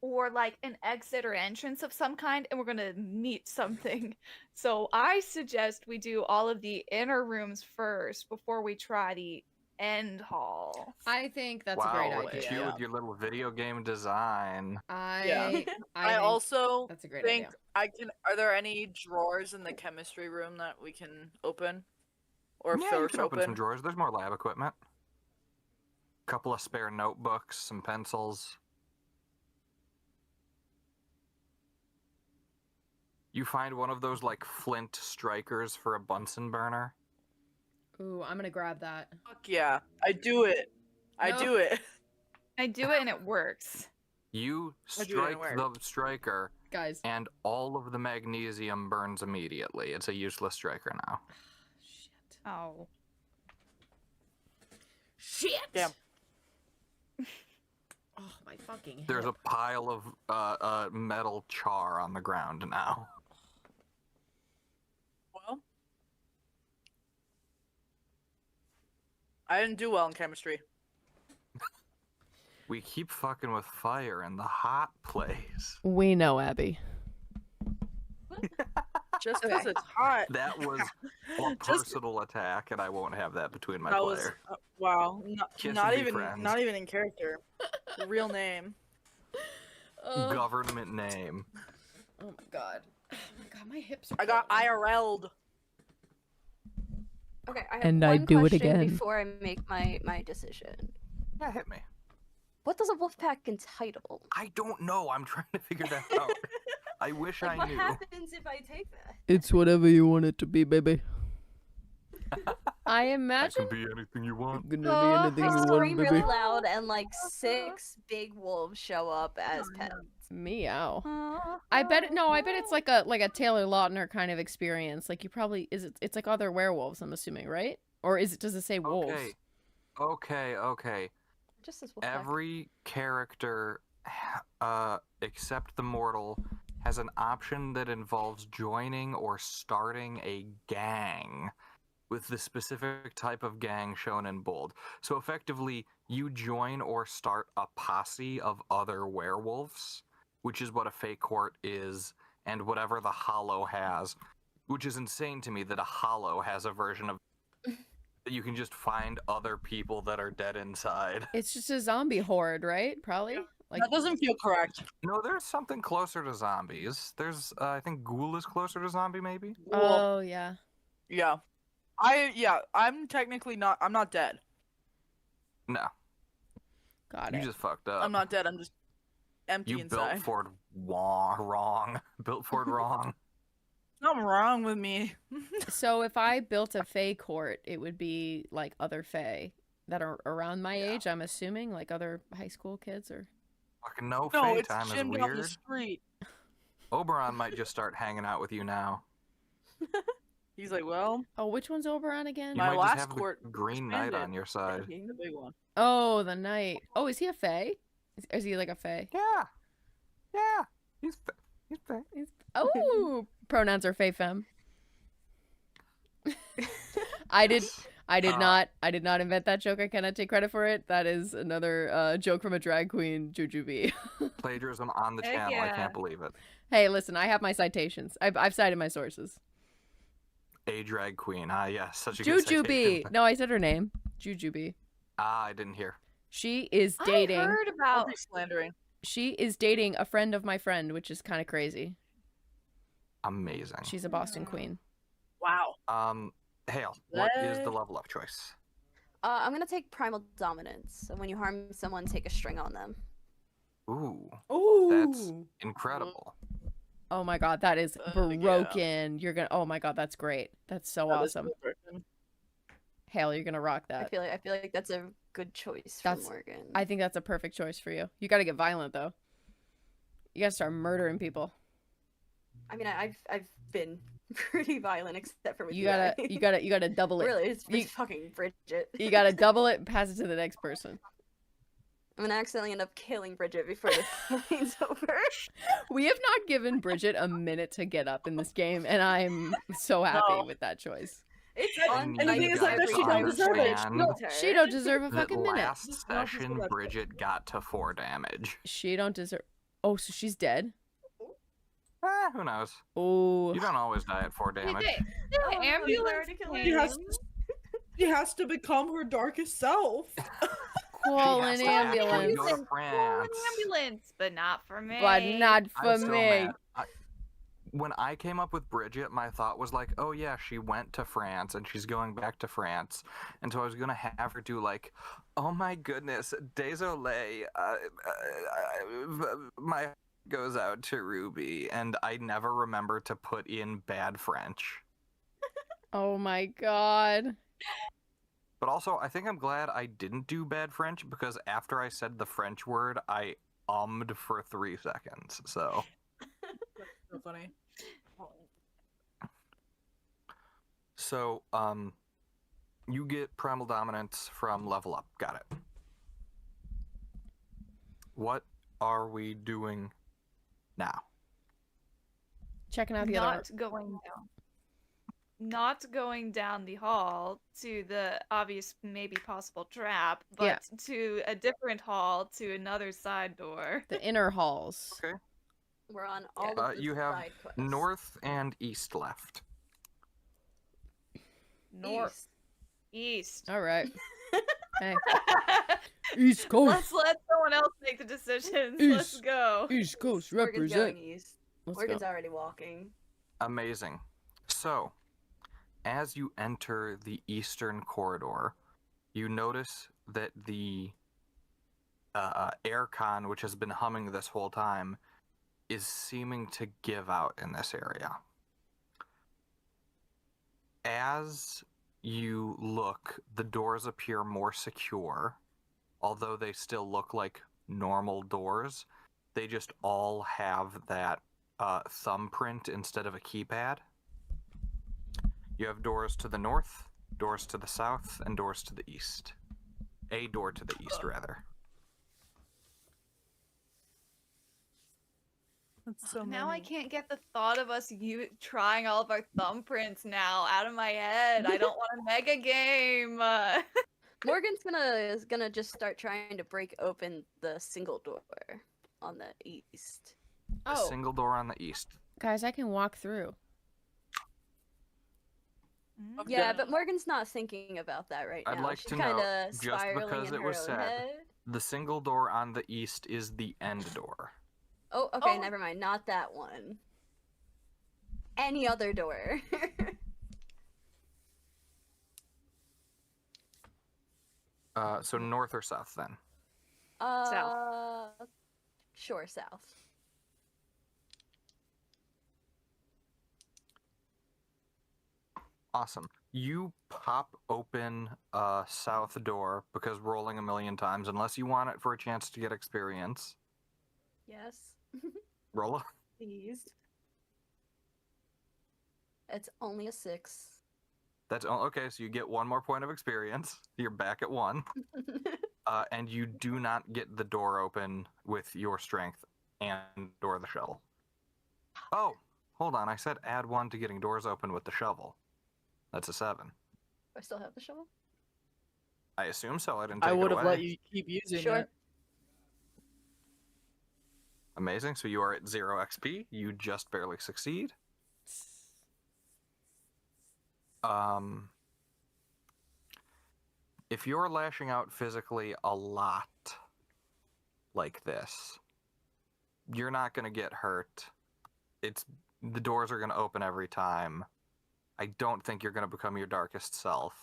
or like an exit or entrance of some kind, and we're gonna meet something. So I suggest we do all of the inner rooms first before we try the end hall. I think that's wow, a great look at idea. you with your little video game design. Yeah. I I think also that's a great think idea. I can. Are there any drawers in the chemistry room that we can open, or Yeah, you force can open some drawers. There's more lab equipment. Couple of spare notebooks, some pencils. You find one of those like flint strikers for a Bunsen burner. Ooh, I'm gonna grab that. Fuck yeah! I do it. I No. do it. I do it and it works. You I do it strike anywhere. the striker, Guys. and all of the magnesium burns immediately. It's a useless striker now. Shit. Oh. Shit! Damn. Oh, my fucking There's a hip. pile of metal char on the ground now. Well, I didn't do well in chemistry. We keep fucking with fire in the hot place. We know, Abby. Just because it's hot. That was a Just- personal attack, and I won't have that between my That was player. wow. Kiss Not and be even. friends. Not even in character. Real name. Oh, Government name. oh my god. Oh my god, my hips are I got killing me. IRL'd. Okay, I have And one I do it question again. before I make my decision. Yeah, hit me. What does a wolf pack entitle? I don't know. I'm trying to figure that out. I wish Like, I what knew. happens if I take that? It's whatever you want it to be, baby. I That imagine can be anything you want. gonna Oh, be anything I you want, scream really baby. loud, and like 6 big wolves show up as pets. Meow. I bet it's like a Taylor Lautner kind of experience. Like you probably it's like other werewolves, I'm assuming, right? Or does it say wolves? Okay. Just as wolf pack. Every character, except the mortal, has an option that involves joining or starting a gang, with the specific type of gang shown in bold. So effectively, you join or start a posse of other werewolves, which is what a fey court is, and whatever the hollow has, which is insane to me that a hollow has a version of that you can just find other people that are dead inside. It's just a zombie horde, right? Probably. Like That doesn't feel correct. No, there's something closer to zombies. There's, I think ghoul is closer to zombie, maybe? oh yeah. Yeah. I'm technically not. I'm not dead. No, Got you it. just fucked up. I'm not dead. I'm just empty You inside. built Ford wrong. Built Ford wrong. Something wrong with me. So if I built a Fey court, it would be like other Fey that are around my age, I'm assuming, like other high school kids or Fucking no, No, Fae it's time is Jim down the weird. street. Oberon might just start hanging out with you now. He's like, well, Oh, which one's Oberon again? You My might last just have court the green knight expanded. on your side. the big one. Oh, the knight. Oh, is he a Fey? Is he like a Fey? Yeah. He's Fae. Oh, pronouns are Fey femme. I did not invent that joke. I cannot take credit for it. That is another joke from a drag queen, Jujubee. Plagiarism on the Heck channel. I yeah. can't believe it. Hey, listen, I have my citations. I've cited my sources. A drag queen. Ah, yes. Such a good Jujubee. citation. No, I said her name. Jujubee. Ah, I didn't hear. She is dating. I heard Don't about. be slandering. She is dating a friend of my friend, which is kind of crazy. Amazing. She's a Boston queen. Wow. Hale, what is the What? level up choice? I'm gonna take primal dominance. So when you harm someone, take a string on them. Ooh, Ooh. that's incredible. Oh my god, that is Yeah. broken. You're gonna. Oh my god, that's great. That's so That is awesome. so broken. Hale, you're gonna rock I that. feel like that's a good choice That's- for Morgan. I think that's a perfect choice for you. You gotta get violent though. You gotta start murdering people. I mean, I've been pretty violent, except for with You gotta double it. Really, it's you- fucking Bridget. You gotta double it and pass it to the next person. I'm gonna accidentally end up killing Bridget before the campaign's over. We have not given Bridget a minute to get up in this game, and I'm so happy No. with that choice. It's And fun. the thing is, I bet she don't deserve it. She don't deserve a That fucking minute. last Just not session, just Bridget got to 4 damage. She don't deserve. Oh, so she's dead. Who knows? Oh, You don't always die at 4 damage. The Oh, ambulance he's came. already She has to become her darkest self. call She has an to actually ambulance, go to Call an France. ambulance, but not for me. but not for I'm so me. mad. When I came up with Bridget, my thought was like, oh yeah, she went to France and she's going back to France. And so I was going to have her do like, oh my goodness, désolé, my heart goes out to Ruby. And I never remember to put in bad French. Oh my god. But also, I think I'm glad I didn't do bad French because after I said the French word, I ummed for 3 seconds. So... So funny. So, you get primal dominance from level up. Got it. What are we doing now? Checking out the other. Not going down. Not going down the hall to the obvious, maybe possible trap, but Yeah. to a different hall to another side door. The inner halls. Okay. We're on all of the You have side quests. north and east left. North, east. All right. Hey. Let's East Coast. let someone else make the decisions. Let's East. go. East Coast Morgan's represent. going east. Let's Morgan's go. already walking. Amazing. So, as you enter the eastern corridor, you notice that the aircon, which has been humming this whole time, is seeming to give out in this area. As you look, the doors appear more secure, although they still look like normal doors. They just all have that thumbprint instead of a keypad. You have doors to the north, doors to the south, and doors to the east. A door to the east, rather. That's so Now I many. can't get the thought of us trying all of our thumbprints now out of my head. I don't want a mega game. Morgan's gonna just start trying to break open the single door on the east. A single door on the east. Guys, I can walk through. Yeah, but Morgan's not thinking about that right now. I'd like She's to kind know, of just spiraling because in it her was own said, head. the single door on the east is the end door. Oh, okay, Oh. never mind. Not that one. Any other door. So north or south then? Sure, south. Awesome. You pop open a south door because rolling a million times, unless you want it for a chance to get experience. Yes. Roll a. Please. It's only a 6. That's okay. So you get one more point of experience. You're back at 1, and you do not get the door open with your strength and or the shovel. Oh, hold on. I said add 1 to getting doors open with the shovel. That's a 7. I still have the shovel? I assume so. I didn't take I it would have away. let you keep using Sure. it. Amazing. So you are at 0 XP. You just barely succeed. If you're lashing out physically a lot like this, you're not going to get hurt. The doors are going to open every time. I don't think you're going to become your darkest self.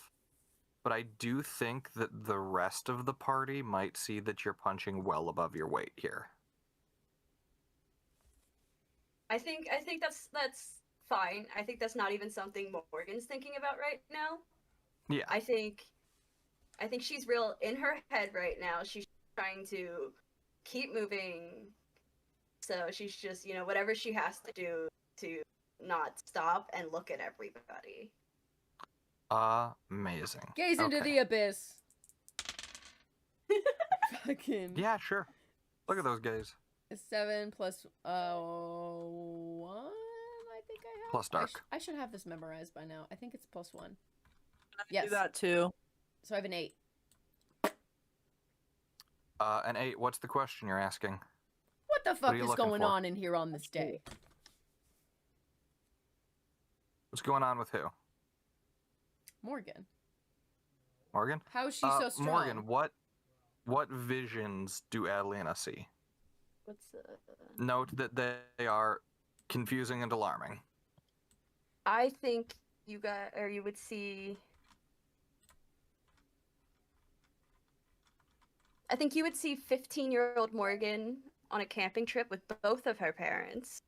But I do think that the rest of the party might see that you're punching well above your weight here. I think that's fine. I think that's not even something Morgan's thinking about right now. Yeah. I think she's real in her head right now. She's trying to keep moving. So she's just, whatever she has to do to not stop and look at everybody. Amazing. Gaze into Okay. the abyss. Fucking. Yeah, sure. Look at those guys. 7 plus 1. I think I have. Plus dark. I should have this memorized by now. I think it's plus 1. I Yes. do that too. So I have an 8. An 8. What's the question you're asking? What the are fuck you is looking going for? on in here on this day? What's going on with who? Morgan. Morgan? How is she so strong? Morgan, what visions do Adelina see? What's Note that they are confusing and alarming. I think you would see. I think you would see 15-year-old Morgan on a camping trip with both of her parents.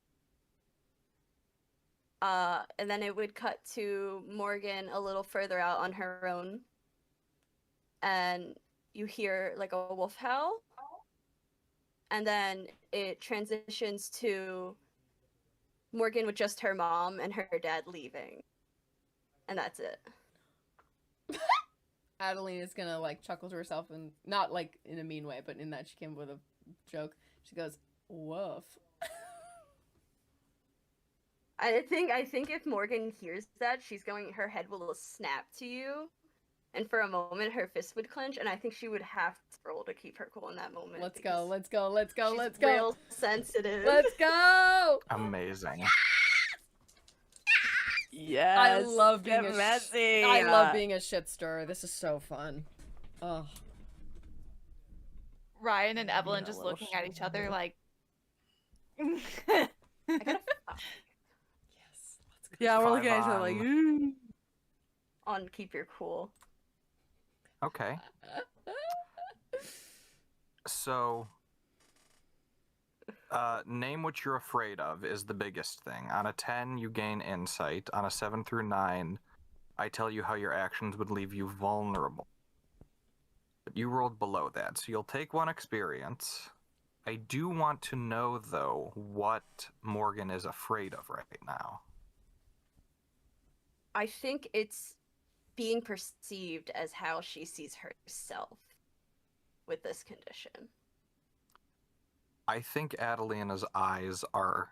And then it would cut to Morgan a little further out on her own. And you hear like a wolf howl. And then it transitions to Morgan with just her mom and her dad leaving. And that's it. Adeline is gonna like chuckle to herself, and not like in a mean way, but in that she came with a joke. She goes, "Woof." I think if Morgan hears that, her head will snap to you, and for a moment her fist would clench, and I think she would have to roll to keep her cool in that moment. Let's go, let's go, let's go, She's let's go. real sensitive. Let's go. Amazing. Yes. I love being get a messy. I love being a shit stirrer. This is so fun. Oh. Ryan and Evelyn Yeah, just little looking at each other shit. like. I gotta Yes. Yeah, we're 5 looking at each other like, on- ooh. On keep your cool. Okay. So, name what you're afraid of is the biggest thing. On a 10, you gain insight. On a 7 through 9, I tell you how your actions would leave you vulnerable. But you rolled below that, so you'll take 1 experience. I do want to know, though, what Morgan is afraid of right now. I think it's being perceived as how she sees herself with this condition. I think Adelina's eyes are,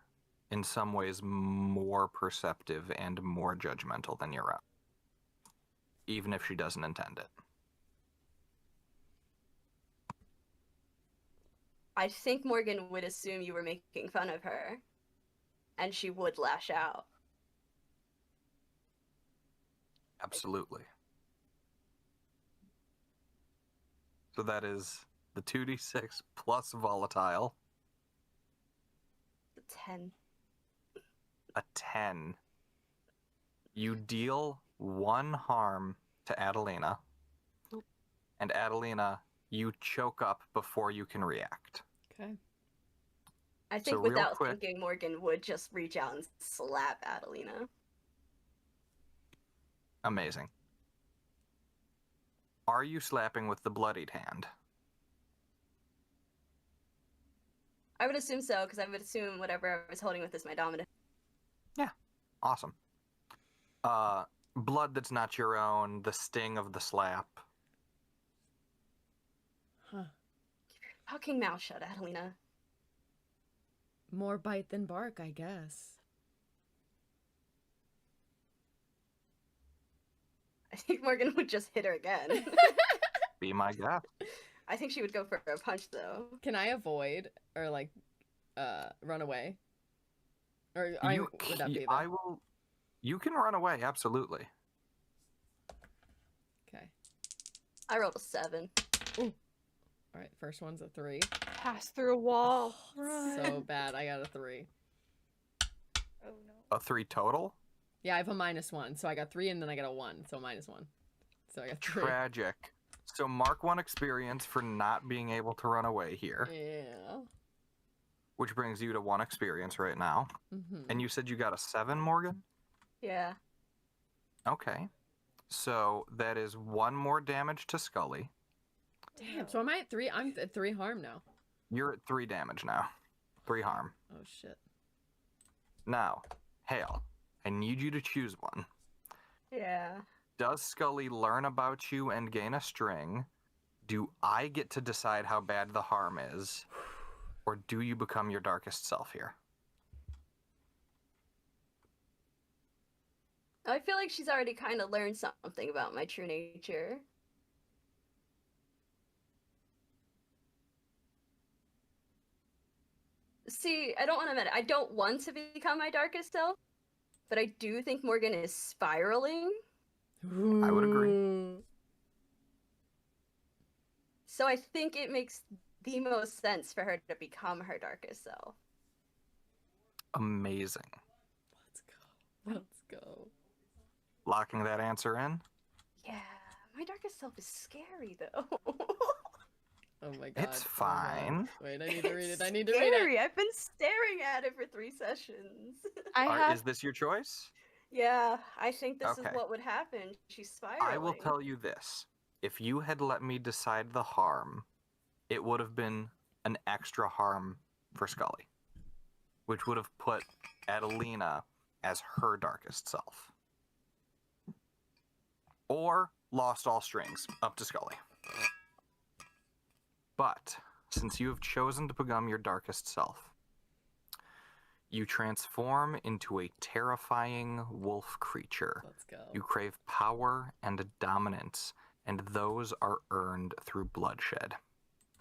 in some ways, more perceptive and more judgmental than your own, even if she doesn't intend it. I think Morgan would assume you were making fun of her, and she would lash out. Absolutely. So that is the 2d6 plus volatile, The 10. a 10. You deal 1 harm to Adelina, and Adelina, you choke up before you can react. Okay. I So think real without quick- thinking, Morgan would just reach out and slap Adelina. Amazing. Are you slapping with the bloodied hand? I would assume so, because I would assume whatever I was holding with is my dominant. Awesome. Blood that's not your own, the sting of the slap. Huh. Keep your fucking mouth shut, Adelina. More bite than bark, I guess. I think Morgan would just hit her again. Be my guest. I think she would go for a punch, though. Can I avoid or like run away? Or would that be the... I will. You can run away, absolutely. Okay. I rolled a 7. All right, first one's a 3. Pass through a wall. So bad. I got a 3. Oh no. A 3 total? Yeah, I have a -1, so I got 3 and then I got a 1, so -1. So I got 3. Tragic. So mark 1 experience for not being able to run away here, Yeah. which brings you to 1 experience right now. Mm-hmm. And you said you got a 7, Morgan? Yeah. Okay. So that is 1 more damage to Scully. Damn. So am I at 3? I'm at 3 harm now. You're at 3 damage now. 3 harm. Oh shit. Now, Hale, I need you to choose one. Yeah. Does Scully learn about you and gain a string? Do I get to decide how bad the harm is? Or do you become your darkest self here? I feel like she's already kind of learned something about my true nature. See, I don't want to admit it. I don't want to become my darkest self, but I do think Morgan is spiraling. I would agree. So I think it makes the most sense for her to become her darkest self. Amazing. Let's go. Let's go. Locking that answer in? Yeah, my darkest self is scary though. Oh my god. It's oh my fine. God. Wait, I need to read it. I need to Scary. read it. I've been staring at it for 3 sessions. Is this your choice? Yeah, I think this Okay. is what would happen. She's spiraling. I will tell you this. If you had let me decide the harm, it would have been an extra harm for Scully, which would have put Adelina as her darkest self. Or lost all strings, up to Scully. But since you have chosen to become your darkest self, you transform into a terrifying wolf creature. Let's go. You crave power and dominance, and those are earned through bloodshed.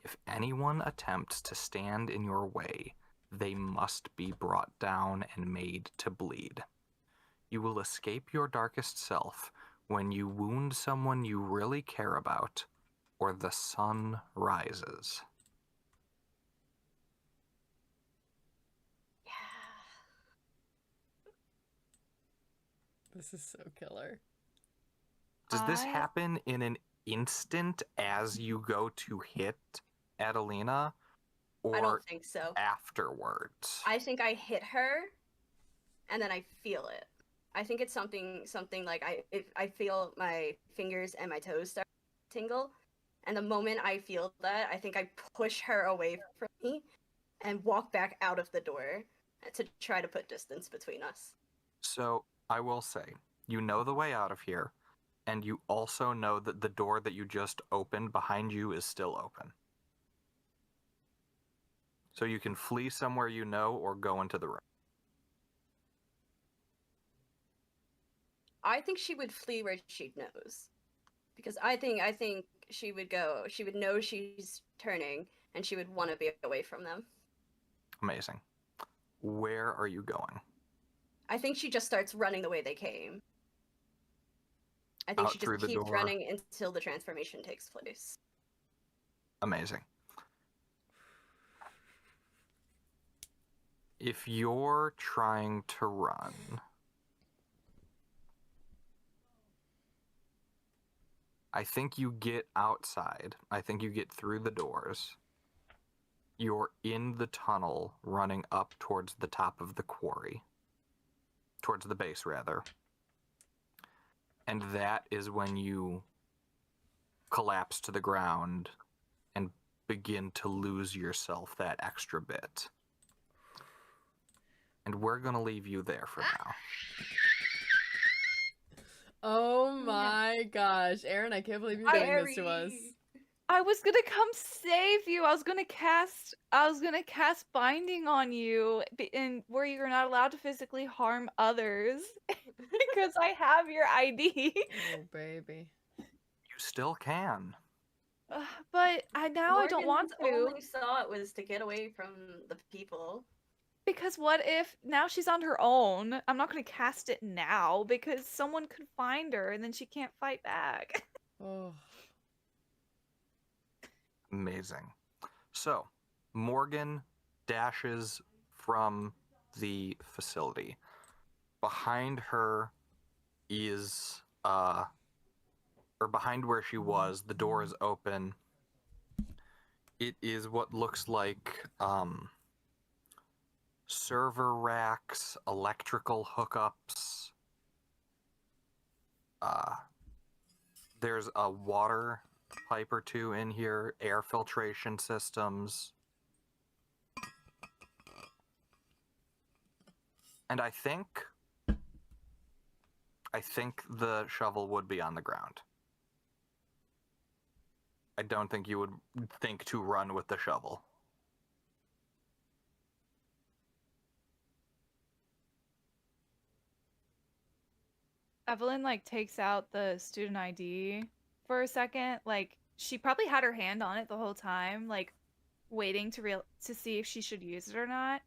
If anyone attempts to stand in your way, they must be brought down and made to bleed. You will escape your darkest self when you wound someone you really care about, or the sun rises. This is so killer. Does this I- happen in an instant as you go to hit Adelina, I or don't think so. afterwards? I think I hit her, and then I feel it. I think it's something like I feel my fingers and my toes start to tingle, and the moment I feel that, I think I push her away from me and walk back out of the door to try to put distance between us. So I will say, you know the way out of here, and you also know that the door that you just opened behind you is still open. So you can flee somewhere you know or go into the room. I think she would flee where she knows, because I think she would go. She would know she's turning, and she would want to be away from them. Amazing. Where are you going? I think she just starts running the way they came. I think Out she through just the keeps door. running until the transformation takes place. Amazing. If you're trying to run, I think you get outside. I think you get through the doors. You're in the tunnel running up towards the top of the quarry. Towards the base, rather. And that is when you collapse to the ground and begin to lose yourself that extra bit. And we're going to leave you there for now. Oh my gosh, Aaron, I can't believe you're doing this to us. I was gonna come save you. I was gonna cast binding on you, and where you're not allowed to physically harm others because I have your ID. Oh, baby. You still can. But I don't want Morgan's to, only thought was to get away from the people. because what if now she's on her own? I'm not gonna cast it now because someone could find her and then she can't fight back. Oh. Amazing. So, Morgan dashes from the facility. Behind her is, or behind where she was, the door is open. It is what looks like, server racks, electrical hookups. There's a water pipe or two in here, air filtration systems. And I think the shovel would be on the ground. I don't think you would think to run with the shovel. Evelyn takes out the student ID for a second. She probably had her hand on it the whole time, waiting to see if she should use it or not.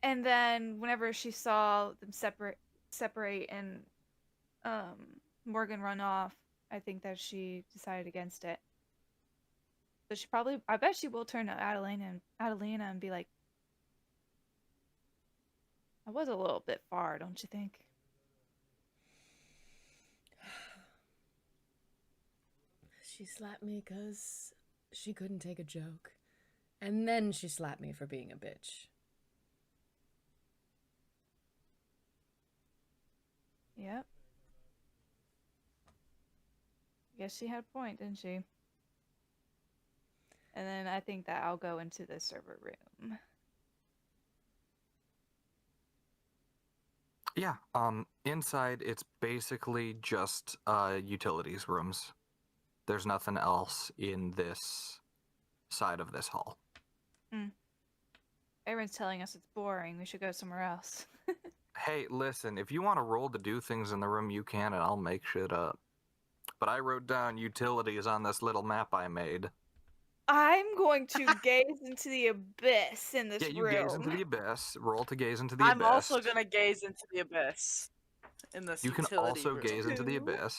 And then whenever she saw them separate and Morgan run off, I think that she decided against it. So I bet she will turn to Adelina and be like, I was a little bit far, don't you think? She slapped me because she couldn't take a joke. And then she slapped me for being a bitch. Yep. Guess she had a point, didn't she? And then I think that I'll go into the server room. Yeah, inside it's basically just utilities rooms. There's nothing else in this side of this hall. Everyone's telling us it's boring. We should go somewhere else. Hey, listen, if you want to roll to do things in the room, you can, and I'll make shit up. But I wrote down utilities on this little map I made. I'm going to gaze into the abyss in this Yeah, you room. gaze into the abyss. Roll to gaze into the I'm abyss. also gonna gaze into the abyss in this You can utility also room. gaze into the abyss.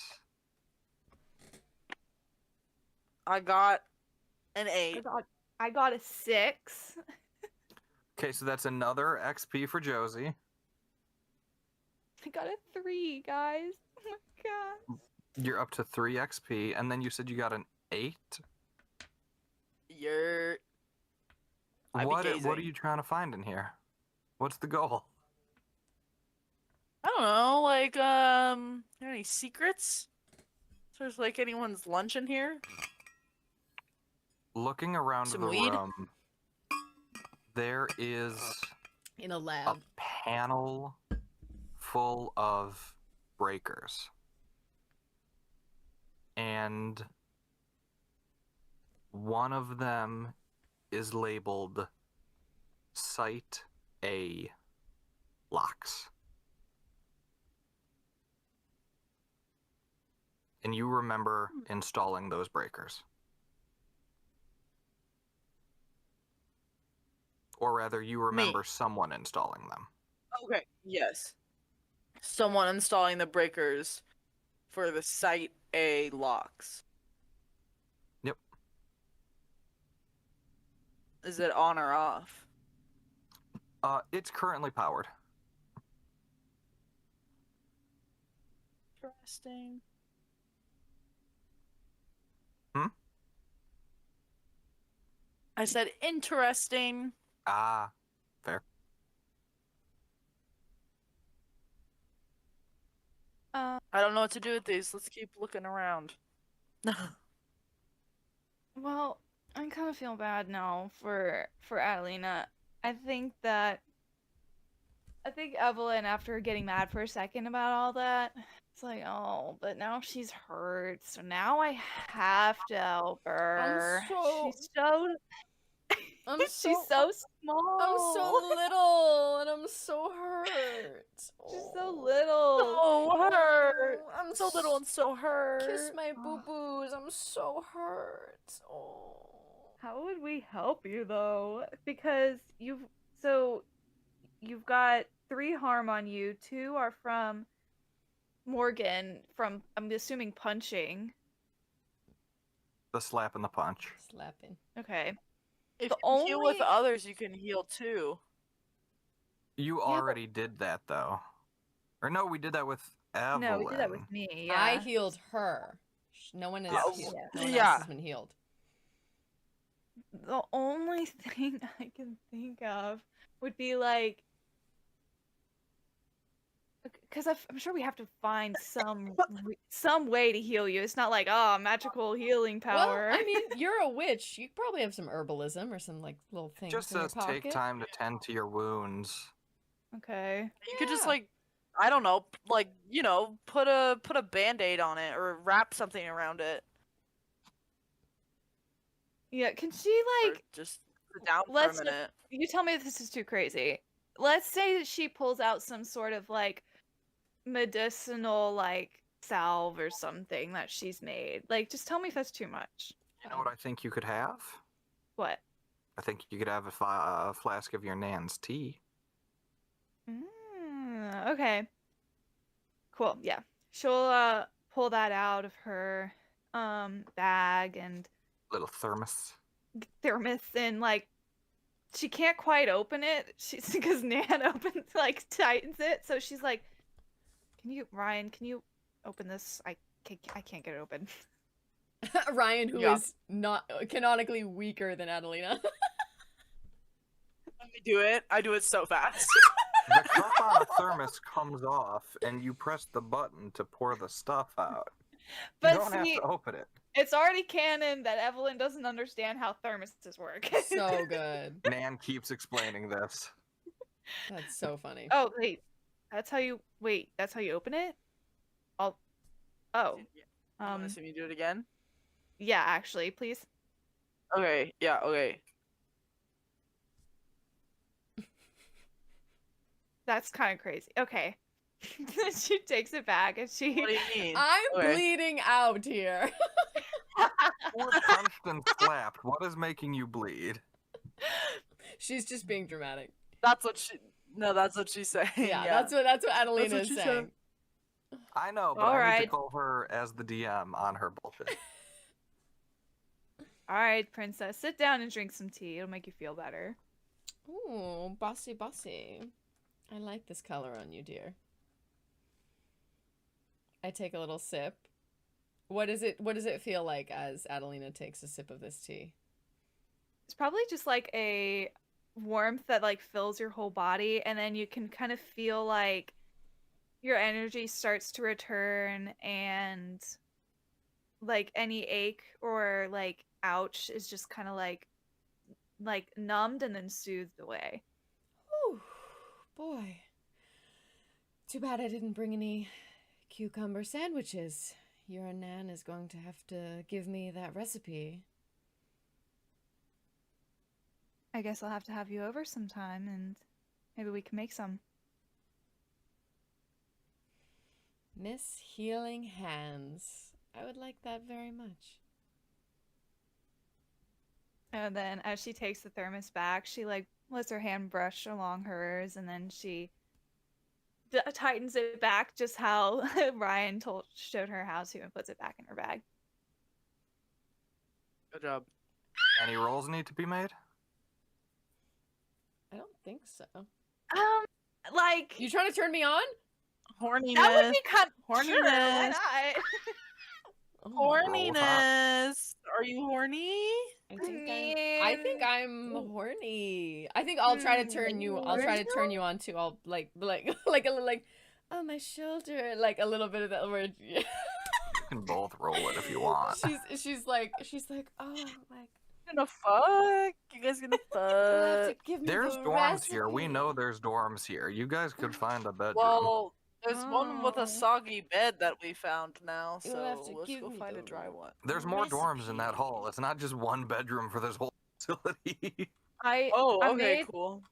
I got an 8. I got a 6. Okay, so that's another XP for Josie. I got a 3, guys. Oh my god. You're up to 3 XP, and then you said you got an 8? You're. I'd be What are gazing. you trying to find in here? What's the goal? I don't know, like, are there any secrets? Is there's like anyone's lunch in here? Looking around Some the weed? room, there is In a a lab. panel full of breakers. And one of them is labeled Site A Locks. And you remember installing those breakers. Or rather, you remember someone installing them. Okay, yes. Someone installing the breakers for the Site A locks. Yep. Is it on or off? It's currently powered. Interesting. Hmm? I said interesting. Ah, fair. I don't know what to do with these. Let's keep looking around. Well, I kind of feel bad now for Adelina. I think Evelyn, after getting mad for a second about all that, it's like, oh, but now she's hurt, so now I have to help her. She's so she's so small. I'm so little and I'm so hurt. She's so little. Oh, hurt. I'm So little and so hurt. Kiss my boo-boos. I'm so hurt. Oh. How would we help you though? Because you've got 3 harm on you. 2 are from Morgan from, I'm assuming, punching. The slap and the punch. Slapping. Okay. If The you heal with only- others, you can heal too. You already did that, though. Or no, we did that with Evelyn. No, we did that with me. Yeah. I healed her. No one else, Yes. no one Yeah. else has been healed. The only thing I can think of would be like, because I'm sure we have to find some way to heal you. It's not like, oh, magical healing power. Well, I mean, you're a witch. You probably have some herbalism or some like little things Just in your says pocket. take time to tend to your wounds. Okay. You could just Yeah. like, I don't know, like, you know, put a Band-Aid on it or wrap something around it. Yeah, can she Or like, just sit down for a let's minute. you tell me if this is too crazy. Let's say that she pulls out some sort of like medicinal like salve or something that she's made. Like, just tell me if that's too much. You know what I think you could have? What? I think you could have a flask of your Nan's tea. Okay. Cool. Yeah. She'll pull that out of her bag and Little thermos. thermos, and like she can't quite open it. She's because Nan tightens it, so she's like, Ryan, can you open this? I can't get it open. Ryan, who Yeah. is not canonically weaker than Adelina. Let me do it. I do it so fast. The cup on the thermos comes off, and you press the button to pour the stuff out. But you don't see, have to open it. it's already canon that Evelyn doesn't understand how thermoses work. So good. Nan keeps explaining this. That's so funny. Oh wait, that's how you open it. Oh, Want to see me do it again? yeah, actually, please. Okay. Yeah. Okay. That's kind of crazy. Okay. She takes it back and she. What do you mean? I'm Okay. bleeding out here. You were punched and slapped. What is making you bleed? She's just being dramatic. That's what she. No, that's what she's saying. Yeah, Yeah. that's what Adelina what is she said. saying. I know, but All I need to right. call her as the DM on her bullshit. All right, princess, sit down and drink some tea. It'll make you feel better. Ooh, bossy bossy. I like this color on you, dear. I take a little sip. What does it feel like as Adelina takes a sip of this tea? It's probably just like a warmth that like fills your whole body, and then you can kind of feel like your energy starts to return, and like any ache or like ouch is just kind of like numbed and then soothed away. Whew, boy. Too bad I didn't bring any cucumber sandwiches. Your Nan is going to have to give me that recipe. I guess I'll have to have you over sometime, and maybe we can make some. Miss Healing Hands. I would like that very much. And then as she takes the thermos back, she like lets her hand brush along hers, and then she tightens it back just how Ryan showed her how to, and puts it back in her bag. Good job. Any rolls need to be made? I don't think so. Like You trying to turn me on? Horniness. that would be kind of Horniness. sure, why not? Oh, Horniness. Are you horny? I think I'm mean- horny. I think I'll try to turn you. I'll try to turn you on too. I'll like like a little like, oh my shoulder, like a little bit of that word. You can both roll it if you want. She's like oh like Gonna fuck? You guys gonna you'll have fuck? to give me There's the dorms here. We recipe. know there's dorms here. You guys could find a bedroom. Well, there's one with Oh. a soggy bed that we found now, You'll have so to let's give go me find the a dry one. There's more dorms in that recipe. hall. It's not just one bedroom for this whole facility. Oh, I okay, made cool.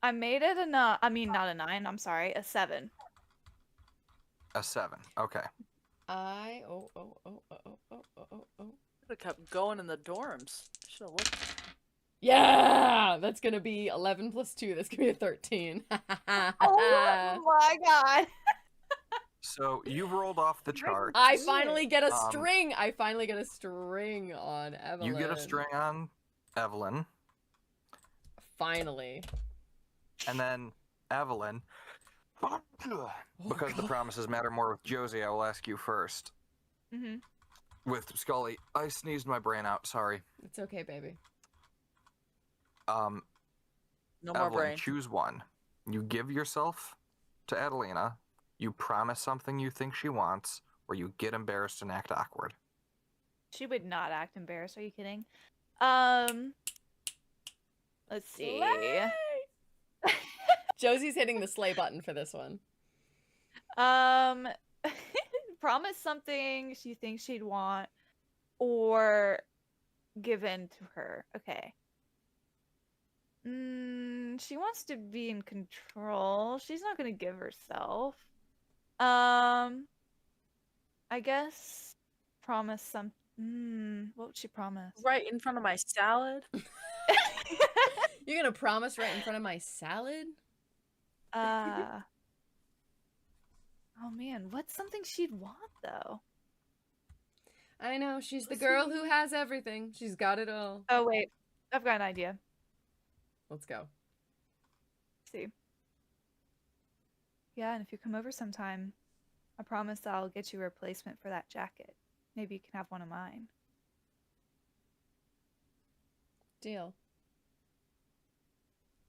I made it I mean not a 9, I'm sorry, a 7. A 7. Okay. Oh. Could have kept going in the dorms. Should have looked. Yeah, that's gonna be 11 plus 2. That's gonna be a 13. Oh my god. So you've rolled off the chart. I finally get a Um, string. I finally get a string on Evelyn. You get a string on Evelyn, Finally. and then Evelyn. Because the God. promises matter more with Josie, I will ask you first. Mhm. With Scully, I sneezed my brain out. Sorry. It's okay, baby. No more Evelyn, brain. choose one. You give yourself to Adelina. You promise something you think she wants, or you get embarrassed and act awkward. She would not act embarrassed, are you kidding? Let's see. Josie's hitting the slay button for this one. Promise something she thinks she'd want, or give in to her. Okay. She wants to be in control. She's not gonna give herself. I guess promise some. What would she promise? Right in front of my salad? You're gonna promise right in front of my salad? Oh man, what's something she'd want though? I know, she's the girl who has everything. She's got it all. Oh wait, I've got an idea. Let's go. See. Yeah, and if you come over sometime, I promise I'll get you a replacement for that jacket. Maybe you can have one of mine. Deal.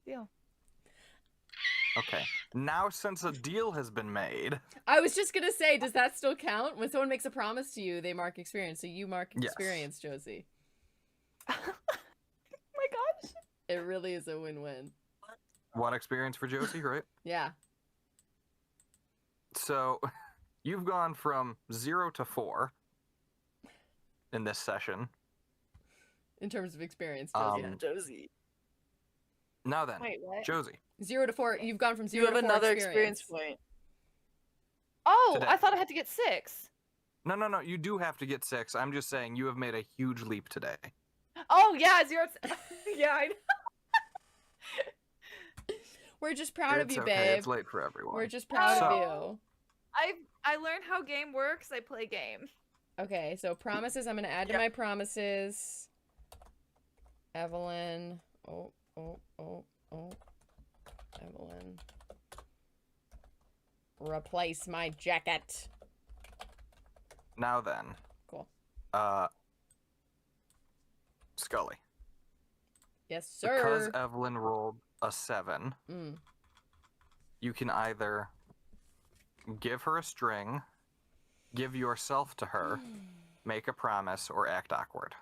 Deal. Okay. Now, since a deal has been made, I was just gonna say, does that still count? When someone makes a promise to you, they mark experience. So you mark Yes. experience, Josie. Oh my gosh. It really is a win-win. one experience for Josie, right? Yeah. So, you've gone from 0 to 4 in this session. In terms of experience, Um, Josie. Josie. Now then, Wait, what? Josie. 0 to 4. You've gone from 0 You have to 4 another experience point. Oh, Today. I thought I had to get 6. No, you do have to get 6. I'm just saying you have made a huge leap today. Oh yeah, 0. Yeah, I know. We're just proud of It's you, okay. babe. It's late for everyone. We're just proud So- of you. I learned how game works. I play game. Okay, so promises. I'm gonna add to Yep. my promises. Evelyn. Oh. Evelyn. Replace my jacket. Now then, Cool. Scully. Yes, sir. Because Evelyn rolled a 7, Mm. you can either give her a string, give yourself to her, make a promise, or act awkward.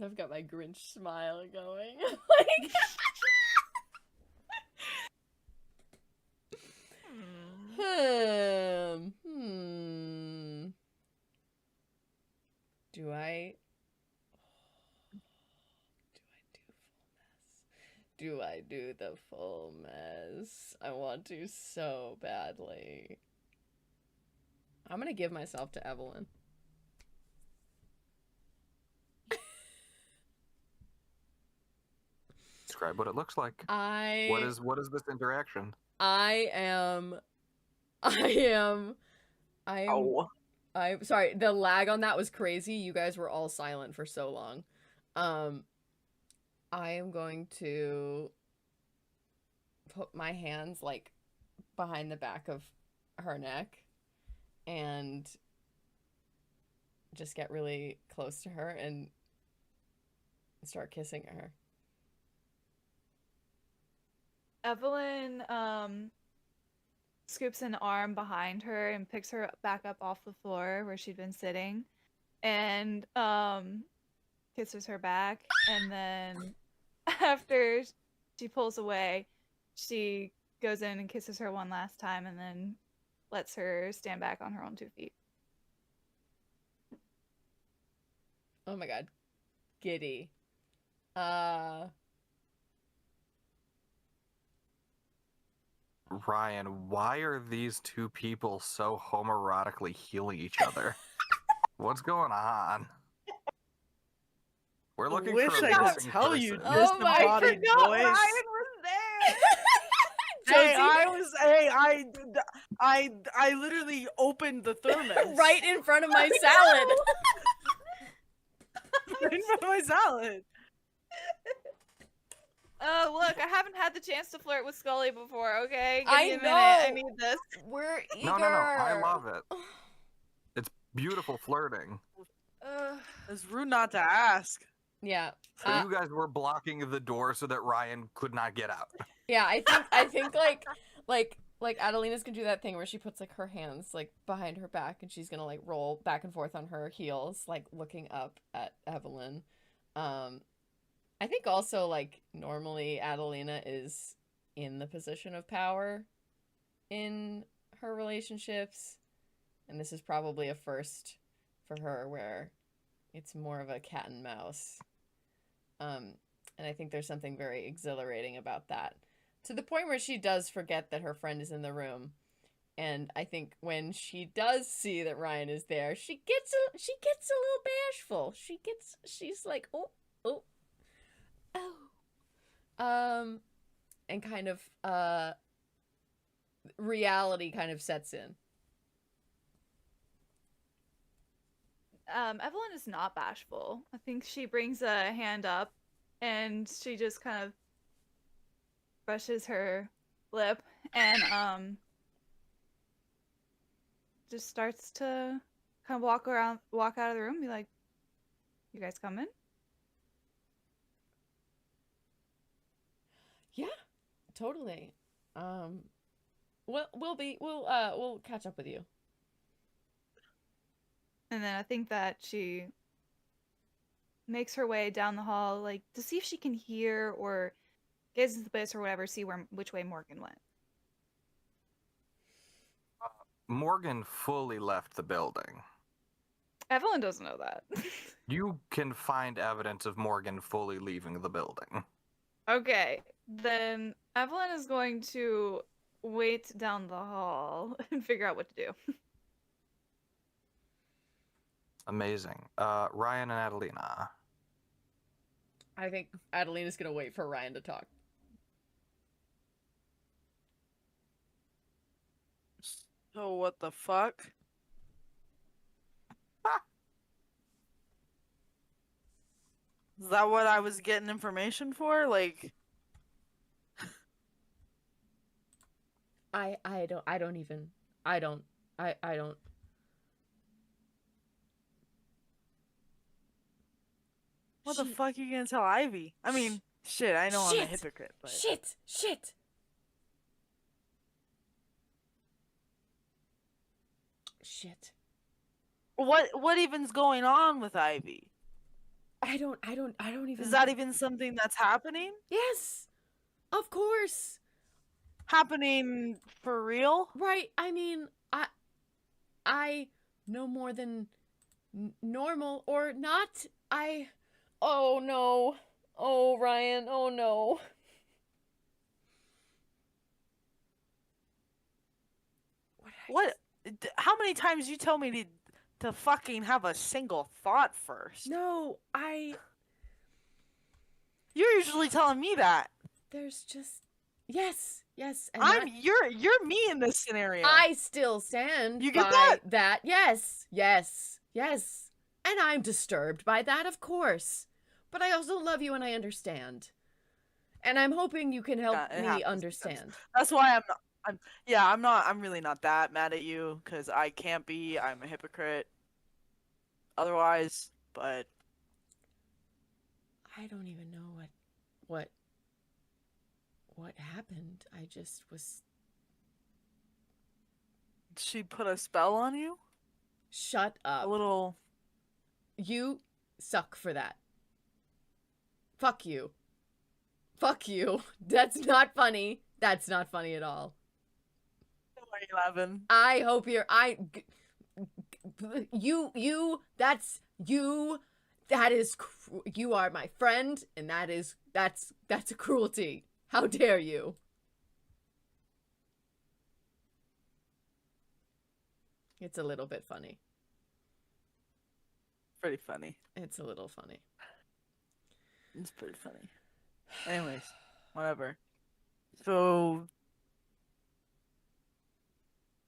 I've got my Grinch smile going. Do I do I do the full mess? I want to so badly. I'm gonna give myself to Evelyn. Describe what it looks like. I What is this interaction? am Oh. I'm sorry, the lag on that was crazy. You guys were all silent for so long. I am going to put my hands like behind the back of her neck and just get really close to her and start kissing her. Evelyn scoops an arm behind her and picks her back up off the floor where she'd been sitting and kisses her back, and then after she pulls away, she goes in and kisses her one last time and then lets her stand back on her own 2 feet. Oh my god. Giddy. Ryan, why are these two people so homoerotically healing each other? What's going on? We're looking wish for a I could missing tell you person. Oh my- disembodied voice. was there! Hey, I literally opened the thermos Right in front of my salad. in front of my salad. Oh, look, I haven't had the chance to flirt with Scully before, okay? Give I me a minute. know. I need this. We're eager. No, I love it. It's beautiful flirting. It's rude not to ask. Yeah. So you guys were blocking the door so that Ryan could not get out. Yeah, I think like Adelina's gonna do that thing where she puts like her hands like behind her back and she's gonna like roll back and forth on her heels, like looking up at Evelyn. I think also like normally Adelina is in the position of power in her relationships, and this is probably a first for her where it's more of a cat and mouse. And I think there's something very exhilarating about that, to the point where she does forget that her friend is in the room. And I think when she does see that Ryan is there, she gets a little bashful. She's like, oh. And kind of reality kind of sets in. Evelyn is not bashful. I think she brings a hand up and she just kind of brushes her lip and just starts to kind of walk out of the room and be like, "You guys coming?" Yeah, totally. We'll catch up with you. And then I think that she makes her way down the hall, like to see if she can hear or gets into the place or whatever, see which way Morgan went. Morgan fully left the building. Evelyn doesn't know that. You can find evidence of Morgan fully leaving the building. Okay, then Evelyn is going to wait down the hall and figure out what to do. Amazing. Ryan and Adelina. I think Adelina's gonna wait for Ryan to talk. So what the fuck? Is that what I was getting information for? Like, I don't. What the She- fuck are you gonna tell Ivy? I mean, shit, I know I'm a Shit! hypocrite, but Shit! what even's going on with Ivy? I don't even. Is that even something that's happening? Yes, of course. Happening for real? Right. I mean, I know more than normal or not. Oh no. Oh Ryan. Oh no. What? How many times you tell me to fucking have a single thought first? No, You're usually telling me that. there's just yes, and You're me in this scenario. I still stand You get by that. Yes. And I'm disturbed by that, of course. But I also love you and I understand. And I'm hoping you can help Yeah, it me happens understand. That's why I'm really not that mad at you because I can't be. I'm a hypocrite. Otherwise, but I don't even know what happened. I just was she put a spell on you. shut A up. little. You suck for that. Fuck you. That's not funny. That's not funny at all. 11. I hope you're that's you. That is you are my friend, and that's a cruelty. How dare you? It's a little bit funny. Pretty funny. It's a little funny. It's pretty funny. Anyways, whatever. So,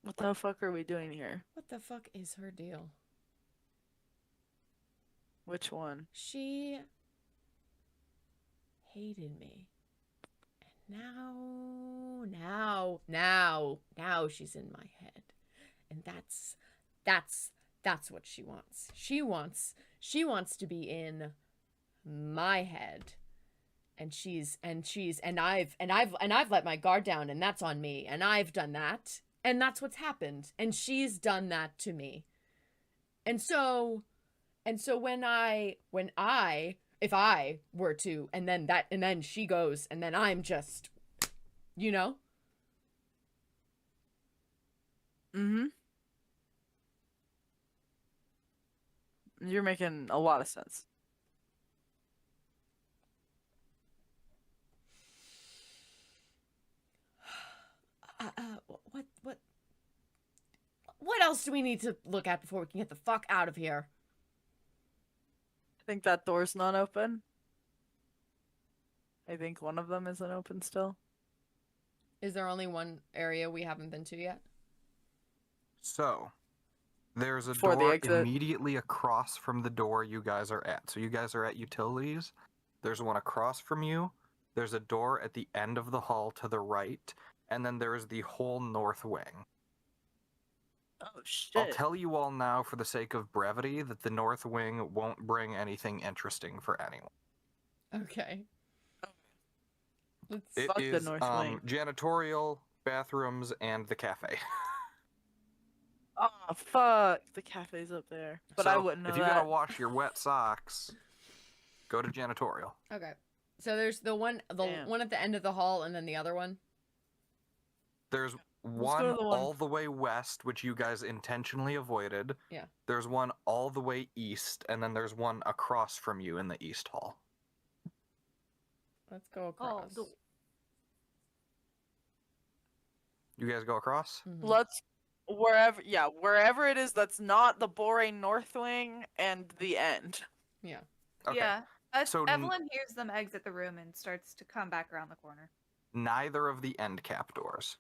what the fuck are we doing here? What the fuck is her deal? Which one? She hated me. And now she's in my head. And that's what she wants. She wants to be in my head. And I've let my guard down, and that's on me. And I've done that. And that's what's happened. And she's done that to me. And so if I were to, and then she goes, and then I'm just, you know? Mm-hmm. You're making a lot of sense. What else do we need to look at before we can get the fuck out of here? I think that door's not open. I think one of them isn't open still. Is there only one area we haven't been to yet? So, there's a For the door exit. immediately across from the door you guys are at. So you guys are at utilities. There's one across from you. There's a door at the end of the hall to the right. And then there is the whole north wing. Oh shit. I'll tell you all now, for the sake of brevity, that the north wing won't bring anything interesting for anyone. Okay. Let's It Fuck the is north wing. janitorial, bathrooms, and the cafe. Oh fuck, the cafe's up there. But I So, wouldn't know if you that. gotta wash your wet socks, go to janitorial. Okay. So there's the one Damn. at the end of the hall, and then the other one. There's go one to the one- all the way west, which you guys intentionally avoided. Yeah. There's one all the way east, and then there's one across from you in the east hall. Let's go across. You guys go across? Mhm. Let's wherever it is that's not the boring north wing and the end. Yeah. Okay. Yeah. So Evelyn hears them exit the room and starts to come back around the corner. Neither of the end cap doors.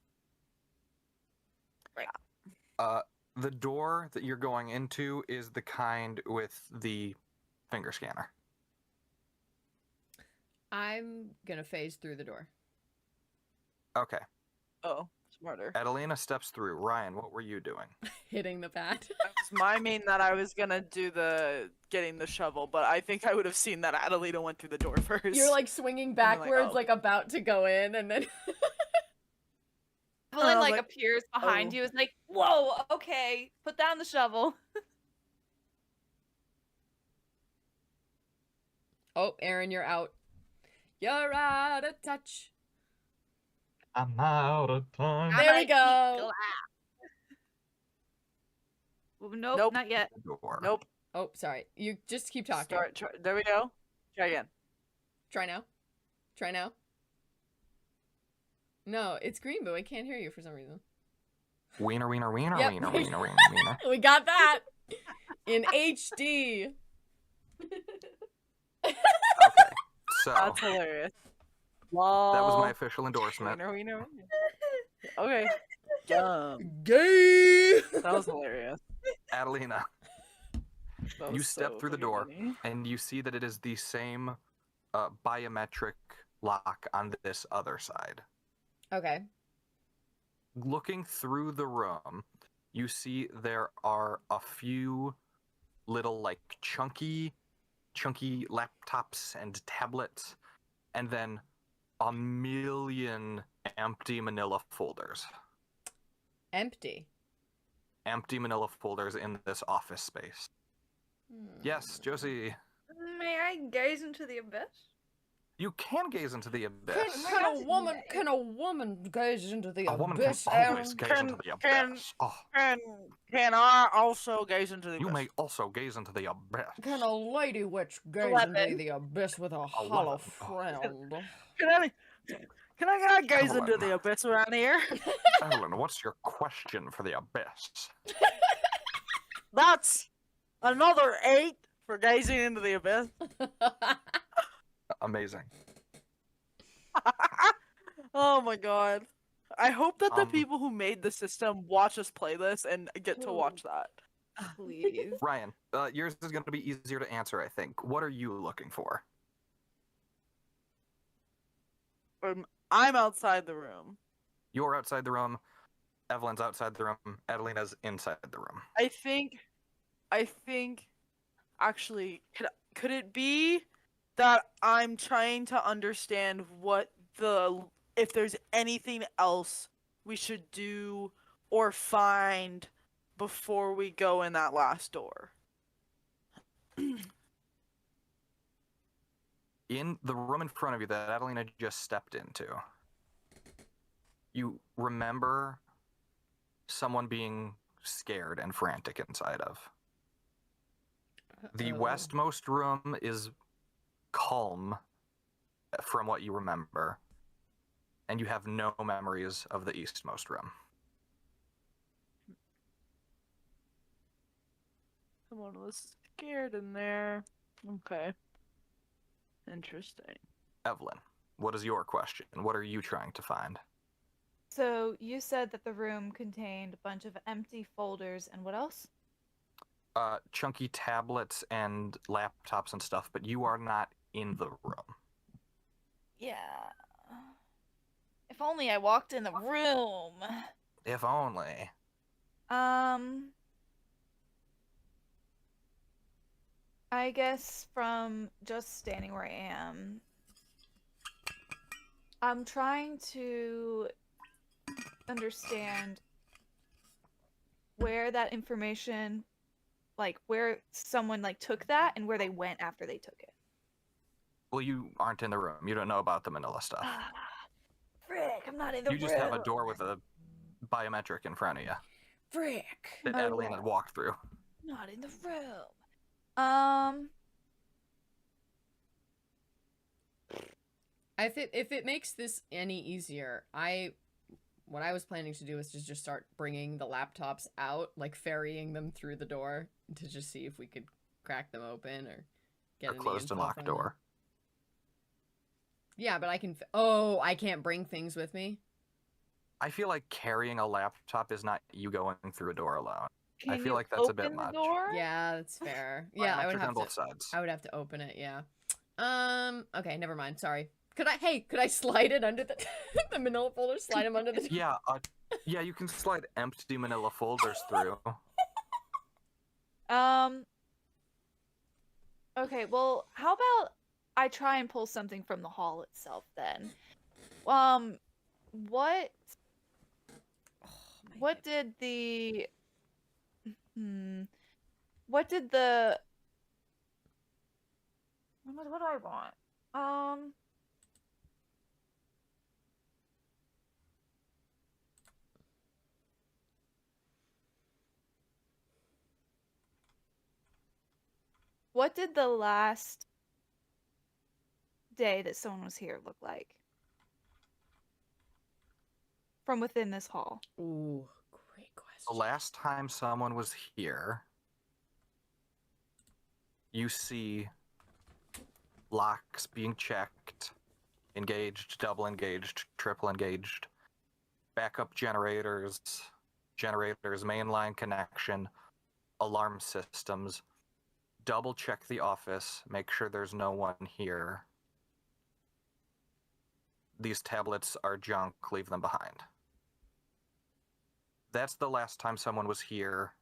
Right. The door that you're going into is the kind with the finger scanner. I'm gonna phase through the door. Okay. Oh, smarter. Adelina steps through. Ryan, what were you doing? Hitting the pad. I was miming that I was gonna do the getting the shovel, but I think I would have seen that Adelina went through the door first. You're like swinging then, like, backwards, oh. like about to go in, and then Evelyn like like, appears behind oh. you, is like, "Whoa, okay, put down the shovel." oh, Aaron, you're out. You're out of touch. I'm out of time. There we go. Nope, Nope. not yet. Door. Nope. Oh, sorry. You just keep talking. There we go. Try again. Try now. Try now. No, it's green, but I can't hear you for some reason. Wiener, wiener, wiener, Yep. wiener, wiener, wiener, wiener. We got that in HD. Okay, so That's hilarious. that was my Lol. official endorsement. Wiener. Okay. Yum. Gay. That was hilarious. Adelina, That you was step so through the fucking door, funny. and you see that it is the same biometric lock on this other side. Okay. Looking through the room, you see there are a few little like chunky laptops and tablets, and then a million empty manila folders. Empty. Empty manila folders in this office space. Yes, Josie, May I gaze into the abyss? you can gaze into the abyss. Can a woman gaze into the A woman can abyss? always gaze Can- into the can- abyss. Oh, Can I also gaze into the you abyss? may also gaze into the abyss. Can a lady witch gaze 11. into the abyss with a hollow frown? Can I gaze Evelyn. into the abyss around here? Evelyn, what's your question for the abyss? That's another 8 for gazing into the abyss. Amazing. Oh my god. I hope that the Um, people who made the system watch us play this and get to watch that. Please. Ryan, yours is going to be easier to answer, I think. What are you looking for? I'm outside the room. You're outside the room. Evelyn's outside the room. Adelina's inside the room. I think actually could it be that I'm trying to understand if there's anything else we should do or find before we go in that last door? In the room in front of you that Adelina just stepped into, you remember someone being scared and frantic inside of. The Uh-oh. westmost room is calm from what you remember, and you have no memories of the eastmost room. Someone was scared in there. Okay. Interesting. Evelyn, what is your question? What are you trying to find? So you said that the room contained a bunch of empty folders and what else? Chunky tablets and laptops and stuff, but you are not in the room. Yeah. If only I walked in the room. If only. I guess from just standing where I am, I'm trying to understand where that information, like where someone like took that and where they went after they took it. Well, you aren't in the room. You don't know about the manila stuff. Frick, I'm not in the You room. just have a door with a biometric in front of you Frick. that Oh, Adelina walked through. Not in the room. If it makes this any easier, what I was planning to do is to just start bringing the laptops out, like ferrying them through the door to just see if we could crack them open or get A any closed and info locked from them. door. Yeah, but I can. Oh, I can't bring things with me. I feel like carrying a laptop is not you going through a door alone. Can I feel you like that's a bit open the much. door? Yeah, that's fair. Yeah, I would Biometric have on to. both sides. I would have to open it. Yeah. Okay, never mind. Sorry. Could I slide it under the the manila folder? Slide them under the. Yeah, Yeah, you can slide empty manila folders through. Okay, well, how about I try and pull something from the hall itself then? What Oh, my what hip. did the what did the what do I want? What did the last day that someone was here look like? From within this hall. Ooh, great The question. last time someone was here, you see locks being checked, engaged, double engaged, triple engaged, backup generators, mainline connection, alarm systems. Double check the office, make sure there's no one here. These tablets are junk, leave them behind. That's the last time someone was here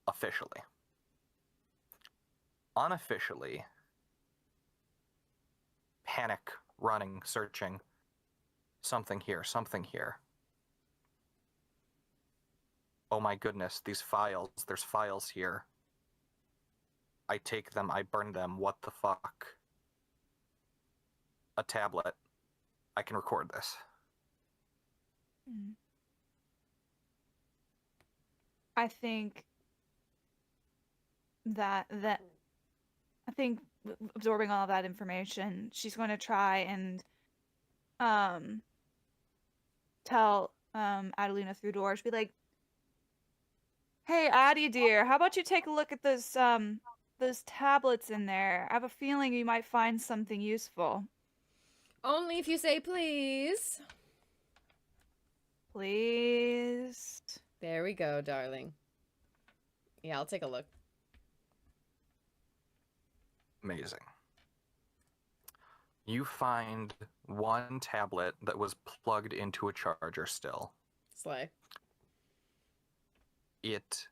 officially. Unofficially, panic, running, searching. Something here, something here. Oh my goodness, these files, there's files here. I take them, I burn them, what the fuck? A tablet. I can record this. I think that I think absorbing all of that information, she's going to try and tell Adelina through doors, be like, "Hey, Addie dear, how about you take a look at those tablets in there? I have a feeling you might find something useful." Only if you say please. Please. There we go, darling. Yeah, I'll take a look. Amazing. You find one tablet that was plugged into a charger still. Slay. It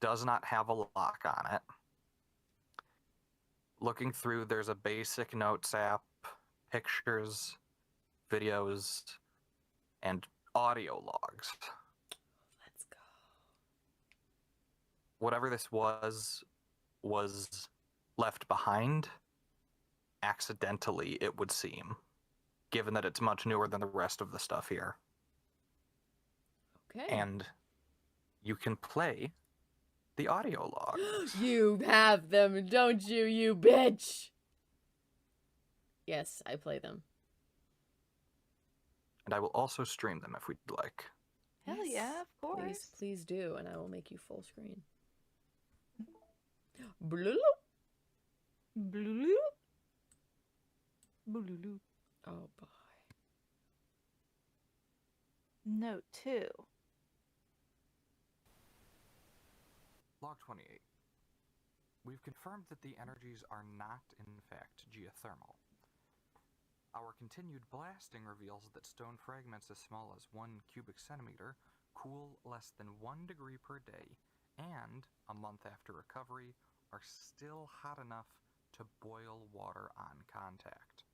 does not have a lock on it. Looking through, there's a basic notes app, pictures, videos, and audio logs. Let's go. Whatever this was left behind accidentally, it would seem, given that it's much newer than the rest of the stuff here. Okay. And you can play the audio logs. You have them, don't you, you bitch? Yes, I play them. And I will also stream them if we'd like. Hell Yes, yeah, of course. Please do, and I will make you full screen. Bloop. Bloop. Bloop. Oh boy. Note 2. Log 28. We've confirmed that the energies are not, in fact, geothermal. Our continued blasting reveals that stone fragments as small as 1 cubic centimeter cool less than 1 degree per day, and, a month after recovery, are still hot enough to boil water on contact.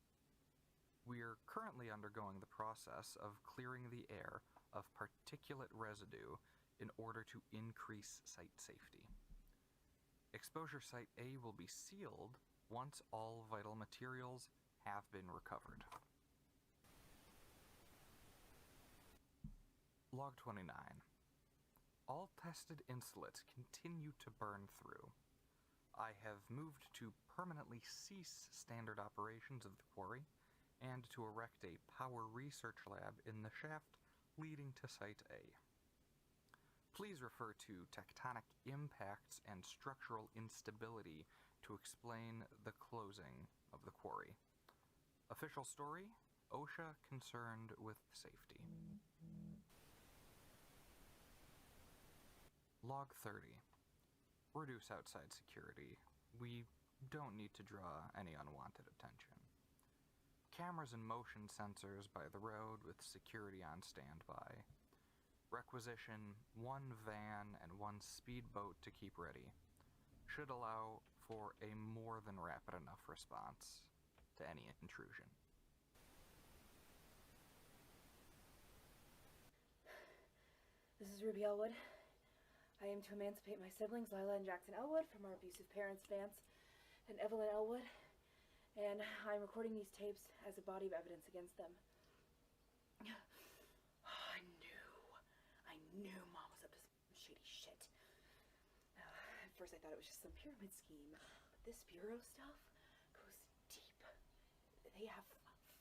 We're currently undergoing the process of clearing the air of particulate residue in order to increase site safety. Exposure Site A will be sealed once all vital materials have been recovered. Log 29. All tested insulates continue to burn through. I have moved to permanently cease standard operations of the quarry and to erect a power research lab in the shaft leading to Site A. Please refer to tectonic impacts and structural instability to explain the closing of the quarry. Official story, OSHA concerned with safety. Log 30. Reduce outside security. We don't need to draw any unwanted attention. Cameras and motion sensors by the road with security on standby. Requisition 1 van and 1 speedboat to keep ready. Should allow for a more than rapid enough response to any intrusion. This is Ruby Ellwood. I aim to emancipate my siblings, Lila and Jackson Ellwood, from our abusive parents, Vance and Evelyn Ellwood, and I'm recording these tapes as a body of evidence against them. I knew Mom was up to some shady shit. At first I thought it was just some pyramid scheme, but this bureau stuff goes deep. They have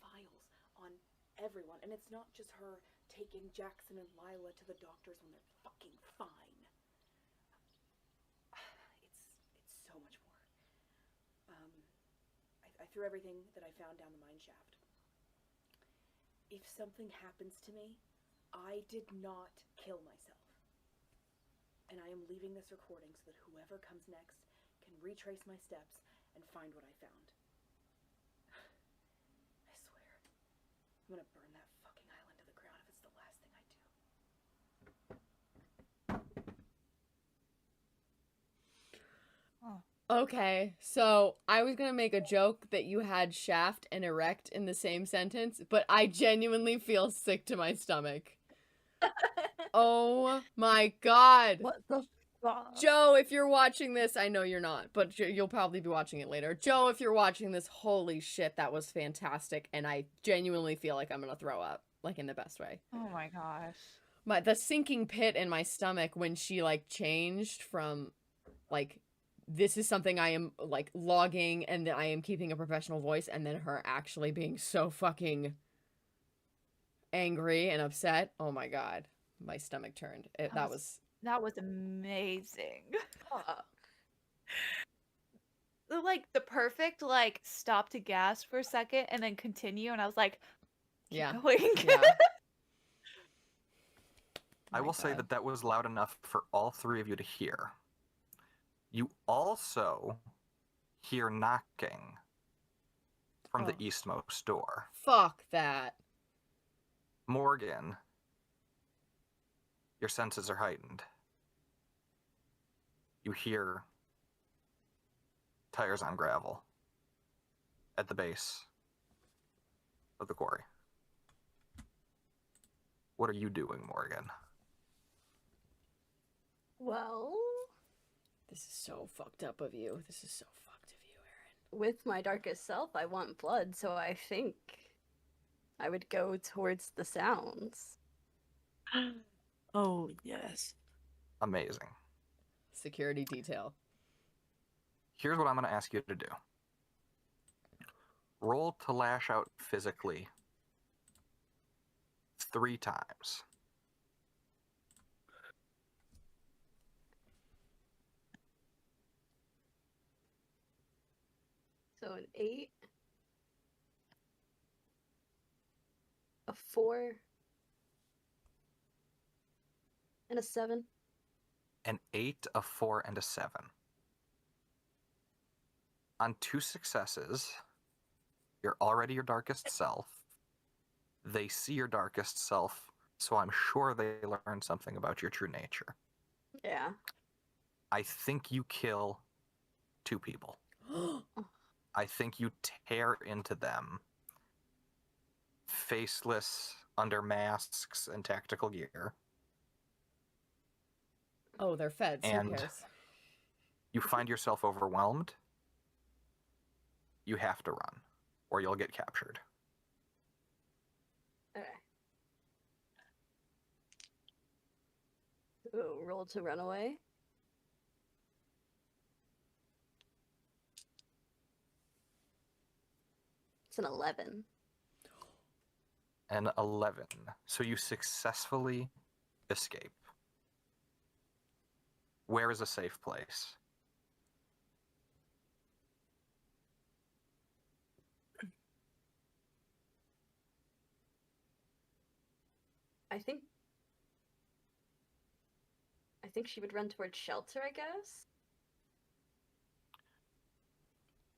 files on everyone, and it's not just her taking Jackson and Lila to the doctors when they're fucking fine. It's so much more. I threw everything that I found down the mine shaft. If something happens to me, I did not kill myself. And I am leaving this recording so that whoever comes next can retrace my steps and find what I found. I swear, I'm gonna burn that fucking island to the ground if it's the last thing I do. Okay, so I was gonna make a joke that you had shaft and erect in the same sentence, but I genuinely feel sick to my stomach. Oh my god. What the fuck? Joe, if you're watching this, I know you're not, but you'll probably be watching it later. Joe, if you're watching this, holy shit, that was fantastic, and I genuinely feel like I'm gonna throw up, like in the best way. Oh my gosh. The sinking pit in my stomach when she like changed from like, this is something I am like logging and I am keeping a professional voice, and then her actually being so fucking angry and upset. Oh my god, my stomach turned. That was amazing. The perfect stop to gas for a second and then continue, and I was like, keep going. Yeah. I will say that was loud enough for all three of you to hear. You also hear knocking from the eastmost door. Fuck that. Morgan, your senses are heightened. You hear tires on gravel at the base of the quarry. What are you doing, Morgan? Well, this is so fucked up of you. This is so fucked of you, Erin. with my darkest self, I want blood, so I think I would go towards the sounds. Oh, yes. Amazing. Security detail. Here's what I'm going to ask you to do. Roll to lash out physically 3 times. So an 8, a 4, and a 7. An 8, a 4, and a 7. On 2 successes, you're already your darkest self. They see your darkest self, so I'm sure they learn something about your true nature. Yeah. I think you kill 2 people. I think you tear into them, faceless, under masks and tactical gear. Oh, they're feds. And Who cares? you find yourself overwhelmed. You have to run, or you'll get captured. Okay. Ooh, roll to run away. It's an 11. An 11. So you successfully escape. Where is a safe place? I think she would run towards shelter, I guess.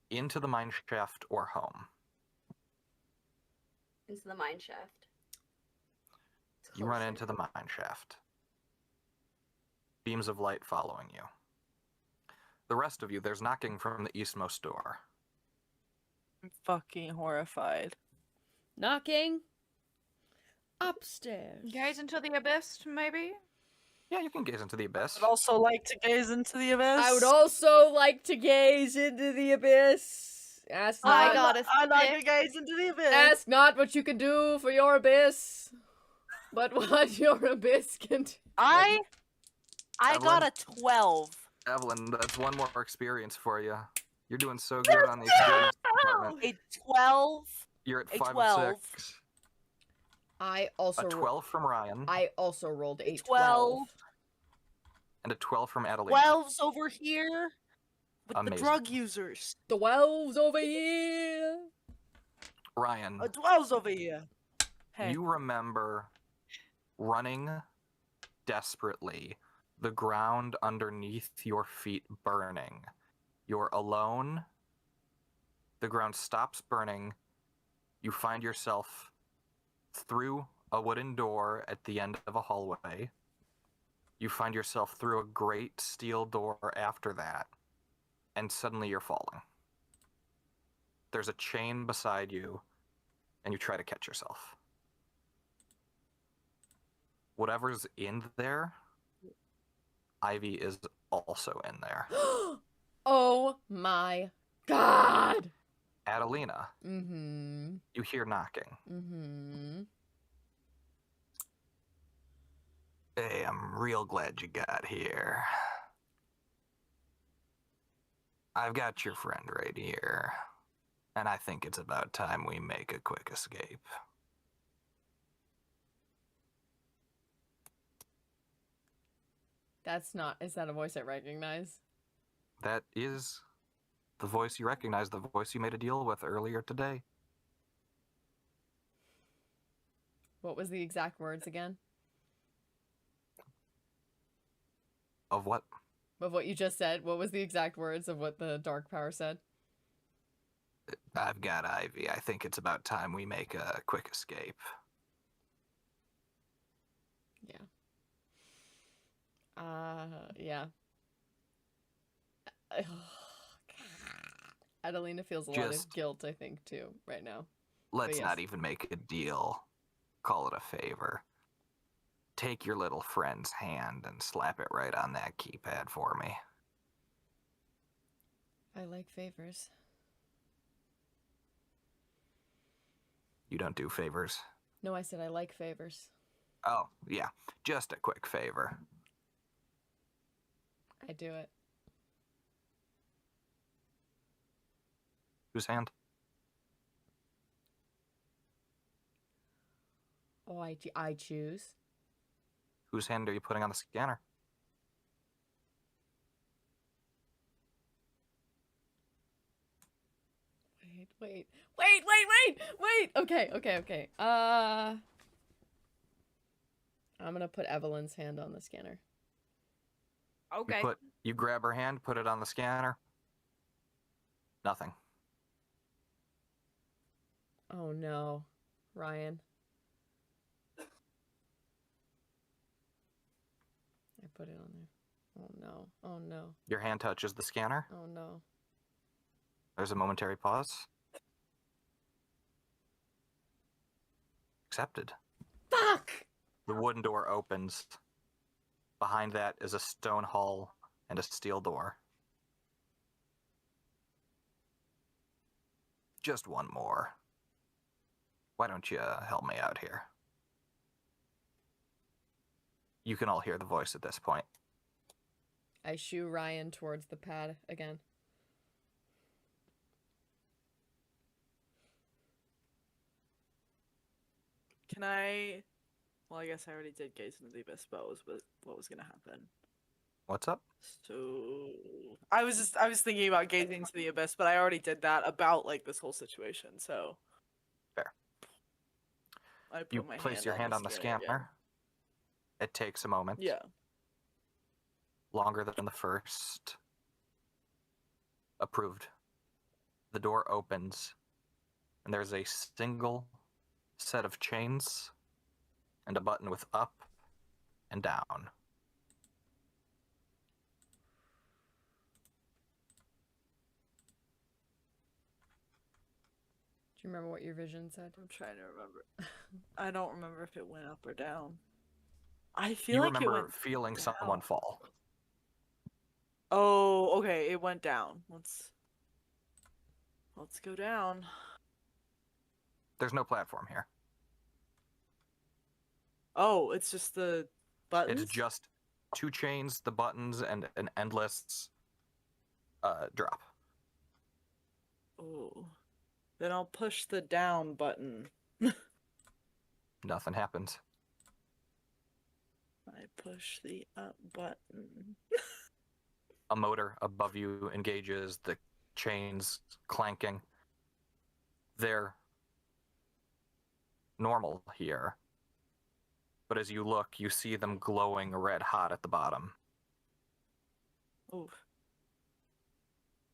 Into the mine shaft or home? Into the mine shaft. It's You run closer. into the mine shaft. Beams of light following you. The rest of you, there's knocking from the eastmost door. I'm fucking horrified. Knocking. Upstairs. Gaze into the abyss, maybe? Yeah, you can gaze into the abyss. I'd also like to gaze into the abyss. I would also like to gaze into the abyss. Ask I not, got a I'd like to stick. gaze into the abyss. ask not what you can do for your abyss, but what your abyss can do. I Evelyn? got a 12. Evelyn, that's one more experience for you. You're doing so good on the experience department. A 12. You're at a 5 12. and 6. I also A 12 from Ryan. I also rolled a 12. 12. And a 12 from Adelina. 12's over here with Amazing. the drug users. 12's over here. Ryan, A 12's over here. Hey. you remember running desperately, the ground underneath your feet burning. You're alone. The ground stops burning. You find yourself through a wooden door at the end of a hallway. You find yourself through a great steel door after that, and suddenly you're falling. There's a chain beside you, and you try to catch yourself. Whatever's in there, Ivy is also in there. Oh my god. Adelina, Mm-hmm. you hear knocking. Mm-hmm. Hey, I'm real glad you got here. I've got your friend right here, and I think it's about time we make a quick escape. That's not, is that a voice I recognize? That is the voice you recognize, the voice you made a deal with earlier today. What was the exact words again? Of what? Of what you just said? What was the exact words of what the dark power said? I've got Ivy. I think it's about time we make a quick escape. Yeah. Yeah. Oh, God. Adelina feels a lot of Just- guilt, I think, too, right now. Let's yes. not even make a deal. Call it a favor. Take your little friend's hand and slap it right on that keypad for me. I like favors. You don't do favors? No, I said I like favors. Oh, yeah. Just a quick favor. I do it. Whose hand? Oh, I choose. Whose hand are you putting on the scanner? Wait. Okay. I'm gonna put Evelyn's hand on the scanner. Okay. You grab her hand, put it on the scanner. Nothing. Oh no, Ryan. I put it on there. Oh no. Your hand touches the scanner. Oh no. There's a momentary pause. Accepted. Fuck! The wooden door opens. Behind that is a stone hall and a steel door. Just one more. Why don't you help me out here? You can all hear the voice at this point. I shoo Ryan towards the pad again. Can I? Well, I guess I already did gaze into the abyss, but what was gonna happen? What's up? So I was thinking about gazing into the abyss, but I already did that about like this whole situation. So Fair. I put You my place your hand on the again. scanner. It takes a moment. Yeah. Longer than the first. Approved. The door opens, and there's a single set of chains and a button with up and down. Do you remember what your vision said? I'm trying to remember. I don't remember if it went up or down. I feel You like it remember went feeling down. someone fall. Oh, okay, it went down. Let's go down. There's no platform here. Oh, it's just the buttons? It's just 2 chains, the buttons, and an endless drop. Oh. Then I'll push the down button. Nothing happens. I push the up button. A motor above you engages, the chains clanking. They're normal here. But as you look, you see them glowing red hot at the bottom. Oh.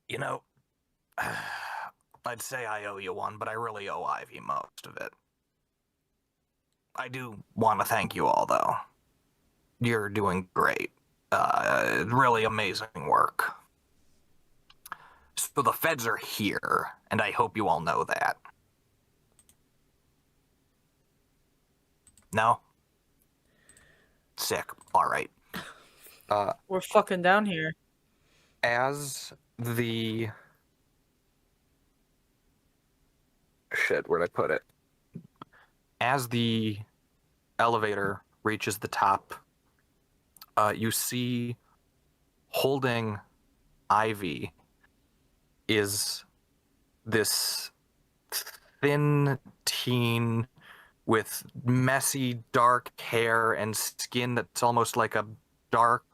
You know, I'd say I owe you one, but I really owe Ivy most of it. I do want to thank you all, though. You're doing great. Really amazing work. So the feds are here, and I hope you all know that. No? Sick. All right. We're fucking down here. As the... Shit, where'd I put it? As the elevator reaches the top, you see holding Ivy is this thin teen with messy dark hair and skin that's almost like a dark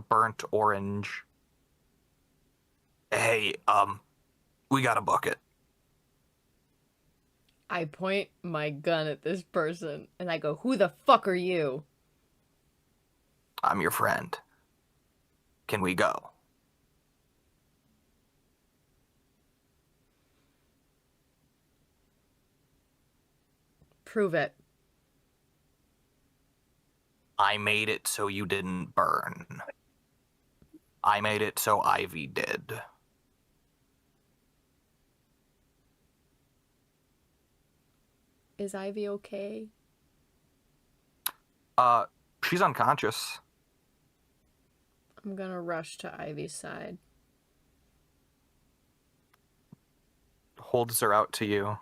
burnt orange. Hey, we gotta book it. I point my gun at this person and I go, "Who the fuck are you?" I'm your friend. Can we go? Prove it. I made it so you didn't burn. I made it so Ivy did. Is Ivy okay? She's unconscious. I'm gonna rush to Ivy's side. Holds her out to you.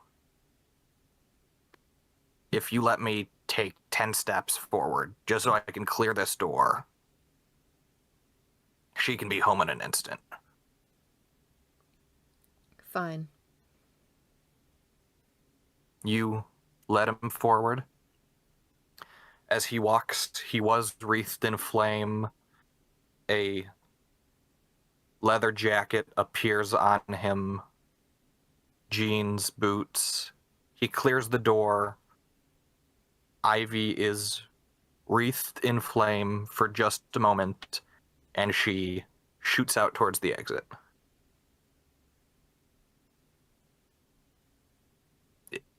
If you let me take 10 steps forward, just so I can clear this door, she can be home in an instant. Fine. You let him forward. As he walks, he was wreathed in flame. A leather jacket appears on him. Jeans, boots. He clears the door. Ivy is wreathed in flame for just a moment, and she shoots out towards the exit.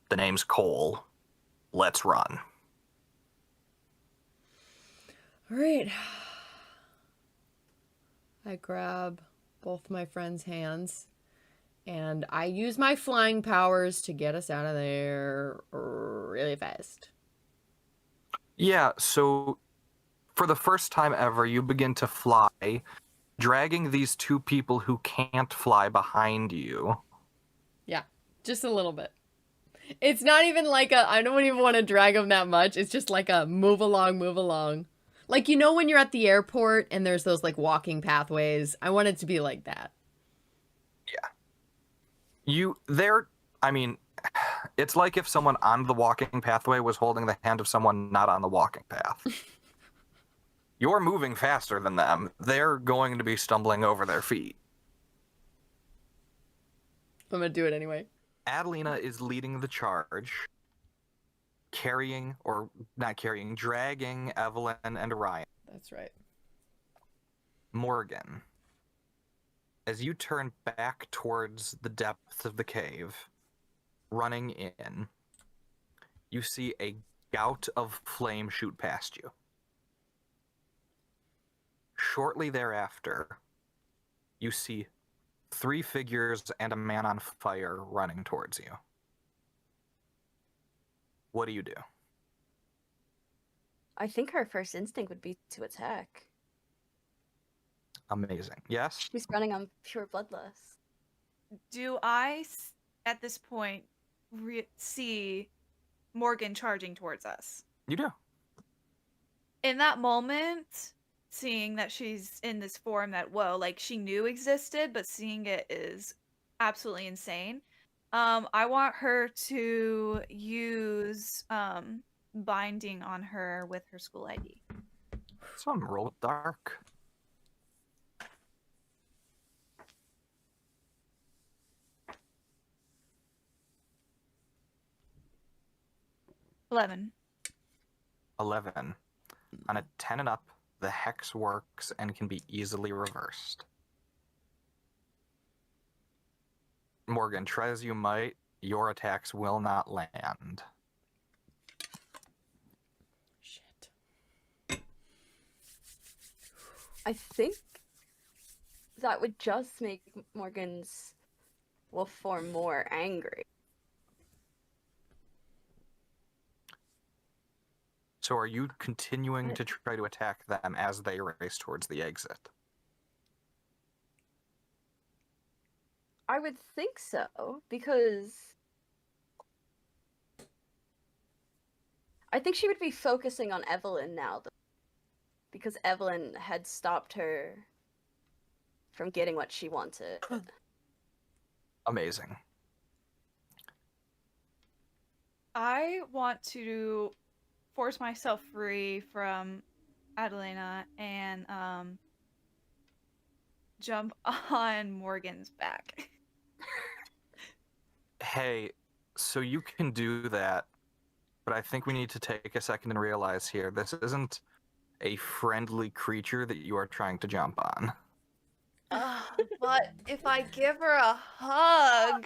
The name's Cole. Let's run. All right. I grab both my friends' hands and I use my flying powers to get us out of there really fast. Yeah, so for the first time ever, you begin to fly, dragging these 2 people who can't fly behind you. Yeah, just a little bit. It's not even like I don't even want to drag them that much. It's just like a move along, move along. Like, you know when you're at the airport and there's those like walking pathways? I want it to be like that. Yeah. It's like if someone on the walking pathway was holding the hand of someone not on the walking path. You're moving faster than them. They're going to be stumbling over their feet. I'm going to do it anyway. Adelina is leading the charge, dragging Evelyn and Ryan. That's right. Morgan, as you turn back towards the depths of the cave, running in, you see a gout of flame shoot past you. Shortly thereafter, you see 3 figures and a man on fire running towards you. What do you do? I think her first instinct would be to attack. Amazing. Yes? She's running on pure bloodlust. Do I, at this point, see Morgan charging towards us? You do. In that moment, seeing that she's in this form that, whoa, like she knew existed, but seeing it is absolutely insane. I want her to use binding on her with her school ID. Some roll with dark. 11. 11. On a 10 and up, the hex works and can be easily reversed. Morgan, try as you might, your attacks will not land. Shit. I think that would just make Morgan's wolf form more angry. So are you continuing to try to attack them as they race towards the exit? I would think so, because I think she would be focusing on Evelyn now, because Evelyn had stopped her from getting what she wanted. Amazing. I want to force myself free from Adelina and jump on Morgan's back. Hey, so you can do that, but I think we need to take a second and realize here, this isn't a friendly creature that you are trying to jump on. But if I give her a hug,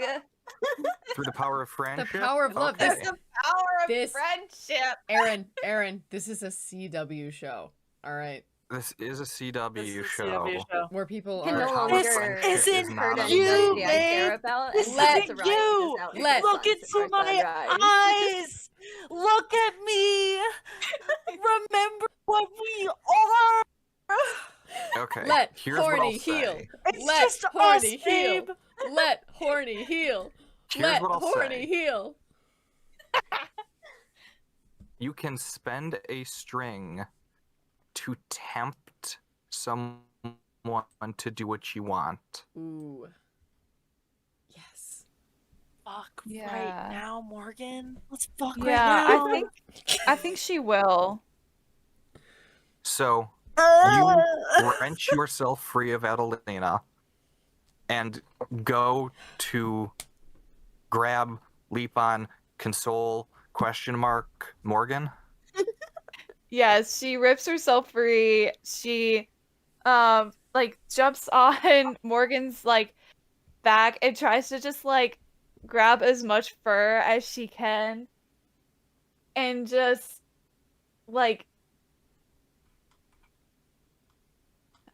Through the power of The friendship? power of love. Okay. the power of This- friendship. Aaron, this is a CW show. All right. This is a CW This is a show. CW show. Where people Can are no Power of longer friendship This is isn't not hurt a- anybody you, I care babe. about. This and Let- that's isn't you. now Let- Look the into sunrise. my eyes. Look at me. Remember what we are. Okay, Let here's what I'll horny heal. say. It's Let just horny us, heal. babe. Let horny heal. Here's Let what I'll horny say. heal. You can spend a string to tempt someone to do what you want. Ooh. Yes. Fuck Yeah. right now, Morgan. Let's fuck Yeah, right now. I think she will. So you wrench yourself free of Adelina and go to grab, leap on, console, question mark, Morgan. Yes, she rips herself free. She like jumps on Morgan's like back and tries to just like grab as much fur as she can and just like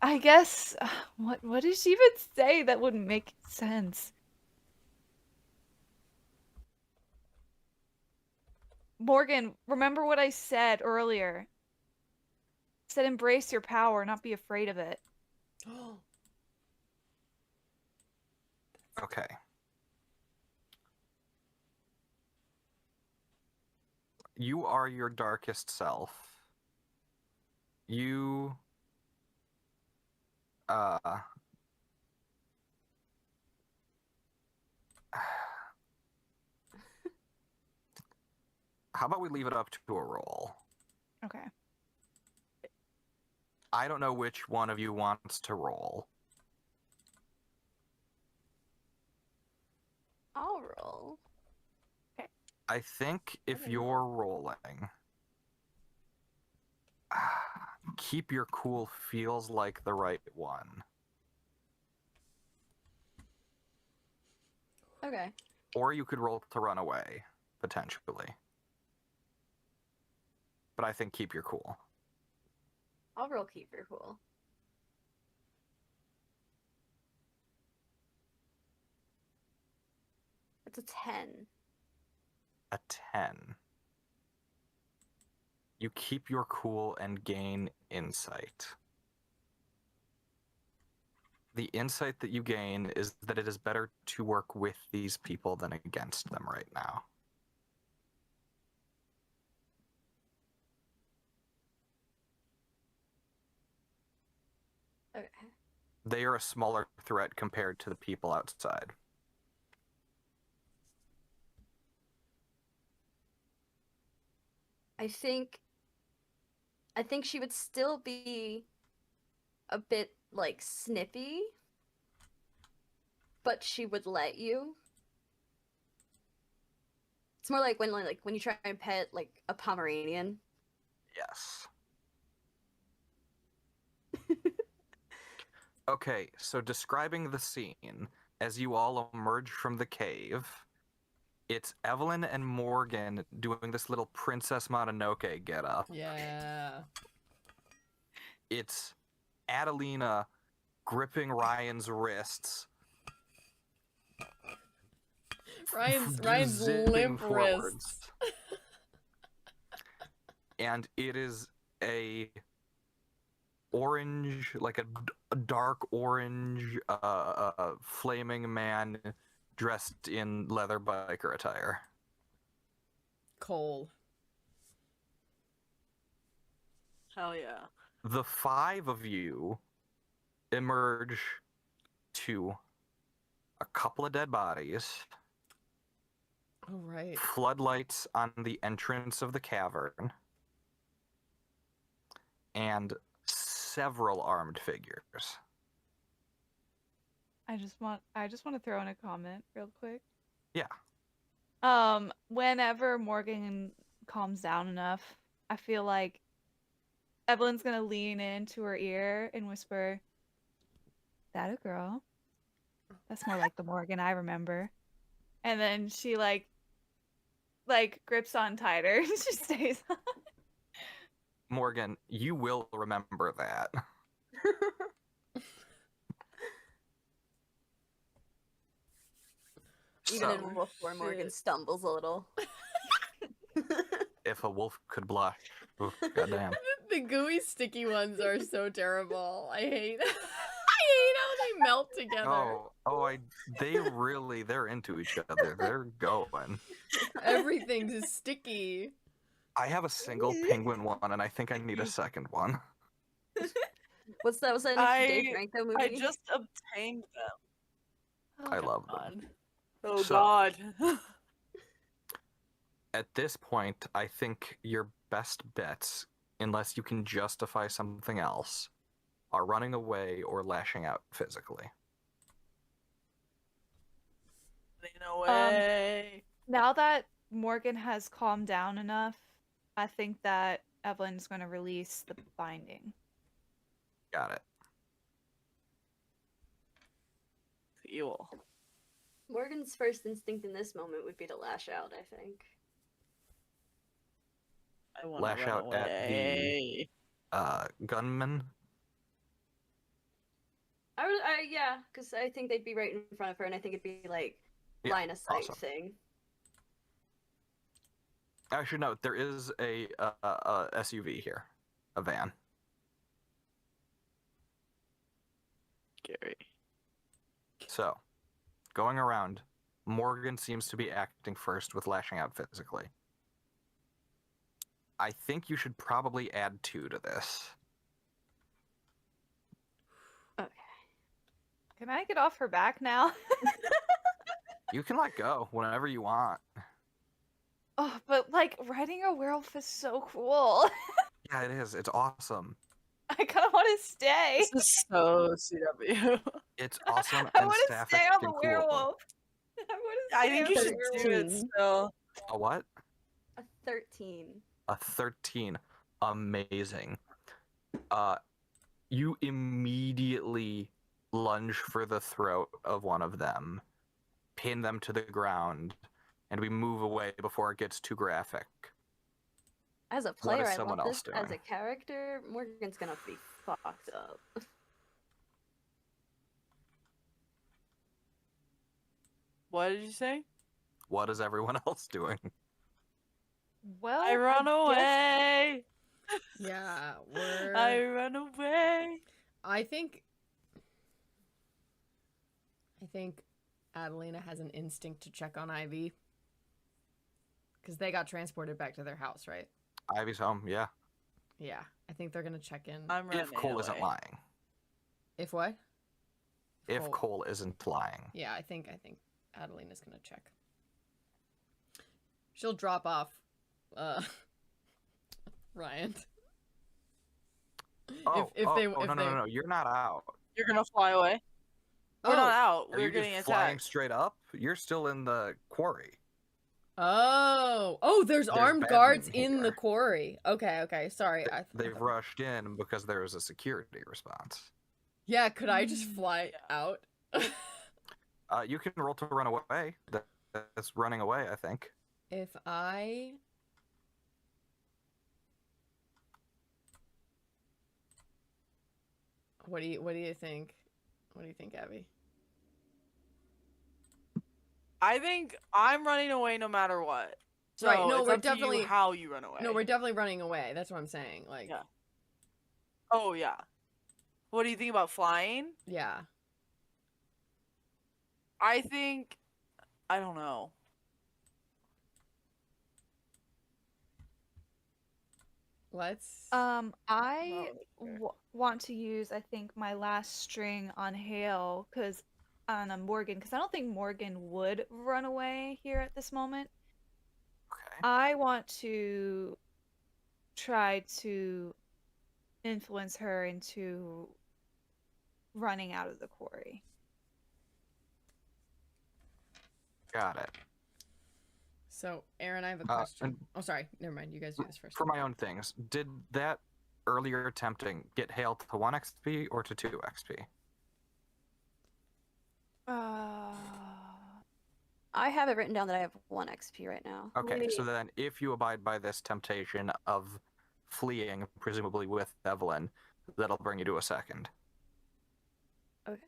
I guess what did she even say that would make sense? Morgan, remember what I said earlier. I said embrace your power, not be afraid of it. Okay. You are your darkest self. You how about we leave it up to a roll? Okay. I don't know which one of you wants to roll. I'll roll. I think if you're rolling, keep your cool feels like the right one. Okay. Or you could roll to run away, potentially. but I think keep your cool. I'll roll keep your cool. It's a 10. A 10. You keep your cool and gain insight. The insight that you gain is that it is better to work with these people than against them right now. Okay. They are a smaller threat compared to the people outside. I think she would still be a bit like snippy, but she would let you. It's more like when you try and pet like a Pomeranian. Yes. Okay, so describing the scene, as you all emerge from the cave, it's Evelyn and Morgan doing this little Princess Mononoke getup. Yeah. It's Adelina gripping Ryan's wrists. Ryan's zipping limp forwards. wrists. And it is a orange, like a dark orange, flaming man dressed in leather biker attire. Cole. Hell yeah. The 5 of you emerge to a couple of dead bodies, Oh, right. floodlights on the entrance of the cavern, and several armed figures. I just want to throw in a comment real quick. Yeah. Whenever Morgan calms down enough, I feel like Evelyn's gonna lean into her ear and whisper, "That a girl? That's more like the Morgan I remember." And then she like grips on tighter and she stays on. Morgan, you will remember that. Even So, in wolf form, Morgan shit. stumbles a little. if a wolf could blush, oof, goddamn. The gooey sticky ones are so terrible. I hate I hate how they melt together. They're into each other. They're going. Everything's sticky. I have a single penguin one, and I think I need a second one. Was that new Dave Franco movie? I just obtained them. I love them. God. Oh So- God. At this point, I think your best bets, unless you can justify something else, are running away or lashing out physically. In a way. Now that Morgan has calmed down enough, I think that Evelyn's going to release the binding. Got it. Evil. Morgan's first instinct in this moment would be to lash out, I think. I want Lash to run out at away. Gunman. Yeah, because I think they'd be right in front of her, and I think it'd be like Yeah, line of sight awesome. thing. Actually, no, there is a SUV here, a van. Scary. So, going around, Morgan seems to be acting first with lashing out physically. I think you should probably add 2 to this. Okay. Can I get off her back now? You can let go whenever you want. Oh, but like riding a werewolf is so cool. Yeah, it is. It's awesome. I kind of want to stay. This is so CW. It's awesome I and want to Sapphic stay on the and cool. werewolf. I want to I stay think on you the should werewolf. do it still. A what? A 13. A 13. Amazing. You immediately lunge for the throat of one of them, pin them to the ground, and we move away before it gets too graphic. As a What player, is I someone love else this. As a doing? character, Morgan's gonna be fucked up. What did you say? What is everyone else doing? Well, I run guess- away. Yeah, I we're. run away. I think Adelina has an instinct to check on Ivy. Because they got transported back to their house, right? Ivy's home, yeah. Yeah, I think they're gonna check in. I'm running If Cole away. isn't lying. If what? If Cole isn't lying. Yeah, I think Adelina's gonna check. She'll drop off Ryan. Oh, if no, you're not out. You're gonna fly away. We're not out. Are We're you just getting flying attacked. straight up? You're still in the quarry. Oh, there's armed badmen guards in the here. quarry. Okay. Sorry. They've rushed in because there was a security response. Yeah, could I just fly out? You can roll to run away. That's running away, I think. If I... What do you think? What do you think, Abby? I think I'm running away no matter what. So Right, no, it's we're up to you definitely- how you run away. No, we're definitely running away. That's what I'm saying. Like, Yeah. Oh yeah. What do you think about flying? yeah. I think I don't know. Let's... I Oh, want to use, I think, my last string on Hale, because on Morgan, because I don't think Morgan would run away here at this moment. Okay. I want to try to influence her into running out of the quarry. Got it. So, Aaron, I have a question. and- Oh, sorry. Never mind. You guys do this first. For my own things, did that earlier attempting get Hale to 1 XP or to 2 XP? I have it written down that I have 1 XP right now. Okay, so then if you abide by this temptation of fleeing, presumably with Evelyn, that'll bring you to a 2nd. Okay.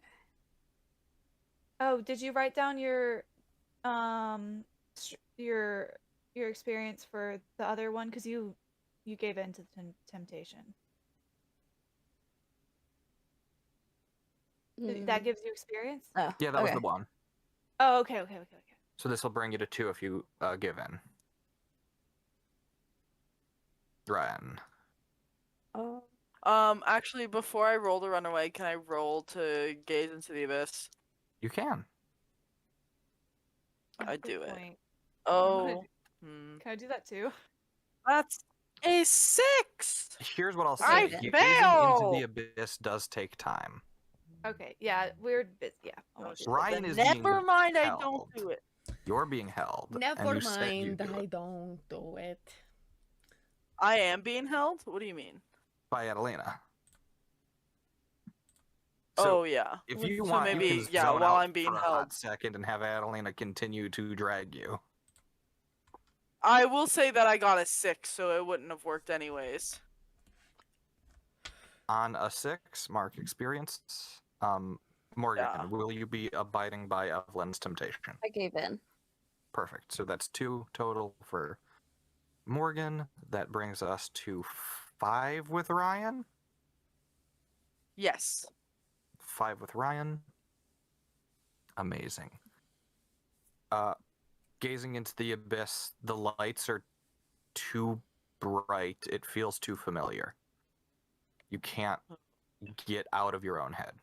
Oh, did you write down your your experience for the other one? Because you gave in to the temptation. That gives you experience? Oh, Yeah, that was the one. Oh, okay. So this will bring you to 2 if you give in. Ryan. Oh. Actually, before I roll to run away, can I roll to gaze into the abyss? You can. I Good do it. point. Oh. Can I do that too? That's a 6! Here's what I'll say. I Gazing fail! into the abyss does take time. Okay, yeah, we're busy. Yeah, I won't do that. Ryan Then is never being mind, I held. don't do it. You're being held. and Never you said you mind. do I it don't do it. I am being held? What do you mean? by Adelina. Oh, yeah. If you So want, maybe, you can yeah, zone while out I'm being for a held. hot second and have Adelina continue to drag you. I will say that I got a 6, so it wouldn't have worked anyways. On a 6, mark experience. Morgan, Yeah. will you be abiding by Evelyn's temptation? I gave in. Perfect. So that's 2 total for Morgan. That brings us to 5 with Ryan. Yes. 5 with Ryan. Amazing. Gazing into the abyss, the lights are too bright. It feels too familiar. You can't get out of your own head.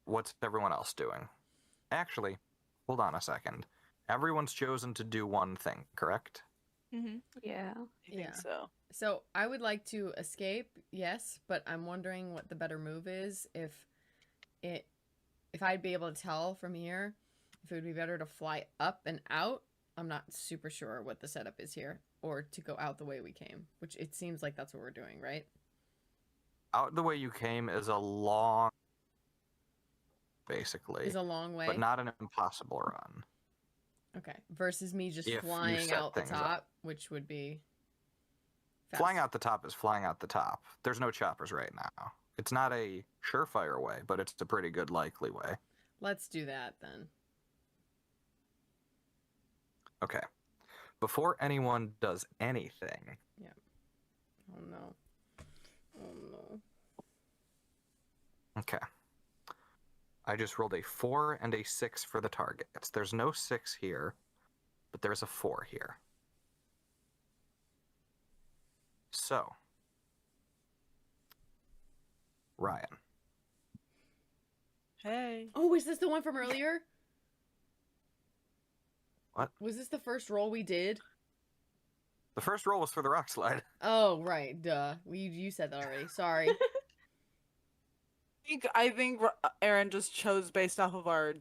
What's everyone else doing? Actually, hold on a second. Everyone's chosen to do one thing, correct? Mm-hmm. Yeah. I think Yeah. so. So I would like to escape, yes, but I'm wondering what the better move is. If I'd be able to tell from here, if it would be better to fly up and out. I'm not super sure what the setup is here, or to go out the way we came, which it seems like that's what we're doing, right? Out the way you came is a long, basically, Is a long way. but not an impossible run. Okay. Versus me just If you flying set out the things up. top, which would be Flying fast. out the top is flying out the top. There's no choppers right now. It's not a surefire way, but it's a pretty good likely way. Let's do that then. Okay. Before anyone does anything, Oh no. Oh no. okay. I just rolled a 4 and a 6 for the targets. There's no 6 here, but there's a 4 here. So, Ryan. Hey. Oh, is this the one from earlier? What? Was this the first roll we did? The first roll was for the rock slide. Oh, right. Duh. You said that already. Sorry. I think Aaron just chose based off of our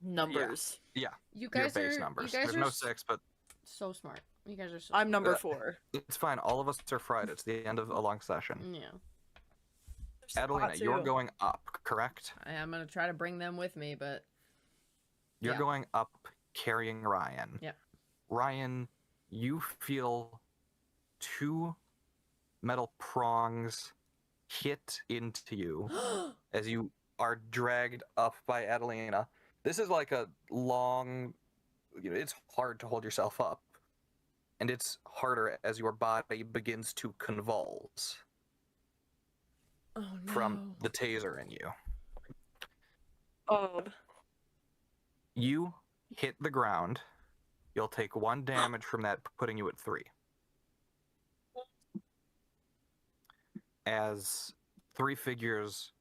numbers. Yeah, You your guys base are numbers. You guys There's are no 6, but so smart. You guys are so I'm smart. number 4. it's fine. All of us are fried. It's the end of a long session. Yeah. Adelina, you're going up, correct? I'm gonna try to bring them with me, but You're Yeah. going up carrying Ryan. Yeah. Ryan, you feel 2 metal prongs hit into you as you are dragged up by Adelina. This is like a long, it's hard to hold yourself up. And it's harder as your body begins to convulse oh no. from the taser in you. Oh. You hit the ground. You'll take 1 damage from that, putting you at 3. As 3 figures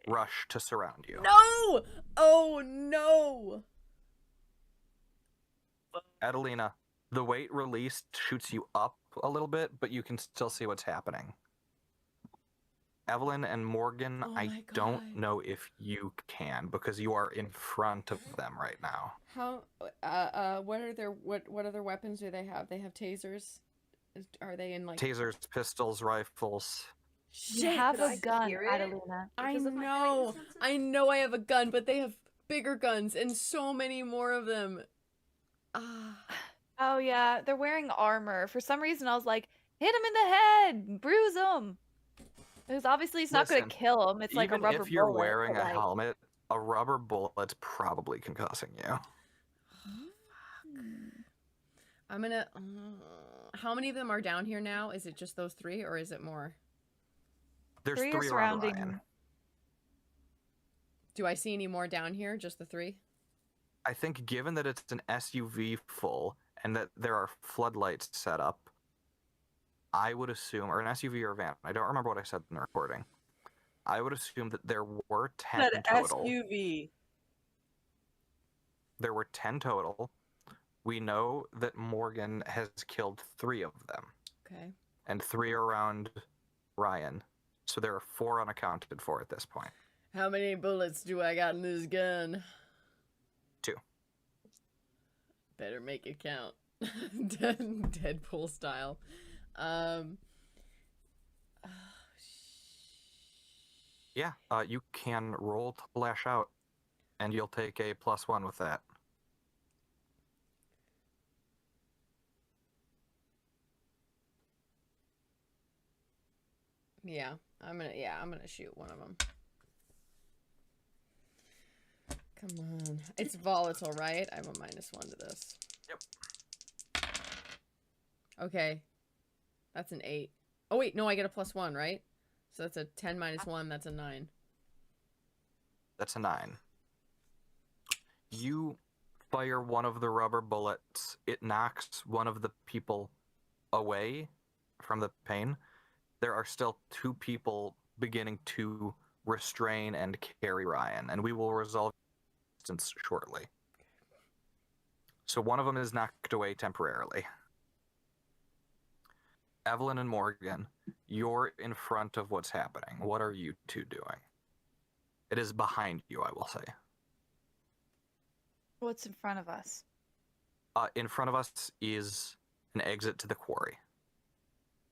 rush to surround you. No! Oh no! Adelina, the weight released shoots you up a little bit, but you can still see what's happening. Evelyn and Morgan, Oh I my don't God. know if you can because you are in front of them right now. How what other weapons do they have? They have tasers? Are they in like Tasers, pistols, rifles. You Shit! have Could I a gun, hear it? Adelina. I Because of my know. heightened senses? I know I have a gun, but they have bigger guns and so many more of them. Ah. Oh yeah, they're wearing armor. For some reason, I was like, hit him in the head, bruise him. Because obviously, it's not going Listen, to kill him. It's like a Even rubber if you're bullet. wearing but, a like, helmet, a rubber bullet's probably concussing you. I'm gonna. How many of them are down here now? Is it just those 3, or is it more? There's 3 are 3 around surrounding. Ryan. Do I see any more down here? Just the 3? I think given that it's an SUV full and that there are floodlights set up, I would assume, or an SUV or a van, I don't remember what I said in the recording. I would assume that there were 10 Said total. SUV. There were 10 total. We know that Morgan has killed 3 of them, Okay. and 3 around Ryan. So there are 4 unaccounted for at this point. How many bullets do I got in this gun? 2. Better make it count. Deadpool style. Yeah, you can roll to lash out, and you'll take a +1 with that. Yeah, I'm gonna shoot one of them. Come on. It's volatile, right? I have a -1 to this. Yep. Okay. That's an 8. Oh wait, no, I get a +1, right? So that's a 10 minus 1, that's a 9. That's a 9. You fire one of the rubber bullets. It knocks one of the people away from the pain. There are still 2 people beginning to restrain and carry Ryan, and we will resolve distance shortly. So one of them is knocked away temporarily. Evelyn and Morgan, you're in front of what's happening. What are you 2 doing? It is behind you, I will say. What's in front of us? In front of us is an exit to the quarry.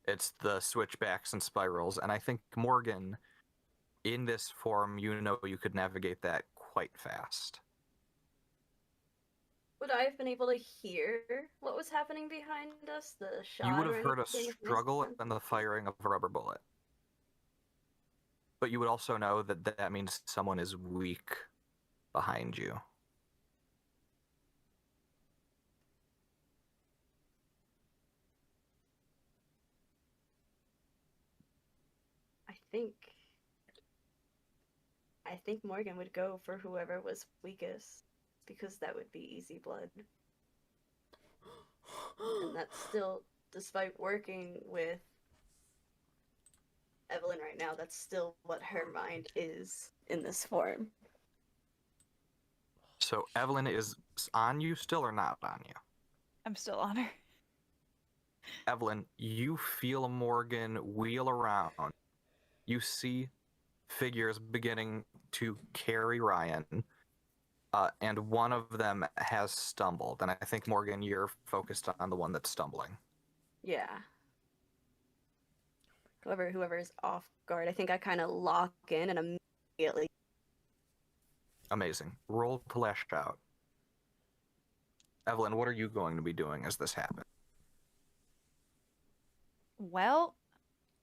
It's the switchbacks and spirals, and I think, Morgan, in this form, you know you could navigate that quite fast. Would I have been able to hear what was happening behind us? The shot You would have or heard a anything with my struggle sense? and the firing of a rubber bullet. But you would also know that that means someone is weak behind you. I think Morgan would go for whoever was weakest, because that would be easy blood. And that's still, despite working with Evelyn right now, that's still what her mind is in this form. So Evelyn is on you still or not on you? I'm still on her. Evelyn, you feel Morgan wheel around. You see figures beginning to carry Ryan, and one of them has stumbled. And I think, Morgan, you're focused on the one that's stumbling. Yeah. Whoever is off guard, I think I kind of lock in and immediately. Amazing. Roll to lash out. Evelyn, what are you going to be doing as this happens? Well,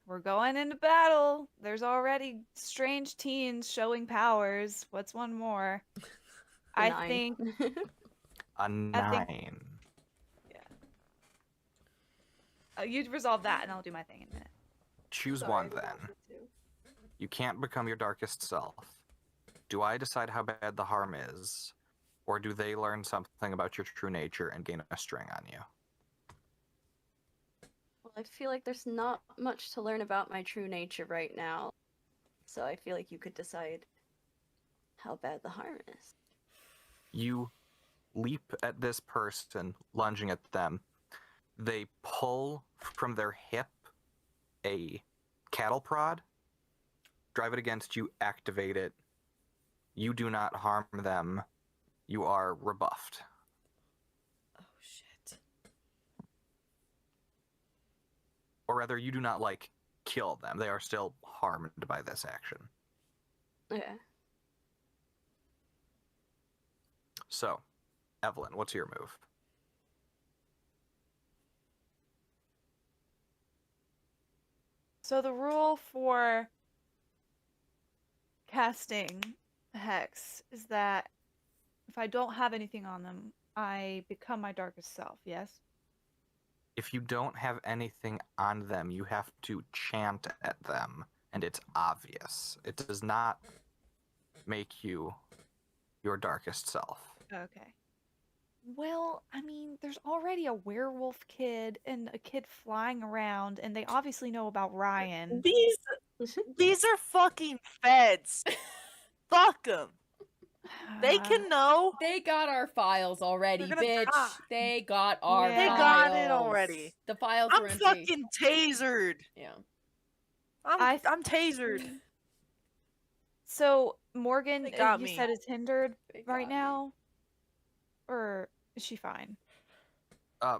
we're going into battle. There's already strange teens showing powers. What's one more? I 9. think A 9. you'd resolve that, and I'll do my thing in a minute. Choose Sorry, one we then. wanted to. You can't become your darkest self. Do I decide how bad the harm is, or do they learn something about your true nature and gain a string on you? Well, I feel like there's not much to learn about my true nature right now, so I feel like you could decide how bad the harm is. You leap at this person, lunging at them. They pull from their hip a cattle prod, drive it against you, activate it. You do not harm them. You are rebuffed. Oh, shit. Or rather, you do not, kill them. They are still harmed by this action. Okay. So, Evelyn, what's your move? So the rule for casting a hex is that if I don't have anything on them, I become my darkest self, yes? If you don't have anything on them, you have to chant at them, and it's obvious. It does not make you your darkest self. Okay. Well, I mean, there's already a werewolf kid and a kid flying around, and they obviously know about Ryan. These are fucking feds. Fuck them. They can know. They got our files already, They're gonna bitch. die. They got our Yeah. They files. got it already. The files I'm are empty. fucking tasered. Yeah. I'm tasered. So Morgan, They got you me. said is hindered They right got me. now, or is she fine?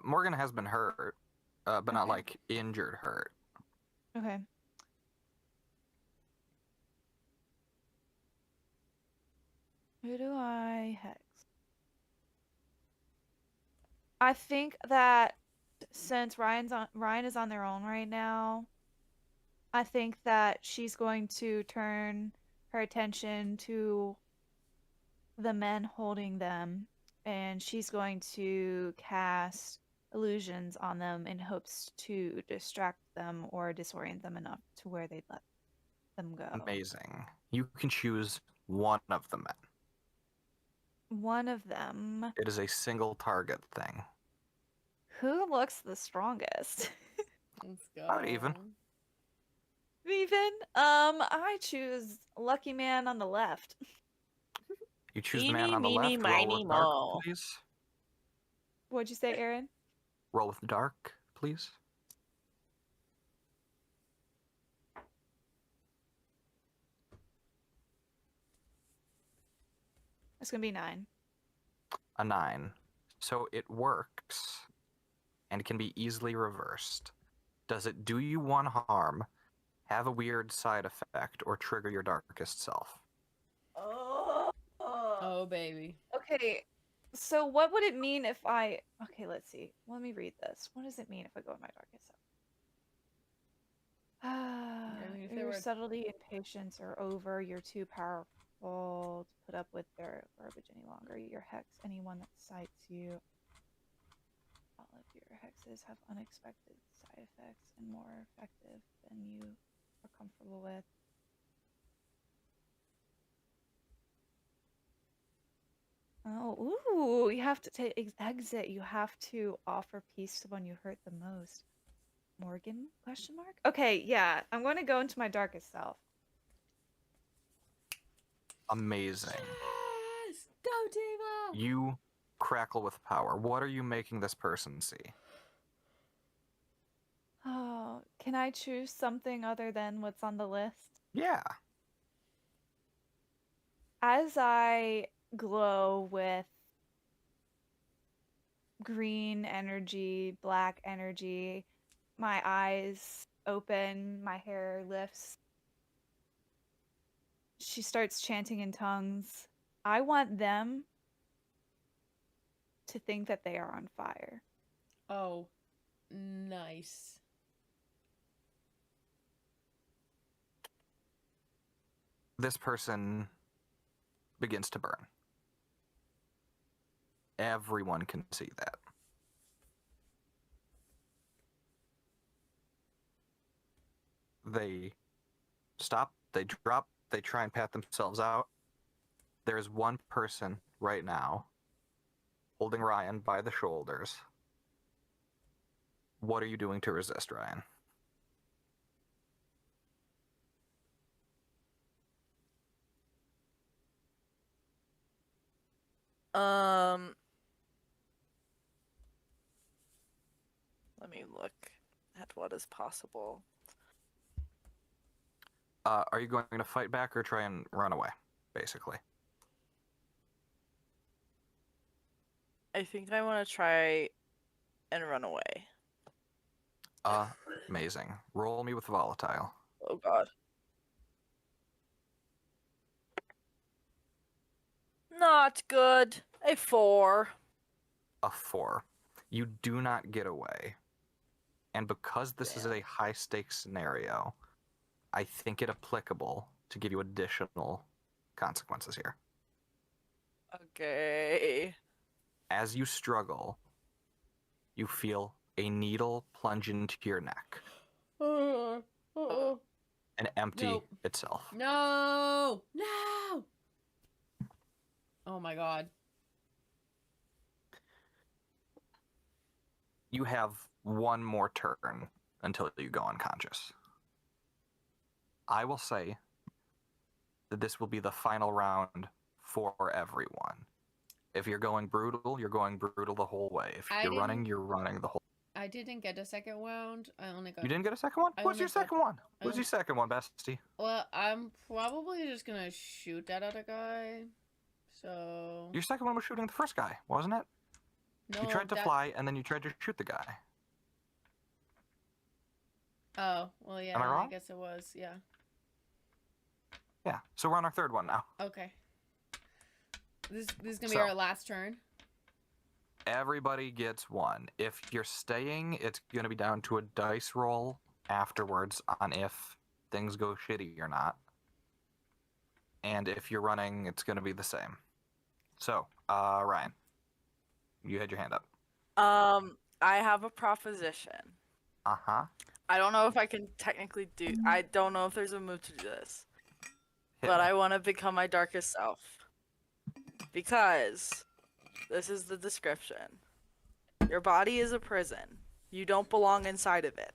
Morgan has been hurt, but not Okay. injured hurt. Okay. Who do I hex? I think that since Ryan is on their own right now, I think that she's going to turn her attention to the men holding them, and she's going to cast illusions on them in hopes to distract them or disorient them enough to where they'd let them go. Amazing. You can choose one of the men. One of them. It is a single target thing. Who looks the strongest? Let's go. About even. Even? I choose Lucky Man on the left. You choose the man Eeny, on the meeny, left. Roll miny, with dark, moe. please. What'd you say, Aaron? Roll with dark, please. It's gonna be 9. A 9. So it works and can be easily reversed. Does it do you one harm, have a weird side effect, or trigger your darkest self? Oh, baby. Okay, So what would it mean if I... Okay, let's see. Let me read this. What does it mean if I go in my darkest self? mean, if they Your were- subtlety and patience are over. You're too powerful to put up with their garbage any longer. Your hex anyone that cites you. All of your hexes have unexpected side effects and more effective than you are comfortable with. Oh, ooh, you have to take exit. You have to offer peace to one you hurt the most. Morgan? Question mark? Okay, yeah, I'm going to go into my darkest self. Amazing. Yes! Go, Diva! You crackle with power. What are you making this person see? Oh, can I choose something other than what's on the list? Yeah. As I glow with green energy, black energy, my eyes open, my hair lifts. She starts chanting in tongues. I want them to think that they are on fire. Oh, nice. This person begins to burn. Everyone can see that. They stop, they drop, they try and pat themselves out. There's one person right now holding Ryan by the shoulders. What are you doing to resist, Ryan? Let me look at what is possible. Are you going to fight back or try and run away, basically? I think I want to try and run away. Amazing. Roll me with volatile. Oh god. Not good. A 4. A 4. You do not get away. And because this is a high stakes scenario, I think it applicable to give you additional consequences here. Okay. As you struggle, you feel a needle plunge into your neck and empty Nope. itself. No! No! Oh my god. You have one more turn until you go unconscious. I will say that this will be the final round for everyone. If you're going brutal, you're going brutal the whole way. If I you're running, didn't- you're running the whole. I didn't get a second round. I only got. You didn't get a second one? I What's only your got- second one? I What's your only- second one, bestie? Well, I'm probably just gonna shoot that other guy. So. Your second one was shooting the first guy, wasn't it? No, You tried to that- fly, and then you tried to shoot the guy. Oh, well, yeah. Am I wrong? I guess it was. Yeah. Yeah, so we're on our third one now. Okay. This is gonna be So- our last turn. Everybody gets one. If you're staying, it's going to be down to a dice roll afterwards on if things go shitty or not. And if you're running, it's going to be the same. So, Ryan, you had your hand up. I have a proposition. Uh-huh. I don't know if I can technically do. I don't know if there's a move to do this, Hit but me. I want to become my darkest self because this is the description. Your body is a prison. You don't belong inside of it.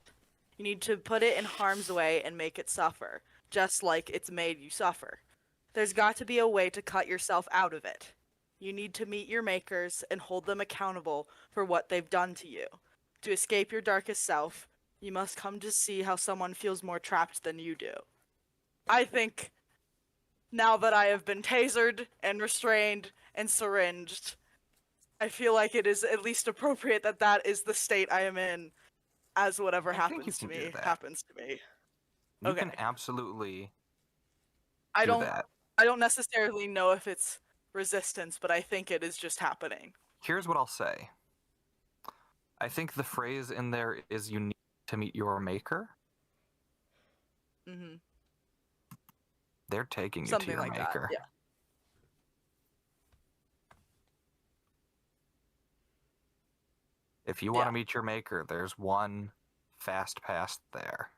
You need to put it in harm's way and make it suffer, just like it's made you suffer. There's got to be a way to cut yourself out of it. You need to meet your makers and hold them accountable for what they've done to you. To escape your darkest self, you must come to see how someone feels more trapped than you do. I think now that I have been tasered and restrained and syringed, I feel like it is at least appropriate that that is the state I am in, as whatever I think you happens to can do me that. happens to me. You Okay. can absolutely I do don't that. I don't necessarily know if it's resistance, but I think it is just happening. Here's what I'll say. I think the phrase in there is you need to meet your maker. Mm-hmm. They're taking you Something to your like maker. that. Yeah. If you want to meet your maker, there's one fast pass there.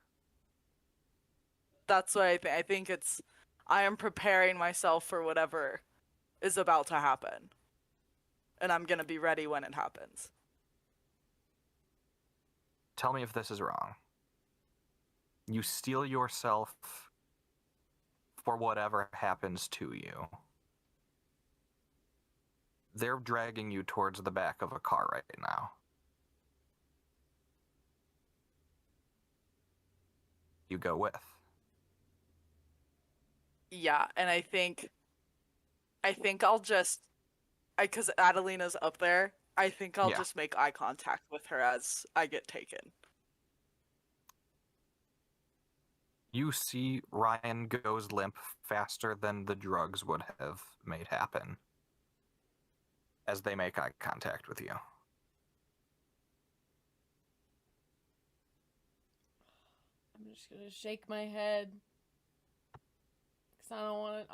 That's what I think. I think I am preparing myself for whatever is about to happen. And I'm going to be ready when it happens. Tell me if this is wrong. You steel yourself for whatever happens to you. They're dragging you towards the back of a car right now. You go with. Yeah, and I think I'll just, because Adelina's up there, I think I'll just make eye contact with her as I get taken. You see Ryan goes limp faster than the drugs would have made happen as they make eye contact with you. I'm just gonna shake my head. Cause I don't want that.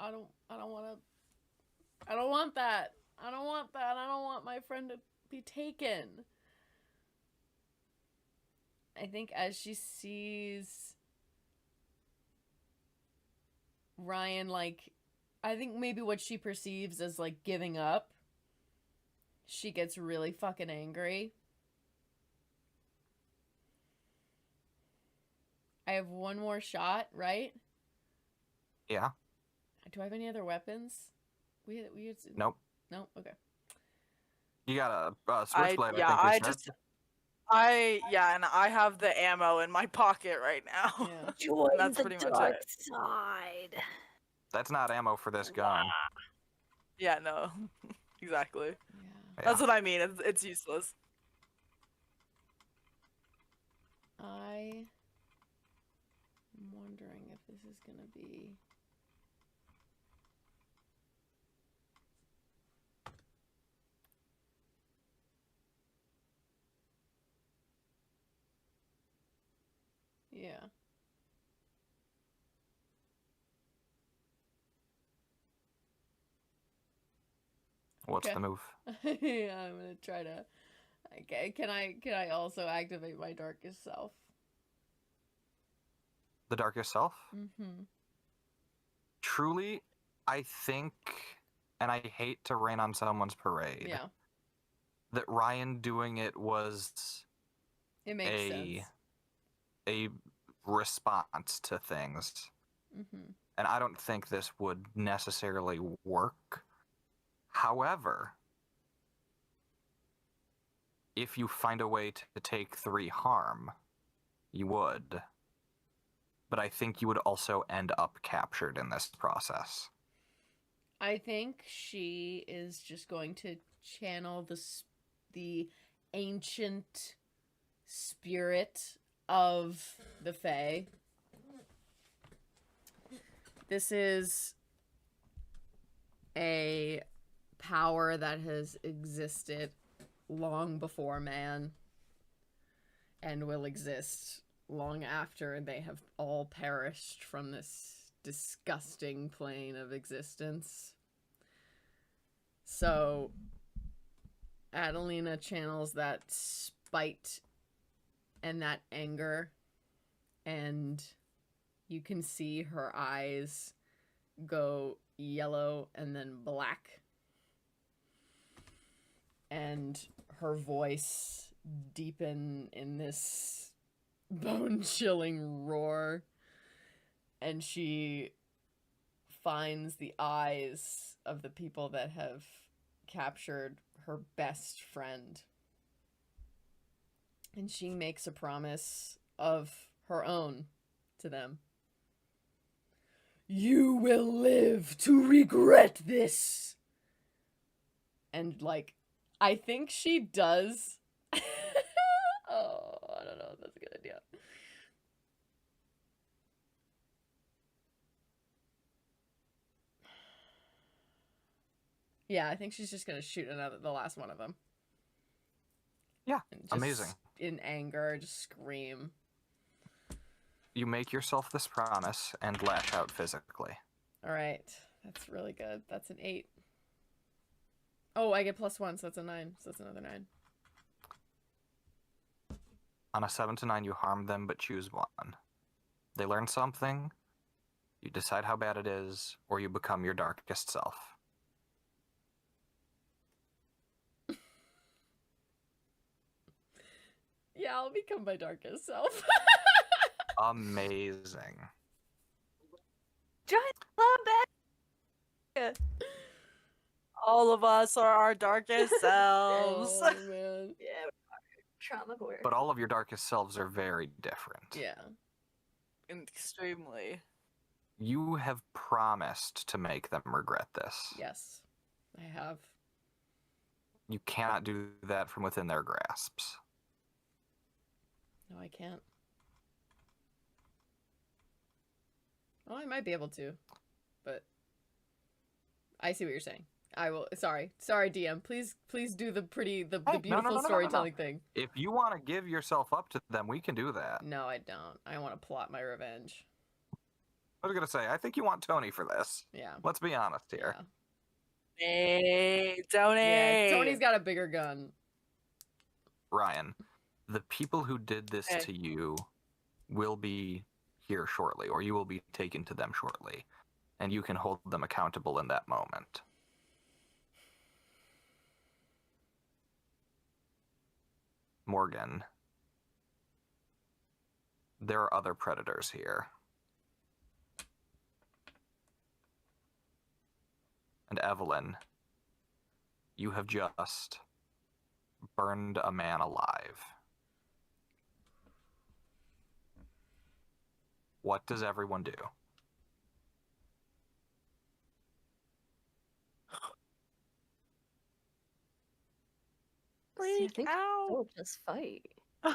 I don't want that. I don't want my friend to be taken. I think as she sees Ryan, like, I think maybe what she perceives as, like, giving up, she gets really fucking angry. I have one more shot, right? Yeah. Do I have any other weapons? Nope. No? Okay. You got a switchblade, and I have the ammo in my pocket right now. Yeah. Join That's the pretty much dark it. side. That's not ammo for this gun. Yeah, no. Exactly. Yeah. That's what I mean. It's useless. I'm wondering if this is gonna be... Yeah. What's Okay. the move? Yeah, I'm gonna try to... Okay, can I also activate my darkest self? The darkest self? Mm-hmm. Truly, I think, and I hate to rain on someone's parade, Yeah. that Ryan doing it was It makes sense. a response to things. Mm-hmm. And I don't think this would necessarily work. However, if you find a way to take 3 harm, you would. But I think you would also end up captured in this process. I think she is just going to channel the ancient spirit of the Fae. This is a power that has existed long before man and will exist long after they have all perished from this disgusting plane of existence. So Adelina channels that spite and that anger, and you can see her eyes go yellow and then black, and her voice deepen in this bone-chilling roar, and she finds the eyes of the people that have captured her best friend. And she makes a promise of her own to them. You will live to regret this. And, like, I think she does. Oh, I don't know if that's a good idea. Yeah, I think she's just gonna shoot the last one of them. Yeah, And just amazing. In anger, just scream. You make yourself this promise and lash out physically. All right, that's really good. That's an 8. Oh, I get +1, so that's a 9. So that's another 9. On a 7 to 9, you harm them, but choose one. They learn something, you decide how bad it is, or you become your darkest self. Yeah, I'll become my darkest self. Amazing. Giant love bag. All of us are our darkest selves. Oh man. Yeah, trauma core. But all of your darkest selves are very different. Yeah. Extremely. You have promised to make them regret this. Yes, I have. You cannot do that from within their grasps. No, I can't. Oh, I might be able to, but I see what you're saying. I will. Sorry, DM. Please do the beautiful no. storytelling thing. If you want to give yourself up to them, we can do that. No, I don't. I want to plot my revenge. I was gonna say, I think you want Tony for this. Yeah. Let's be honest here. Yeah. Hey, Tony. Yeah, Tony's got a bigger gun. Ryan, the people who did this Hey. to you will be here shortly, or you will be taken to them shortly, and you can hold them accountable in that moment. Morgan, there are other predators here. And Evelyn, you have just burned a man alive. What does everyone do? I Freak think out. we'll just fight. Huh?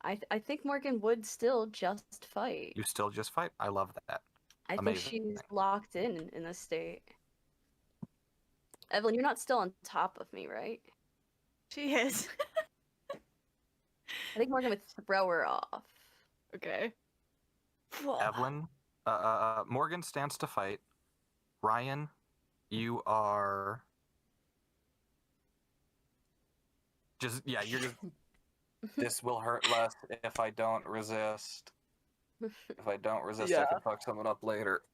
I think Morgan would still just fight. You still just fight? I love that. I think Amazing. she's locked in this state. Evelyn, you're not still on top of me, right? She is. I think Morgan would throw her off. Okay. Evelyn, Morgan stands to fight. Ryan, you are you're just. This will hurt less if I don't resist. If I don't resist, I Yeah. can fuck someone up later.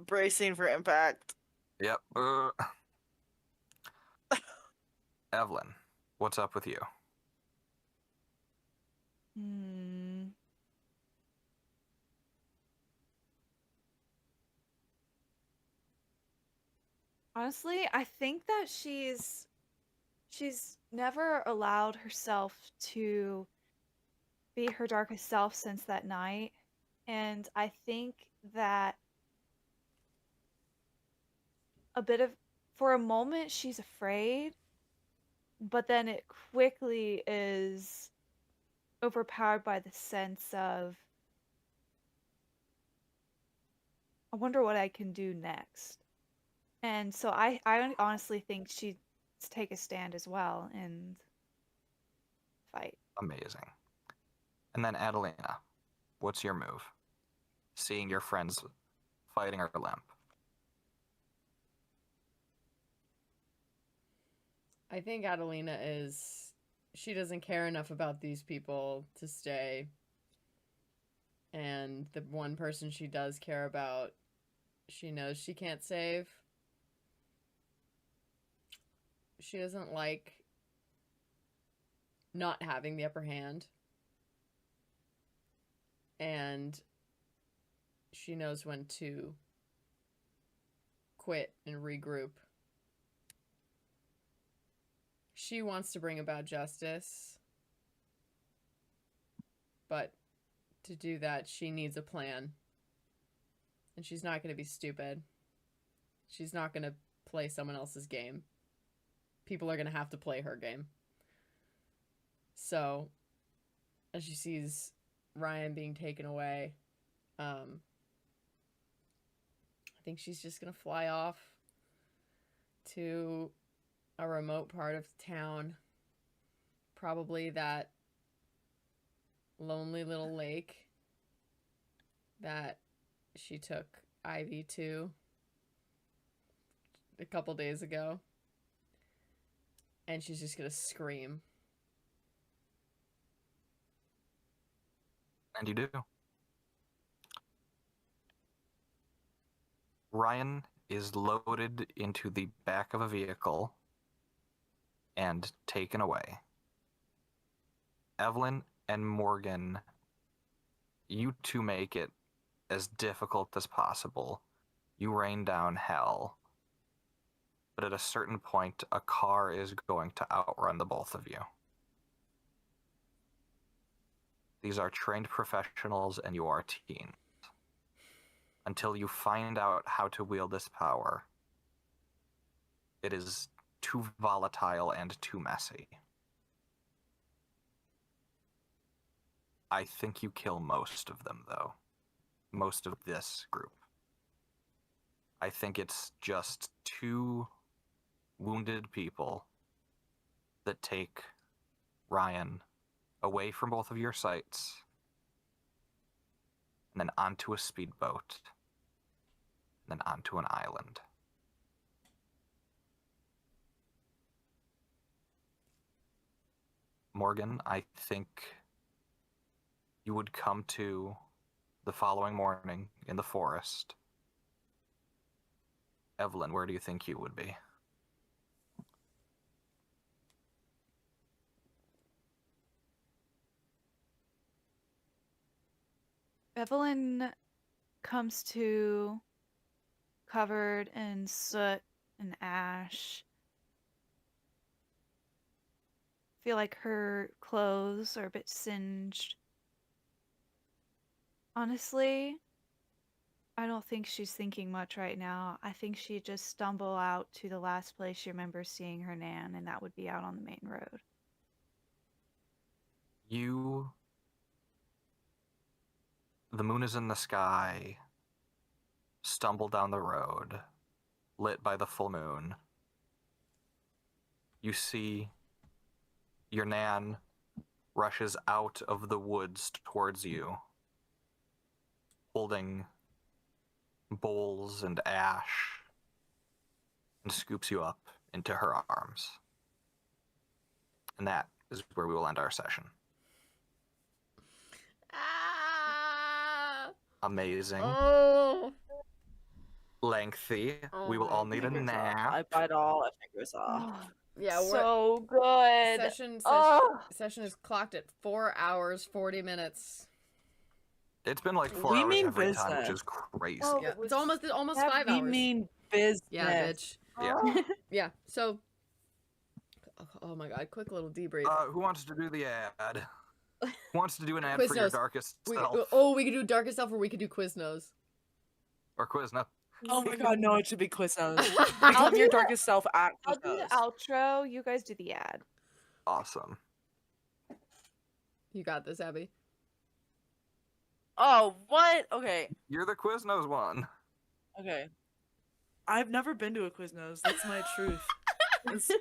Bracing for impact. Yep. Evelyn, what's up with you? Honestly, I think that she's never allowed herself to be her darkest self since that night. And I think that for a moment she's afraid, but then it quickly is overpowered by the sense of, I wonder what I can do next. And so I honestly think she'd take a stand as well and fight. Amazing. And then Adelina, what's your move? Seeing your friends fighting her limp. I think Adelina she doesn't care enough about these people to stay. And the one person she does care about, she knows she can't save. She doesn't like not having the upper hand. And she knows when to quit and regroup. She wants to bring about justice, but to do that, she needs a plan. And she's not going to be stupid. She's not going to play someone else's game. People are going to have to play her game. So, as she sees Ryan being taken away, I think she's just gonna fly off to a remote part of town. Probably that lonely little lake that she took Ivy to a couple days ago. And she's just gonna scream. And you do. Ryan is loaded into the back of a vehicle and taken away. Evelyn and Morgan, you two make it as difficult as possible. You rain down hell. But at a certain point, a car is going to outrun the both of you. These are trained professionals and you are teens. Until you find out how to wield this power, it is too volatile and too messy. I think you kill most of them, though. Most of this group. I think it's just two wounded people that take Ryan away from both of your sights and then onto a speedboat, and then onto an island. Morgan, I think you would come to the following morning in the forest. Evelyn, where do you think you would be? Evelyn comes to covered in soot and ash. Feel like her clothes are a bit singed. Honestly, I don't think she's thinking much right now. I think she'd just stumble out to the last place she remembers seeing her Nan, and that would be out on the main road. The moon is in the sky, stumble down the road, lit by the full moon. You see your Nan rushes out of the woods towards you, holding bowls and ash, and scoops you up into her arms. And that is where we will end our session. Ah! Amazing. Oh! Lengthy. Oh We will my all need a Fingers off. nap. I bite all my fingers off. Yeah, we're So good. session is clocked at 4 hours 40 minutes. It's been like 4 We hours mean every time, which business. is crazy. Oh, Yeah, it was it's almost 5 We hours. mean business. Yeah, bitch. Yeah. Yeah. So, oh my god, quick little debrief. Who wants to do the ad? Who wants to do an ad Quiznos. for your darkest self? We could do darkest self, or we could do Quiznos. Or Quizno? Oh my god, no, it should be Quiznos. I'll Become do your the- darkest self at I'll do the Quiznos. outro. You guys do the ad. Awesome. You got this, Abby. Oh, what? Okay, You're the Quiznos one. okay. I've never been to a Quiznos. That's my truth. It's-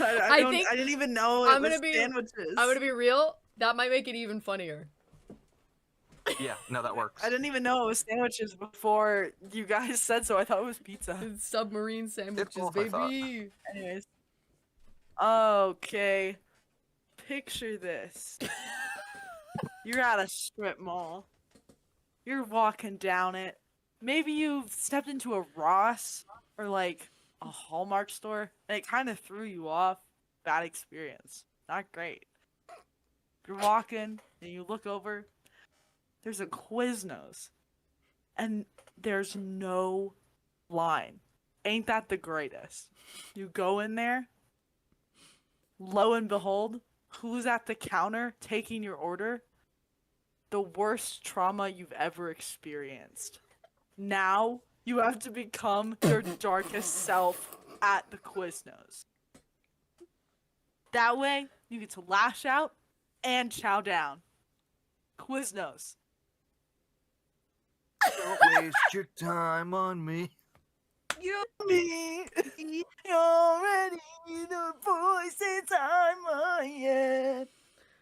I I think didn't even know I'm it was gonna be- sandwiches. I'm gonna be real. That might make it even funnier. Yeah, no, that works. I didn't even know it was sandwiches before you guys said so. I thought it was pizza. It's submarine sandwiches, both, I thought. baby. Anyways. Okay. Picture this. You're at a strip mall. You're walking down it. Maybe you've stepped into a Ross or like a Hallmark store and it kind of threw you off. Bad experience. Not great. You're walking and you look over. There's a Quiznos. And there's no line. Ain't that the greatest? You go in there. Lo and behold, who's at the counter taking your order? The worst trauma you've ever experienced. Now you have to become your darkest self at the Quiznos. That way, you get to lash out and chow down. Quiznos. Don't waste your time on me. You me, you're ready. The voice inside my head.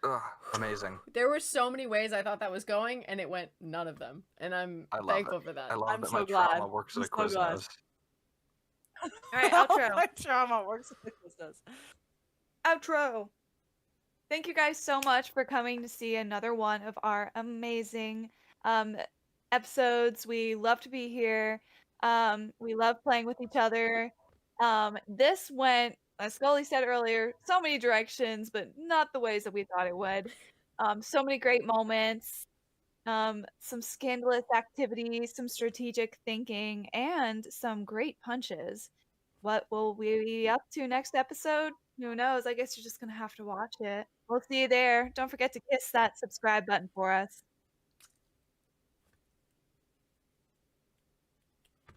Ugh, amazing. There were so many ways I thought that was going, and it went none of them. And I'm I love thankful it. for that. I love I'm that so my glad. trauma works I'm at a so glad. Quiznos. All right, outro. My trauma works with this. Outro. Thank you guys so much for coming to see another one of our amazing episodes. We love to be here. We love playing with each other. This went, as Scully said earlier, so many directions, but not the ways that we thought it would. So many great moments, some scandalous activities, some strategic thinking, and some great punches. What will we be up to next episode? Who knows? I guess you're just gonna have to watch it. We'll see you there. Don't forget to kiss that subscribe button for us.